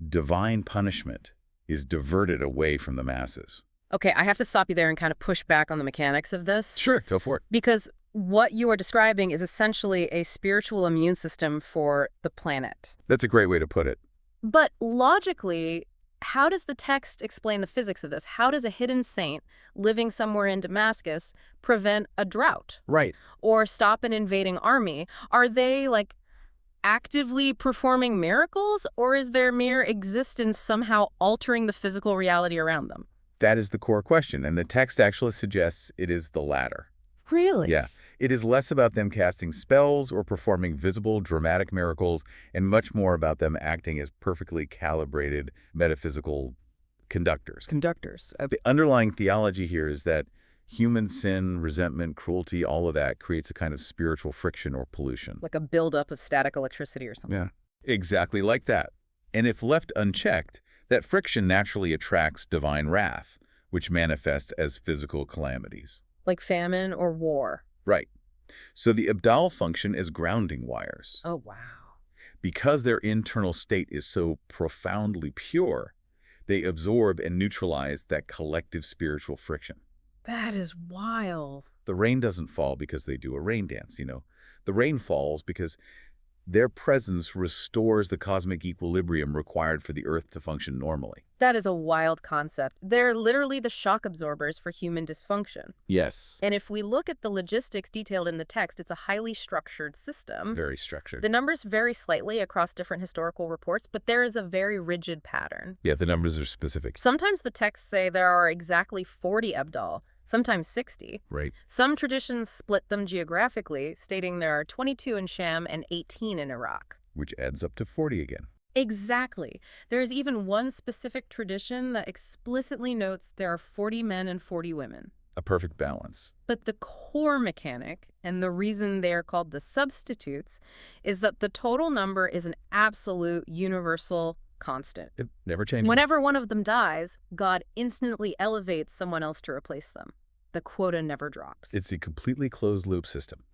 divine punishment is diverted away from the masses. Okay, I have to stop you there and kind of push back on the mechanics of this. Sure, go for it. Because what you are describing is essentially a spiritual immune system for the planet. That's a great way to put it. But logically, how does the text explain the physics of this? How does a hidden saint living somewhere in Damascus prevent a drought? Right. Or stop an invading army? Are they, actively performing miracles, or is their mere existence somehow altering the physical reality around them? That is the core question, and the text actually suggests it is the latter. Really? Yeah, it is less about them casting spells or performing visible, dramatic miracles, and much more about them acting as perfectly calibrated metaphysical conductors. Conductors. The underlying theology here is that human sin, resentment, cruelty, all of that creates a kind of spiritual friction or pollution. Like a buildup of static electricity or something. Yeah, exactly like that. And if left unchecked, that friction naturally attracts divine wrath, which manifests as physical calamities. Like famine or war. Right. So the Abdal function as grounding wires. Oh, wow. Because their internal state is so profoundly pure, they absorb and neutralize that collective spiritual friction. That is wild. The rain doesn't fall because they do a rain dance, The rain falls because their presence restores the cosmic equilibrium required for the Earth to function normally. That is a wild concept. They're literally the shock absorbers for human dysfunction. Yes. And if we look at the logistics detailed in the text, it's a highly structured system. Very structured. The numbers vary slightly across different historical reports, but there is a very rigid pattern. Yeah, the numbers are specific. Sometimes the texts say there are exactly 40 Abdal, sometimes 60. Right. Some traditions split them geographically, stating there are 22 in Sham and 18 in Iraq. Which adds up to 40 again. Exactly. There is even one specific tradition that explicitly notes there are 40 men and 40 women. A perfect balance. But the core mechanic, and the reason they are called the substitutes, is that the total number is an absolute universal constant. It never changes. Whenever one of them dies, God instantly elevates someone else to replace them. The quota never drops. It's a completely closed-loop system.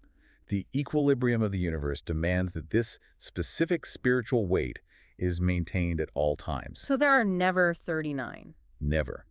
The equilibrium of the universe demands that this specific spiritual weight is maintained at all times. So there are never 39. Never.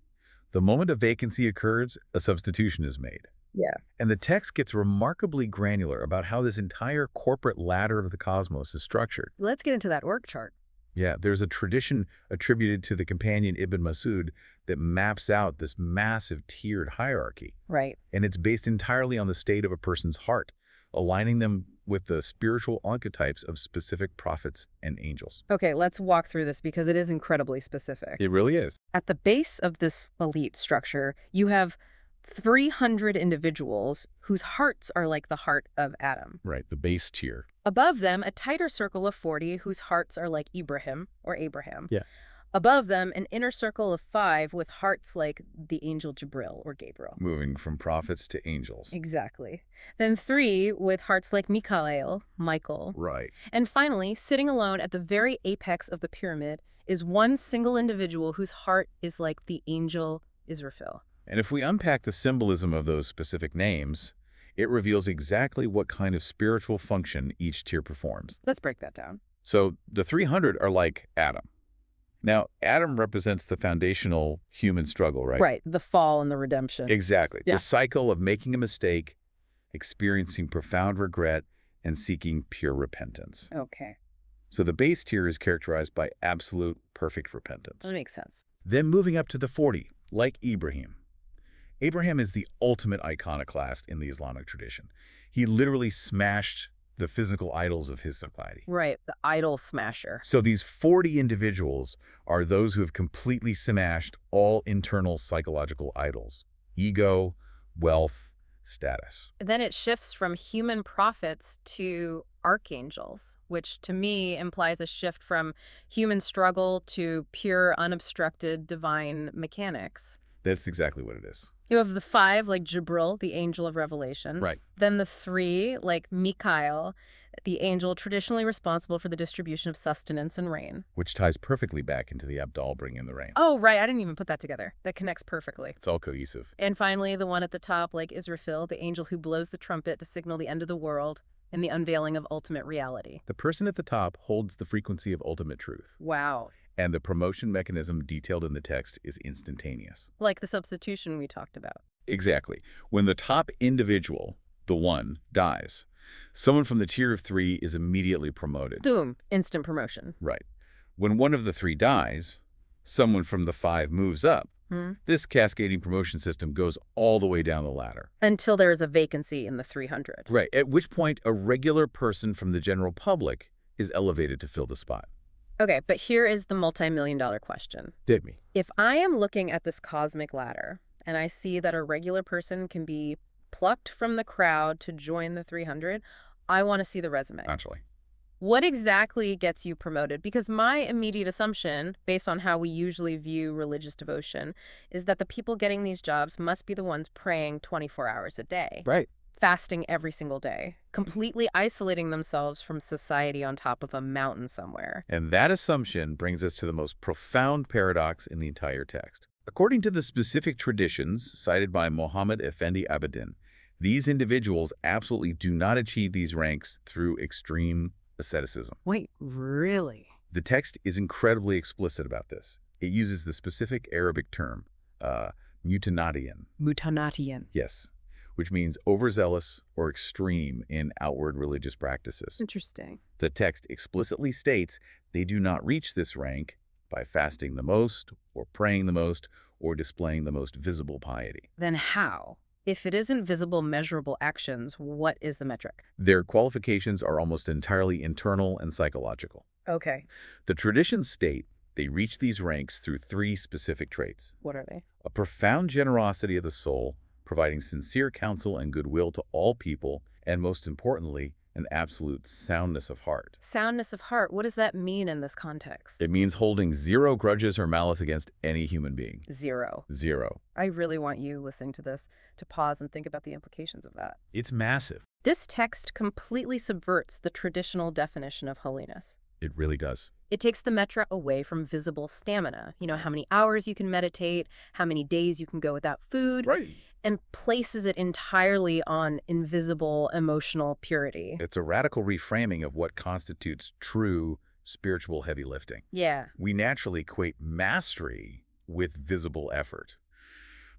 The moment a vacancy occurs, a substitution is made. Yeah. And the text gets remarkably granular about how this entire corporate ladder of the cosmos is structured. Let's get into that org chart. Yeah, there's a tradition attributed to the companion Ibn Masud that maps out this massive tiered hierarchy. Right. And it's based entirely on the state of a person's heart, aligning them with the spiritual archetypes of specific prophets and angels. Okay, let's walk through this because it is incredibly specific. It really is. At the base of this elite structure, you have 300 individuals whose hearts are like the heart of Adam. Right, the base tier. Above them, a tighter circle of 40 whose hearts are like Ibrahim or Abraham. Yeah. Above them, an inner circle of 5 with hearts like the angel Jibril or Gabriel. Moving from prophets to angels. Exactly. Then 3 with hearts like Michael. Right. And finally, sitting alone at the very apex of the pyramid is one single individual whose heart is like the angel Israfil. And if we unpack the symbolism of those specific names, it reveals exactly what kind of spiritual function each tier performs. Let's break that down. So the 300 are like Adam. Now, Adam represents the foundational human struggle, right? Right, the fall and the redemption. Exactly. Yeah. The cycle of making a mistake, experiencing profound regret, and seeking pure repentance. Okay, So the base tier is characterized by absolute perfect repentance. that makes sense. Then moving up to the 40, like Ibrahim. Abraham is the ultimate iconoclast in the Islamic tradition. He literally smashed the physical idols of his society. Right, the idol smasher. So these 40 individuals are those who have completely smashed all internal psychological idols: ego, wealth, status. Then it shifts from human prophets to archangels, which to me implies a shift from human struggle to pure, unobstructed divine mechanics. That's exactly what it is. You have the 5, like Jibril, the angel of revelation. Right. Then the 3, like Mikhail, the angel traditionally responsible for the distribution of sustenance and rain. Which ties perfectly back into the Abdal bringing the rain. Oh, right. I didn't even put that together. That connects perfectly. It's all cohesive. And finally, the one at the top, like Israfil, the angel who blows the trumpet to signal the end of the world and the unveiling of ultimate reality. The person at the top holds the frequency of ultimate truth. Wow. And the promotion mechanism detailed in the text is instantaneous. Like the substitution we talked about. Exactly. When the top individual, the one, dies, someone from the tier of 3 is immediately promoted. Boom. Instant promotion. Right. When one of the 3 dies, someone from the 5 moves up. This cascading promotion system goes all the way down the ladder. Until there is a vacancy in the 300. Right. At which point, a regular person from the general public is elevated to fill the spot. Okay, but here is the multi-million-dollar question. Dig me. If I am looking at this cosmic ladder and I see that a regular person can be plucked from the crowd to join the 300, I want to see the resume. Naturally. What exactly gets you promoted? Because my immediate assumption, based on how we usually view religious devotion, is that the people getting these jobs must be the ones praying 24 hours a day, Right. fasting every single day, completely isolating themselves from society on top of a mountain somewhere. And that assumption brings us to the most profound paradox in the entire text. According to the specific traditions cited by Muhammad Effendi Abedin, these individuals absolutely do not achieve these ranks through extreme asceticism. Wait, really? The text is incredibly explicit about this. It uses the specific Arabic term, mutanadiyan. Mutanatian. Yes, which means overzealous or extreme in outward religious practices. Interesting. The text explicitly states they do not reach this rank by fasting the most, or praying the most, or displaying the most visible piety. Then how? If it isn't visible, measurable actions, what is the metric? Their qualifications are almost entirely internal and psychological. Okay. The traditions state they reach these ranks through 3 specific traits: What are they? a profound generosity of the soul, providing sincere counsel and goodwill to all people, and most importantly, an absolute soundness of heart. Soundness of heart. What does that mean in this context? It means holding 0 grudges or malice against any human being. 0. 0. I really want you listening to this to pause and think about the implications of that. It's massive. This text completely subverts the traditional definition of holiness. It really does. It takes the metric away from visible stamina, how many hours you can meditate, how many days you can go without food, Right. and places it entirely on invisible emotional purity. It's a radical reframing of what constitutes true spiritual heavy lifting. Yeah. We naturally equate mastery with visible effort.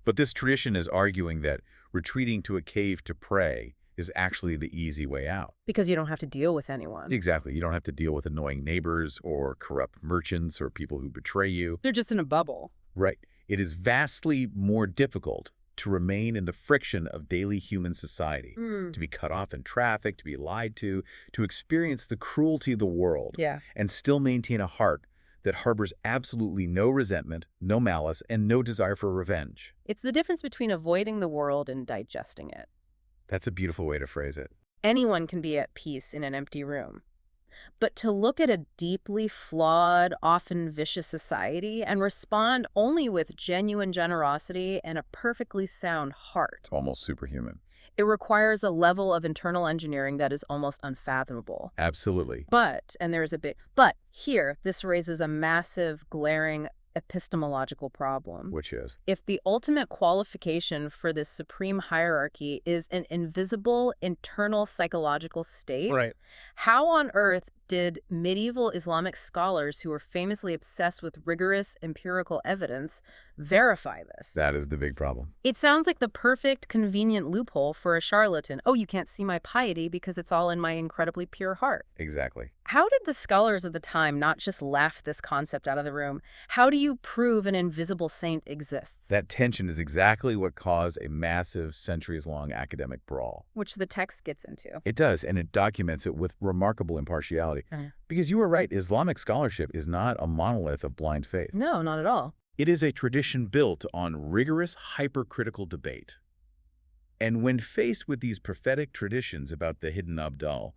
But this tradition is arguing that retreating to a cave to pray is actually the easy way out. Because you don't have to deal with anyone. Exactly. You don't have to deal with annoying neighbors or corrupt merchants or people who betray you. They're just in a bubble. Right. It is vastly more difficult to remain in the friction of daily human society, to be cut off in traffic, to be lied to experience the cruelty of the world, Yeah. and still maintain a heart that harbors absolutely no resentment, no malice, and no desire for revenge. It's the difference between avoiding the world and digesting it. That's a beautiful way to phrase it. Anyone can be at peace in an empty room. But to look at a deeply flawed, often vicious society and respond only with genuine generosity and a perfectly sound heart, It's almost superhuman. it requires a level of internal engineering that is almost unfathomable. Absolutely. But, and there is a big, but here, this raises a massive, glaring epistemological problem. Which is? If the ultimate qualification for this supreme hierarchy is an invisible internal psychological state, Right. how on earth did medieval Islamic scholars who were famously obsessed with rigorous empirical evidence verify this? That is the big problem. It sounds like the perfect, convenient loophole for a charlatan. Oh, you can't see my piety because it's all in my incredibly pure heart. Exactly. How did the scholars of the time not just laugh this concept out of the room? How do you prove an invisible saint exists? That tension is exactly what caused a massive, centuries-long academic brawl. Which the text gets into. It does, and it documents it with remarkable impartiality. Because you were right, Islamic scholarship is not a monolith of blind faith. No, not at all. It is a tradition built on rigorous, hypercritical debate. And when faced with these prophetic traditions about the hidden Abdal,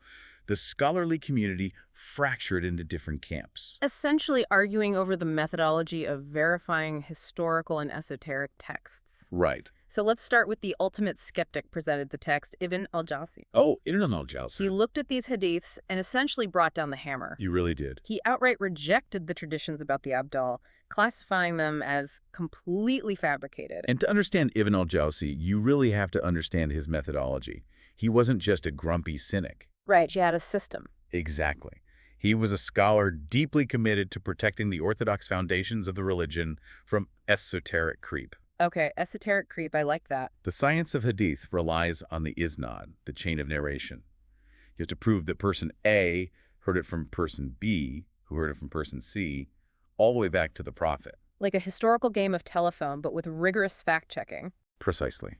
the scholarly community fractured into different camps. Essentially arguing over the methodology of verifying historical and esoteric texts. Right. So let's start with the ultimate skeptic presented the text, Ibn al-Jawzi. Oh, Ibn al-Jawzi. He looked at these hadiths and essentially brought down the hammer. You really did. He outright rejected the traditions about the Abdal, classifying them as completely fabricated. And to understand Ibn al-Jawzi, you really have to understand his methodology. He wasn't just a grumpy cynic. Right, she had a system. Exactly. He was a scholar deeply committed to protecting the orthodox foundations of the religion from esoteric creep. Okay, esoteric creep, I like that. The science of hadith relies on the isnad, the chain of narration. You have to prove that person A heard it from person B, who heard it from person C, all the way back to the prophet. Like a historical game of telephone, but with rigorous fact-checking. Precisely.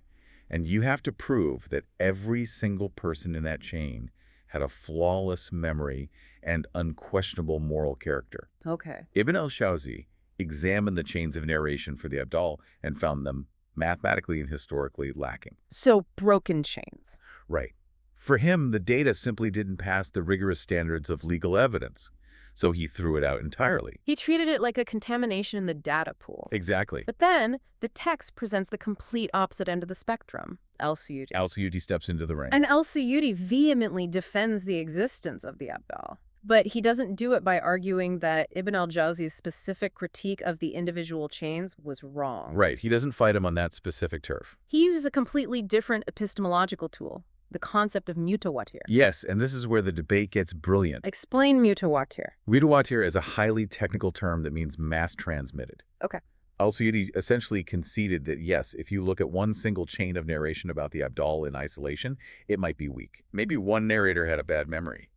And you have to prove that every single person in that chain had a flawless memory and unquestionable moral character. Okay. Ibn al-Shawzi examined the chains of narration for the Abdal and found them mathematically and historically lacking. So broken chains. Right. For him, the data simply didn't pass the rigorous standards of legal evidence, so he threw it out entirely. He treated it like a contamination in the data pool. Exactly. But then, the text presents the complete opposite end of the spectrum, Al-Suyuti. Al-Suyuti steps into the ring. And Al-Suyuti vehemently defends the existence of the Abdal. But he doesn't do it by arguing that Ibn al-Jawzi's specific critique of the individual chains was wrong. Right. He doesn't fight him on that specific turf. He uses a completely different epistemological tool, the concept of mutawatir. Yes, and this is where the debate gets brilliant. Explain mutawatir. Mutawatir is a highly technical term that means mass transmitted. Okay. Al-Suyuti essentially conceded that, yes, if you look at one single chain of narration about the Abdal in isolation, it might be weak. Maybe one narrator had a bad memory.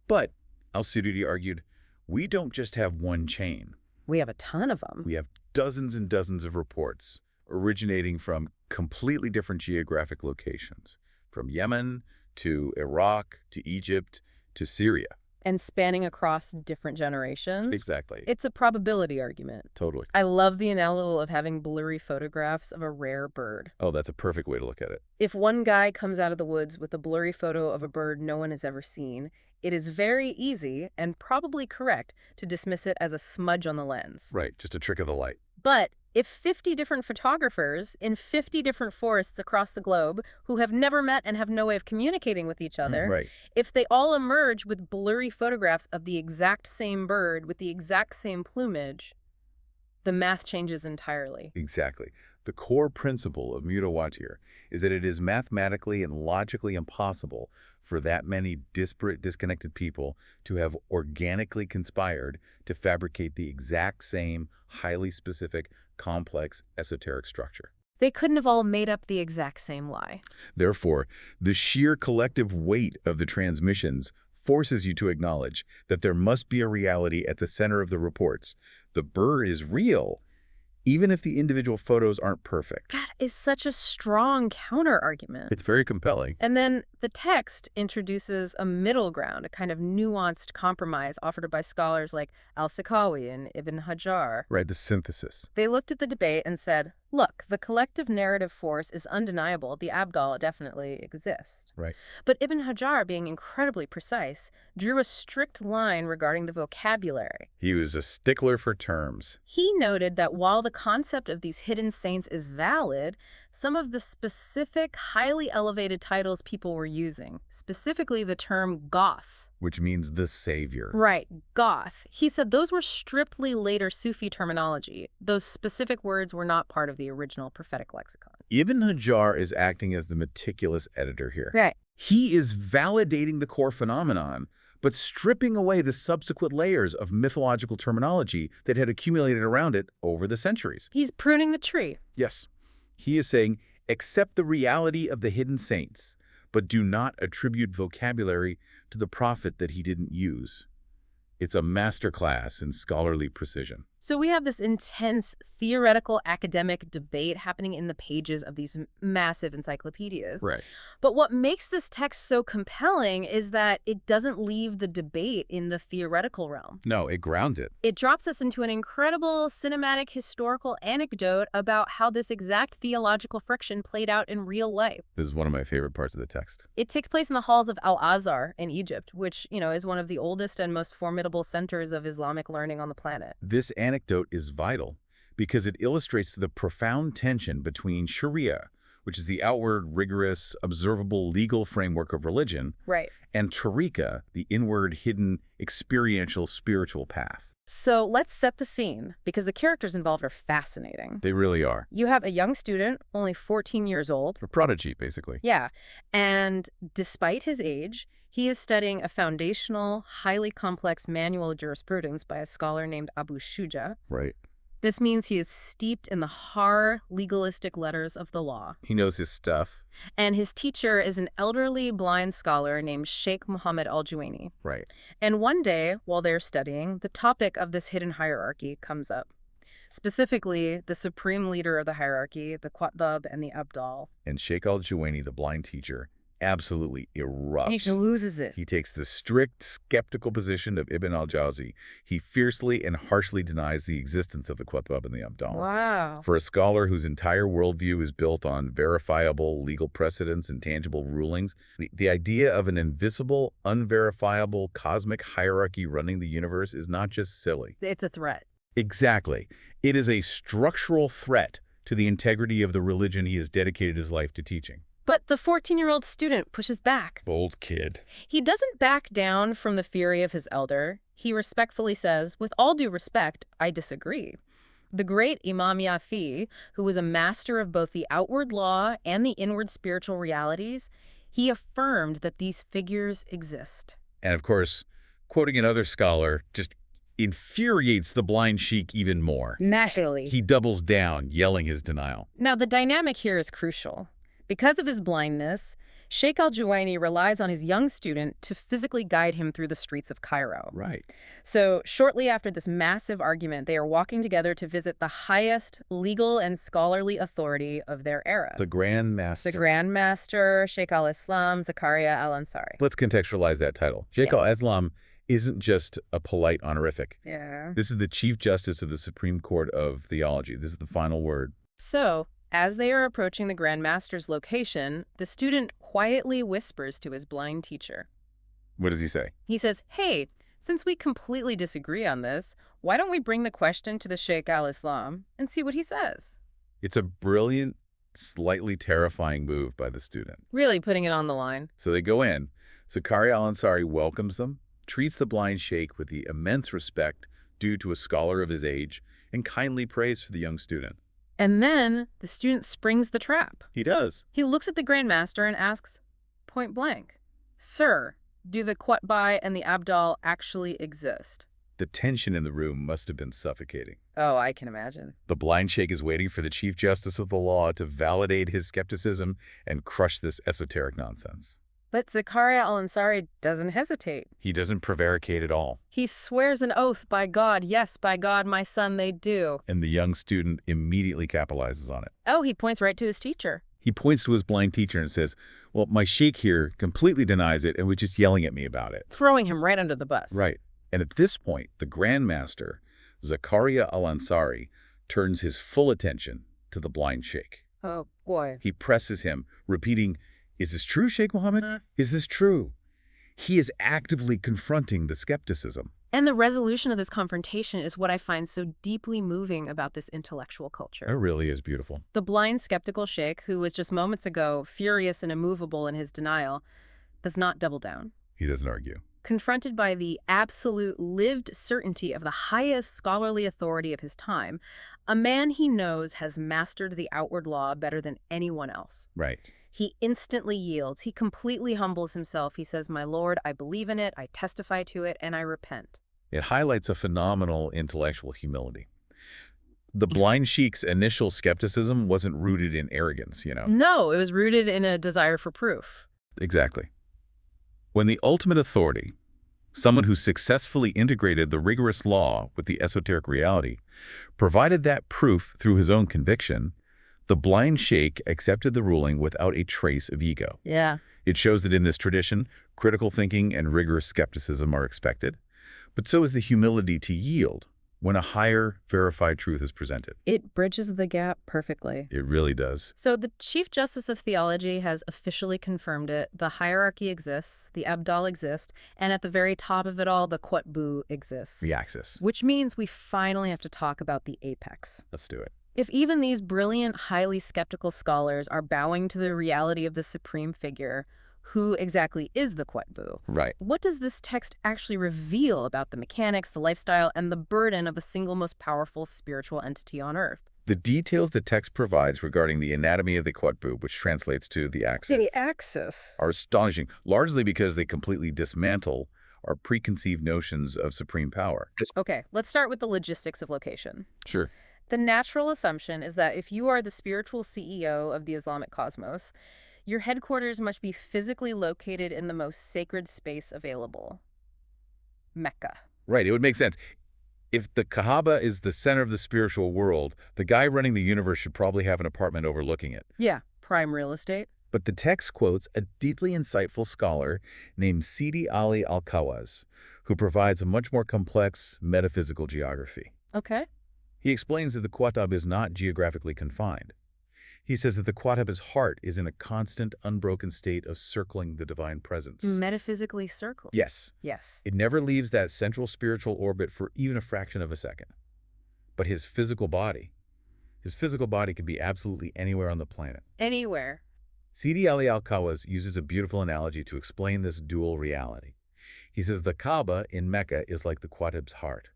But, Al-Suyuti argued, we don't just have one chain. We have a ton of them. We have dozens and dozens of reports originating from completely different geographic locations, from Yemen to Iraq to Egypt to Syria. And spanning across different generations. Exactly. It's a probability argument. Totally. I love the analogy of having blurry photographs of a rare bird. Oh, that's a perfect way to look at it. If one guy comes out of the woods with a blurry photo of a bird no one has ever seen, it is very easy and probably correct to dismiss it as a smudge on the lens. Right, just a trick of the light. But if 50 different photographers in 50 different forests across the globe who have never met and have no way of communicating with each other, Right. if they all emerge with blurry photographs of the exact same bird with the exact same plumage, the math changes entirely. Exactly. The core principle of mutawatir is that it is mathematically and logically impossible for that many disparate, disconnected people to have organically conspired to fabricate the exact same, highly specific, complex, esoteric structure. They couldn't have all made up the exact same lie. Therefore, the sheer collective weight of the transmissions forces you to acknowledge that there must be a reality at the center of the reports. The bird is real, even if the individual photos aren't perfect. That is such a strong counter-argument. It's very compelling. And then the text introduces a middle ground, a kind of nuanced compromise offered by scholars like al-Sakhawi and Ibn Hajar. Right, the synthesis. They looked at the debate and said, look, the collective narrative force is undeniable. The Abdal definitely exist. Right. But Ibn Hajar, being incredibly precise, drew a strict line regarding the vocabulary. He was a stickler for terms. He noted that while the concept of these hidden saints is valid, some of the specific, highly elevated titles people were using, specifically the term Ghawth. Which means the savior. Right, Ghawth. He said those were strictly later Sufi terminology. Those specific words were not part of the original prophetic lexicon. Ibn Hajar is acting as the meticulous editor here. Right. He is validating the core phenomenon, but stripping away the subsequent layers of mythological terminology that had accumulated around it over the centuries. He's pruning the tree. Yes. He is saying, accept the reality of the hidden saints, but do not attribute vocabulary to the prophet that he didn't use. It's a masterclass in scholarly precision. So we have this intense theoretical academic debate happening in the pages of these massive encyclopedias. Right. But what makes this text so compelling is that it doesn't leave the debate in the theoretical realm. No, it grounds it. It drops us into an incredible cinematic historical anecdote about how this exact theological friction played out in real life. This is one of my favorite parts of the text. It takes place in the halls of Al-Azhar in Egypt, which, is one of the oldest and most formidable centers of Islamic learning on the planet. This anecdote is vital because it illustrates the profound tension between Sharia, which is the outward, rigorous, observable legal framework of religion, right, and Tariqa, the inward, hidden, experiential, spiritual path. So let's set the scene, because the characters involved are fascinating. They really are. You have a young student, only 14 years old. A prodigy, basically. Yeah, and despite his age, he is studying a foundational, highly complex manual of jurisprudence by a scholar named Abu Shuja. Right. This means he is steeped in the hard, legalistic letters of the law. He knows his stuff. And his teacher is an elderly blind scholar named Sheikh Muhammad al-Juwaini. Right. And one day, while they're studying, the topic of this hidden hierarchy comes up. Specifically, the supreme leader of the hierarchy, the Qutb and the Abdal. And Sheikh al-Juwaini, the blind teacher, absolutely erupts. He loses it. He takes the strict, skeptical position of Ibn al-Jawzi. He fiercely and harshly denies the existence of the Qutb and the Abdal. Wow. For a scholar whose entire worldview is built on verifiable legal precedents and tangible rulings, the idea of an invisible, unverifiable cosmic hierarchy running the universe is not just silly. It's a threat. Exactly. It is a structural threat to the integrity of the religion he has dedicated his life to teaching. But the 14-year-old student pushes back. Bold kid. He doesn't back down from the fury of his elder. He respectfully says, with all due respect, I disagree. The great Imam Yafi, who was a master of both the outward law and the inward spiritual realities, he affirmed that these figures exist. And of course, quoting another scholar just infuriates the blind sheik even more. Naturally. He doubles down, yelling his denial. Now, the dynamic here is crucial. Because of his blindness, Sheikh al-Juwayni relies on his young student to physically guide him through the streets of Cairo. Right. So shortly after this massive argument, they are walking together to visit the highest legal and scholarly authority of their era. The Grand Master. The Grand Master, Sheikh al-Islam Zakaria al-Ansari. Let's contextualize that title. Sheikh al-Islam isn't just a polite honorific. Yeah. This is the Chief Justice of the Supreme Court of Theology. This is the final word. So, as they are approaching the Grand Master's location, the student quietly whispers to his blind teacher. What does he say? He says, hey, since we completely disagree on this, why don't we bring the question to the Sheikh al-Islam and see what he says? It's a brilliant, slightly terrifying move by the student. Really putting it on the line. So they go in. Zakaria al-Ansari welcomes them, treats the blind sheikh with the immense respect due to a scholar of his age, and kindly prays for the young student. And then the student springs the trap. He does. He looks at the Grand Master and asks, point blank, Sir, do the Qutb and the Abdal actually exist? The tension in the room must have been suffocating. Oh, I can imagine. The blind sheikh is waiting for the Chief Justice of the law to validate his skepticism and crush this esoteric nonsense. But Zakaria al-Ansari doesn't hesitate. He doesn't prevaricate at all. He swears an oath by God, yes, by God, my son, they do. And the young student immediately capitalizes on it. Oh, he points right to his teacher. He points to his blind teacher and says, well, my sheikh here completely denies it and was just yelling at me about it. Throwing him right under the bus. Right. And at this point, the Grand Master, Zakaria al-Ansari, turns his full attention to the blind sheikh. Oh, boy. He presses him, repeating, is this true, Sheikh Mohammed? Is this true? He is actively confronting the skepticism. And the resolution of this confrontation is what I find so deeply moving about this intellectual culture. It really is beautiful. The blind, skeptical sheikh, who was just moments ago furious and immovable in his denial, does not double down. He doesn't argue. Confronted by the absolute lived certainty of the highest scholarly authority of his time, a man he knows has mastered the outward law better than anyone else. Right. He instantly yields. He completely humbles himself. He says, my Lord, I believe in it, I testify to it, and I repent. It highlights a phenomenal intellectual humility. The blind sheikh's initial skepticism wasn't rooted in arrogance, you know. No, it was rooted in a desire for proof. Exactly. When the ultimate authority, someone who successfully integrated the rigorous law with the esoteric reality, provided that proof through his own conviction, the blind sheikh accepted the ruling without a trace of ego. Yeah. It shows that in this tradition, critical thinking and rigorous skepticism are expected, but so is the humility to yield when a higher, verified truth is presented. It bridges the gap perfectly. It really does. So the Chief Justice of Theology has officially confirmed it. The hierarchy exists, the Abdal exist, and at the very top of it all, the Qutb exists. The axis. Which means we finally have to talk about the apex. Let's do it. If even these brilliant, highly skeptical scholars are bowing to the reality of the supreme figure, who exactly is the Qutb? Right. What does this text actually reveal about the mechanics, the lifestyle, and the burden of the single most powerful spiritual entity on Earth? The details the text provides regarding the anatomy of the Qutb, which translates to the axis, The axis. are astonishing, largely because they completely dismantle our preconceived notions of supreme power. Okay, let's start with the logistics of location. Sure. The natural assumption is that if you are the spiritual CEO of the Islamic cosmos, your headquarters must be physically located in the most sacred space available, Mecca. Right. It would make sense. If the Kaaba is the center of the spiritual world, the guy running the universe should probably have an apartment overlooking it. Yeah, prime real estate. But the text quotes a deeply insightful scholar named Sidi Ali Al-Khawaz, who provides a much more complex metaphysical geography. Okay. He explains that the Quatab is not geographically confined. He says that the Quatab's heart is in a constant, unbroken state of circling the divine presence. Metaphysically circled. Yes, Yes. it never leaves that central spiritual orbit for even a fraction of a second. But his physical body can be absolutely anywhere on the planet. Anywhere. Sidi Ali Al-Khawaz uses a beautiful analogy to explain this dual reality. He says the Kaaba in Mecca is like the Quatab's heart,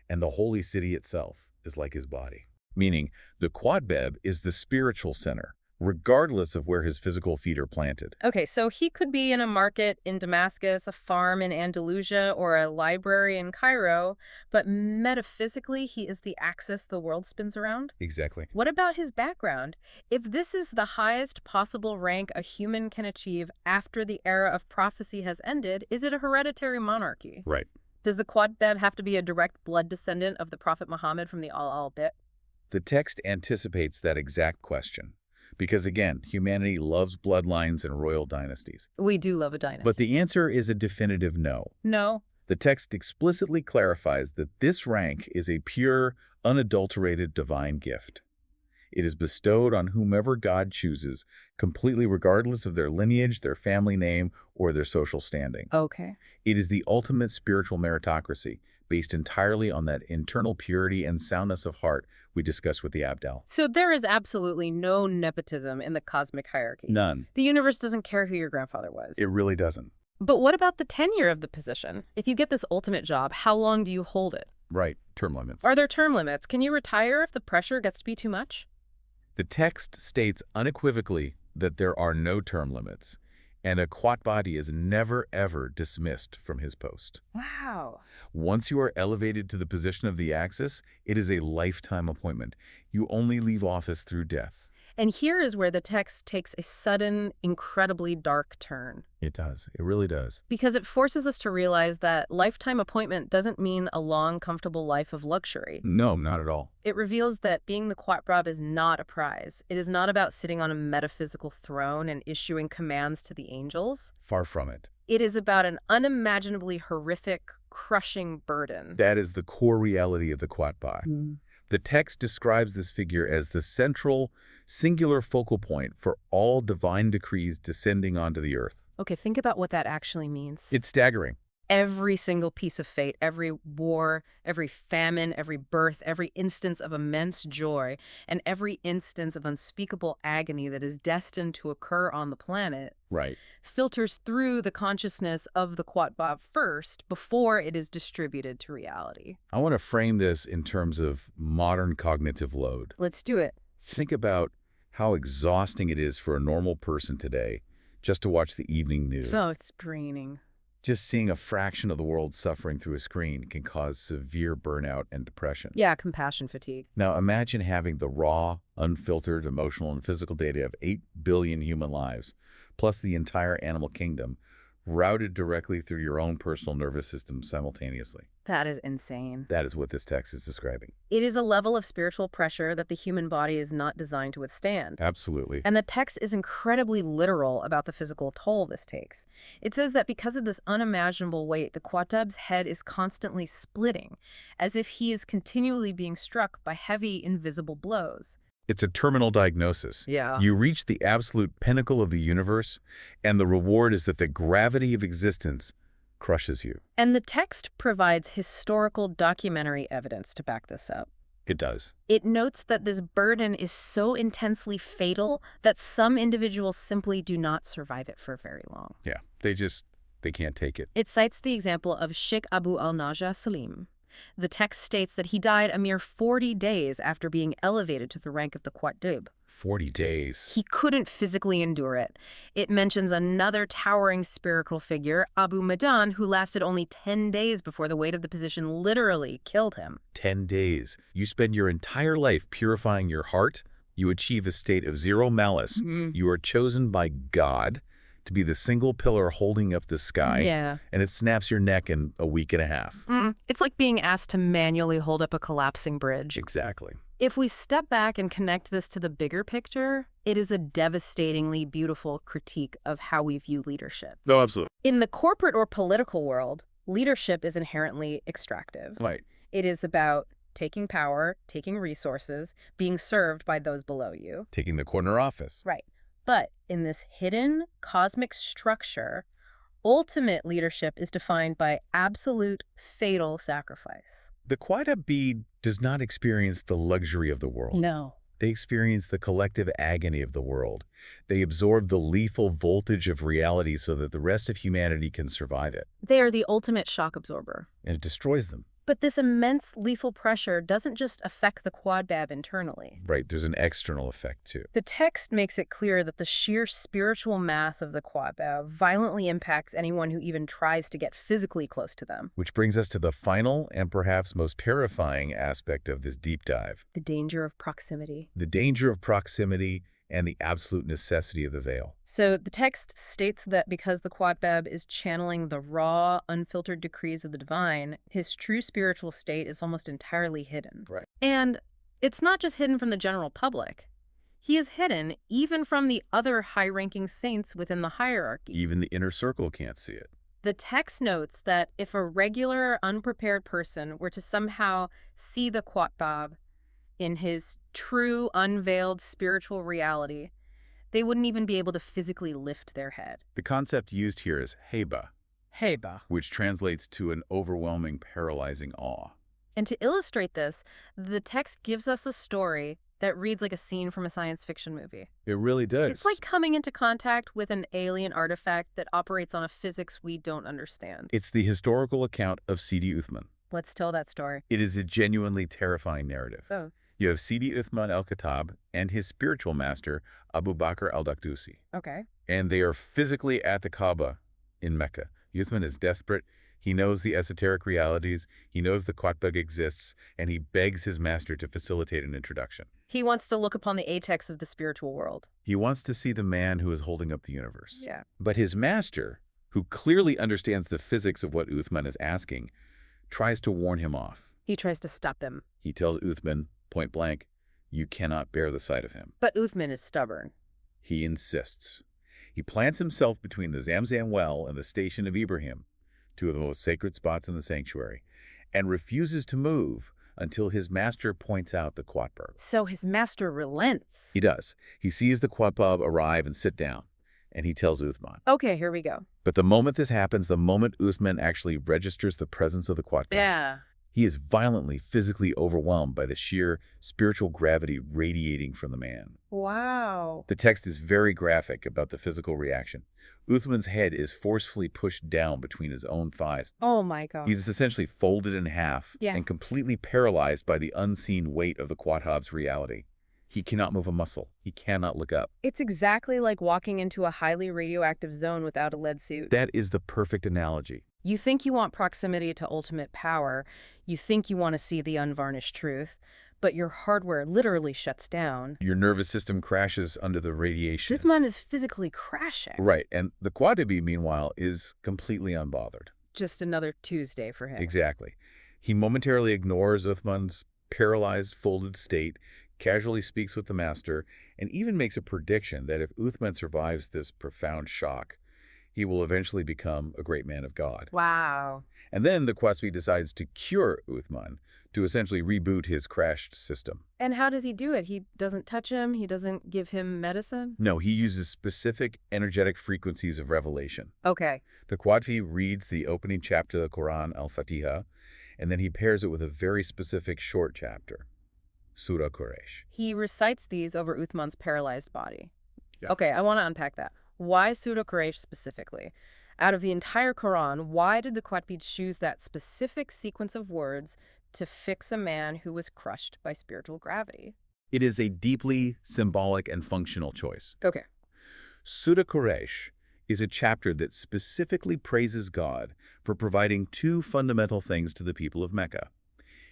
and the holy city itself is like his body. Meaning, the Quatbeb is the spiritual center, regardless of where his physical feet are planted. Okay, so he could be in a market in Damascus, a farm in Andalusia, or a library in Cairo, but metaphysically, he is the axis the world spins around? Exactly. What about his background? If this is the highest possible rank a human can achieve after the era of prophecy has ended, is it a hereditary monarchy? Right. Does the Quatbeb have to be a direct blood descendant of the Prophet Muhammad from the Al-Bit? The text anticipates that exact question. Because again, humanity loves bloodlines and royal dynasties. We do love a dynasty. But the answer is a definitive no. No. The text explicitly clarifies that this rank is a pure, unadulterated divine gift. It is bestowed on whomever God chooses, completely regardless of their lineage, their family name, or their social standing. Okay. It is the ultimate spiritual meritocracy, based entirely on that internal purity and soundness of heart we discussed with the Abdal. So there is absolutely no nepotism in the cosmic hierarchy. None. The universe doesn't care who your grandfather was. It really doesn't. But what about the tenure of the position? If you get this ultimate job, how long do you hold it? Right. Term limits. Are there term limits? Can you retire if the pressure gets to be too much? The text states unequivocally that there are no term limits, and a Quat body is never, ever dismissed from his post. Wow. Once you are elevated to the position of the axis, it is a lifetime appointment. You only leave office through death. And here is where the text takes a sudden, incredibly dark turn. It does. It really does. Because it forces us to realize that lifetime appointment doesn't mean a long, comfortable life of luxury. No, not at all. It reveals that being the Quatbrab is not a prize. It is not about sitting on a metaphysical throne and issuing commands to the angels. Far from it. It is about an unimaginably horrific, crushing burden. That is the core reality of the Quatba. The text describes this figure as the central, singular focal point for all divine decrees descending onto the earth. Okay, think about what that actually means. It's staggering. Every single piece of fate, every war, every famine, every birth, every instance of immense joy, and every instance of unspeakable agony that is destined to occur on the planet, Right. filters through the consciousness of the Quatbab first before it is distributed to reality. I want to frame this in terms of modern cognitive load. Let's do it. Think about how exhausting it is for a normal person today just to watch the evening news. So it's draining. Just seeing a fraction of the world suffering through a screen can cause severe burnout and depression. Yeah, compassion fatigue. Now imagine having the raw, unfiltered emotional and physical data of 8 billion human lives, plus the entire animal kingdom, routed directly through your own personal nervous system simultaneously. That is insane. That is what this text is describing. It is a level of spiritual pressure that the human body is not designed to withstand. Absolutely. And the text is incredibly literal about the physical toll this takes. It says that because of this unimaginable weight, the Quatab's head is constantly splitting, as if he is continually being struck by heavy, invisible blows. It's a terminal diagnosis. Yeah. You reach the absolute pinnacle of the universe, and the reward is that the gravity of existence crushes you. And the text provides historical documentary evidence to back this up. It does. It notes that this burden is so intensely fatal that some individuals simply do not survive it for very long. Yeah, they can't take it. It cites the example of Sheikh Abu al-Najah Salim. The text states that he died a mere 40 days after being elevated to the rank of the Quatdub. 40 days. He couldn't physically endure it. It mentions another towering spiritual figure, Abu Madan, who lasted only 10 days before the weight of the position literally killed him. 10 days. You spend your entire life purifying your heart. You achieve a state of zero malice. You are chosen by God to be the single pillar holding up the sky. Yeah. And it snaps your neck in a week and a half. It's like being asked to manually hold up a collapsing bridge. Exactly. If we step back and connect this to the bigger picture, it is a devastatingly beautiful critique of how we view leadership. No, absolutely. In the corporate or political world, leadership is inherently extractive. Right. It is about taking power, taking resources, being served by those below you. Taking the corner office. Right. But in this hidden cosmic structure, ultimate leadership is defined by absolute fatal sacrifice. The Quadab bead does not experience the luxury of the world. No. They experience the collective agony of the world. They absorb the lethal voltage of reality so that the rest of humanity can survive it. They are the ultimate shock absorber. And it destroys them. But this immense lethal pressure doesn't just affect the quadbab internally. Right, there's an external effect too. The text makes it clear that the sheer spiritual mass of the quadbab violently impacts anyone who even tries to get physically close to them. Which brings us to the final and perhaps most terrifying aspect of this deep dive. The danger of proximity. The danger of proximity and the absolute necessity of the veil. So the text states that because the quadbab is channeling the raw, unfiltered decrees of the divine, his true spiritual state is almost entirely hidden. Right. And it's not just hidden from the general public. He is hidden even from the other high-ranking saints within the hierarchy. Even the inner circle can't see it. The text notes that if a regular, unprepared person were to somehow see the quatbab in his true, unveiled spiritual reality, they wouldn't even be able to physically lift their head. The concept used here is heba, Heba. which translates to an overwhelming, paralyzing awe. And to illustrate this, the text gives us a story that reads like a scene from a science fiction movie. It really does. It's like coming into contact with an alien artifact that operates on a physics we don't understand. It's the historical account of Sidi Uthman. Let's tell that story. It is a genuinely terrifying narrative. Oh, You have Sidi Uthman al-Khattab and his spiritual master, Abu Bakr al-Dakdusi. okay. And they are physically at the Kaaba in Mecca. Uthman is desperate. He knows the esoteric realities. He knows the Qutb exists, and he begs his master to facilitate an introduction. He wants to look upon the apex of the spiritual world. He wants to see the man who is holding up the universe. Yeah. But his master, who clearly understands the physics of what Uthman is asking, tries to warn him off. He tries to stop him. He tells Uthman, point blank, you cannot bear the sight of him. But Uthman is stubborn. He insists. He plants himself between the Zamzam well and the station of Ibrahim, two of the most sacred spots in the sanctuary, and refuses to move until his master points out the Qutb. So his master relents. He does. He sees the Qutb arrive and sit down, and he tells Uthman. Okay, here we go. But the moment this happens, the moment Uthman actually registers the presence of the Qutb, Yeah. he is violently, physically overwhelmed by the sheer spiritual gravity radiating from the man. Wow. The text is very graphic about the physical reaction. Uthman's head is forcefully pushed down between his own thighs. Oh my God. He's essentially folded in half and completely paralyzed by the unseen weight of the Qutb's reality. He cannot move a muscle. He cannot look up. It's exactly like walking into a highly radioactive zone without a lead suit. That is the perfect analogy. You think you want proximity to ultimate power. You think you want to see the unvarnished truth. But your hardware literally shuts down. Your nervous system crashes under the radiation. This man is physically crashing. Right, and the Qutb, meanwhile, is completely unbothered. Just another Tuesday for him. Exactly. He momentarily ignores Uthman's paralyzed, folded state, casually speaks with the master, and even makes a prediction that if Uthman survives this profound shock, he will eventually become a great man of God. Wow. And then the Qutb decides to cure Uthman, to essentially reboot his crashed system. And how does he do it? He doesn't touch him? He doesn't give him medicine? No, he uses specific energetic frequencies of revelation. Okay. The Qutb reads the opening chapter of the Quran, Al-Fatiha, and then he pairs it with a very specific short chapter, Surah Quraysh. He recites these over Uthman's paralyzed body. Yeah. Okay, I want to unpack that. Why Surah Quraysh specifically? Out of the entire Quran, why did the Qutb choose that specific sequence of words to fix a man who was crushed by spiritual gravity? It is a deeply symbolic and functional choice. Okay. Surah Quraysh is a chapter that specifically praises God for providing two fundamental things to the people of Mecca.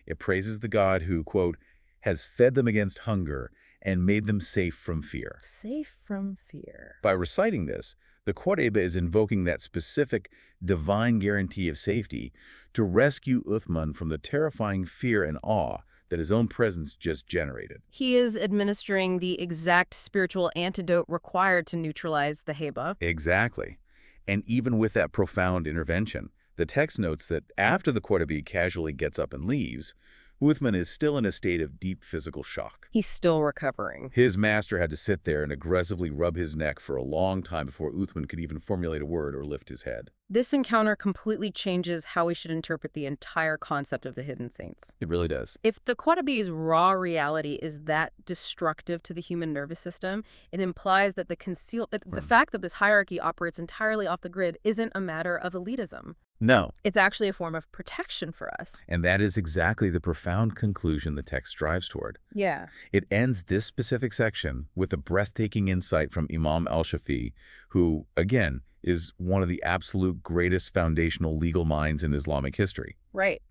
It praises the God who, quote, has fed them against hunger and made them safe from fear. Safe from fear. By reciting this, the Qutb is invoking that specific divine guarantee of safety to rescue Uthman from the terrifying fear and awe that his own presence just generated. He is administering the exact spiritual antidote required to neutralize the Heba. Exactly. And even with that profound intervention, the text notes that after the Quattabi casually gets up and leaves, Uthman is still in a state of deep physical shock. He's still recovering. His master had to sit there and aggressively rub his neck for a long time before Uthman could even formulate a word or lift his head. This encounter completely changes how we should interpret the entire concept of the hidden saints. It really does. If the Quattabi's raw reality is that destructive to the human nervous system, it implies that the fact that this hierarchy operates entirely off the grid isn't a matter of elitism. No. It's actually a form of protection for us. And that is exactly the profound conclusion the text strives toward. Yeah. It ends this specific section with a breathtaking insight from Imam al-Shafi'i, who, again, is one of the absolute greatest foundational legal minds in Islamic history. Right.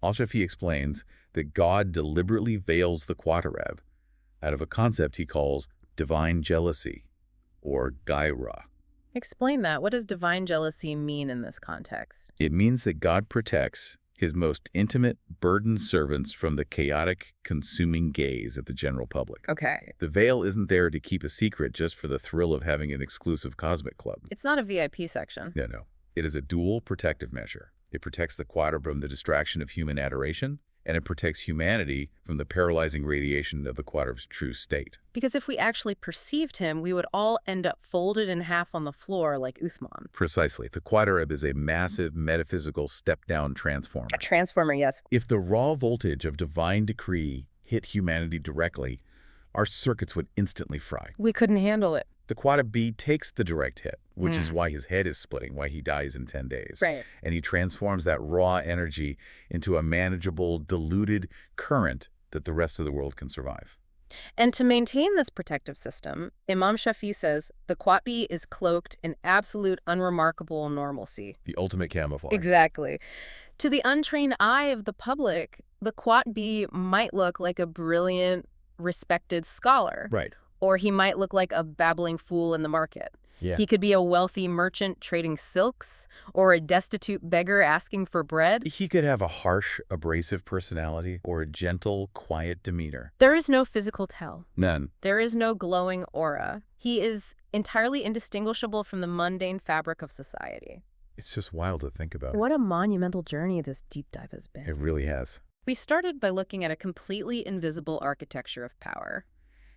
Al-Shafi'i explains that God deliberately veils the Quattareb out of a concept he calls divine jealousy, or gaira. Explain that. What does divine jealousy mean in this context? It means that God protects his most intimate, burdened servants from the chaotic, consuming gaze of the general public. Okay. The veil isn't there to keep a secret just for the thrill of having an exclusive cosmic club. It's not a VIP section. No. It is a dual protective measure. It protects the Quatter from the distraction of human adoration, and it protects humanity from the paralyzing radiation of the Quatter's true state. Because if we actually perceived him, we would all end up folded in half on the floor like Uthman. Precisely. The Quattareb is a massive metaphysical step-down transformer. A transformer, yes. If the raw voltage of divine decree hit humanity directly, our circuits would instantly fry. We couldn't handle it. The Quattabi takes the direct hit, which is why his head is splitting, why he dies in 10 days. Right. And he transforms that raw energy into a manageable, diluted current that the rest of the world can survive. And to maintain this protective system, Imam Shafi'i says the Quatbi is cloaked in absolute unremarkable normalcy. The ultimate camouflage. Exactly. To the untrained eye of the public, the Quatbi might look like a brilliant, respected scholar. Right. Or he might look like a babbling fool in the market. Yeah. He could be a wealthy merchant trading silks, or a destitute beggar asking for bread. He could have a harsh, abrasive personality or a gentle, quiet demeanor. There is no physical tell. None. There is no glowing aura. He is entirely indistinguishable from the mundane fabric of society. It's just wild to think about. What a monumental journey this deep dive has been. It really has. We started by looking at a completely invisible architecture of power.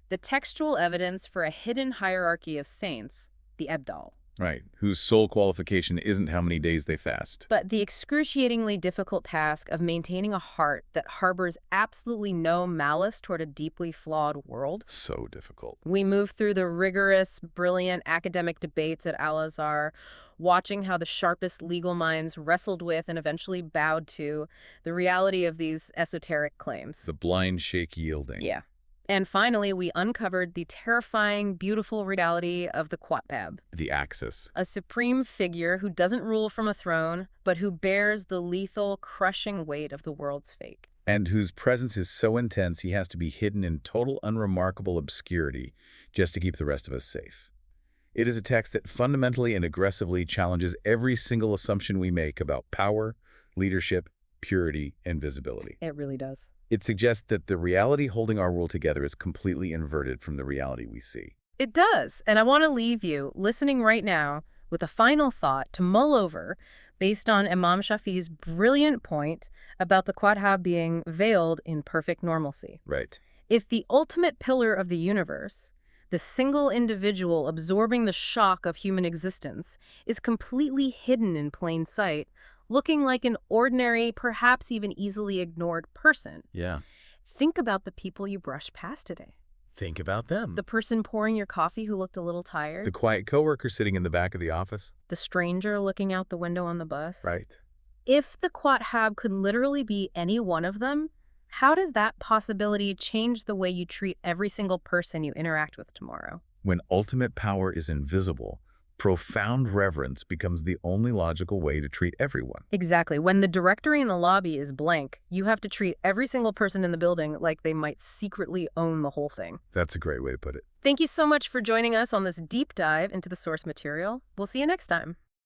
The textual evidence for a hidden hierarchy of saints, the Abdal. Right. Whose sole qualification isn't how many days they fast. But the excruciatingly difficult task of maintaining a heart that harbors absolutely no malice toward a deeply flawed world. So difficult. We move through the rigorous, brilliant academic debates at Al-Azhar, watching how the sharpest legal minds wrestled with and eventually bowed to the reality of these esoteric claims. The blind sheikh yielding. Yeah. And finally, we uncovered the terrifying, beautiful reality of the Quatbab. The axis. A supreme figure who doesn't rule from a throne, but who bears the lethal, crushing weight of the world's fate. And whose presence is so intense he has to be hidden in total unremarkable obscurity just to keep the rest of us safe. It is a text that fundamentally and aggressively challenges every single assumption we make about power, leadership, purity, and visibility. It really does. It suggests that the reality holding our world together is completely inverted from the reality we see. It does. And I want to leave you, listening right now, with a final thought to mull over based on Imam Shafi'i's brilliant point about the Quatbab being veiled in perfect normalcy. Right. If the ultimate pillar of the universe, the single individual absorbing the shock of human existence, is completely hidden in plain sight, looking like an ordinary, perhaps even easily ignored person. Yeah. Think about the people you brushed past today. Think about them. The person pouring your coffee who looked a little tired. The quiet coworker sitting in the back of the office. The stranger looking out the window on the bus. Right. If the Quatbab could literally be any one of them, how does that possibility change the way you treat every single person you interact with tomorrow? When ultimate power is invisible, profound reverence becomes the only logical way to treat everyone. Exactly. When the directory in the lobby is blank, you have to treat every single person in the building like they might secretly own the whole thing. That's a great way to put it. Thank you so much for joining us on this deep dive into the source material. We'll see you next time.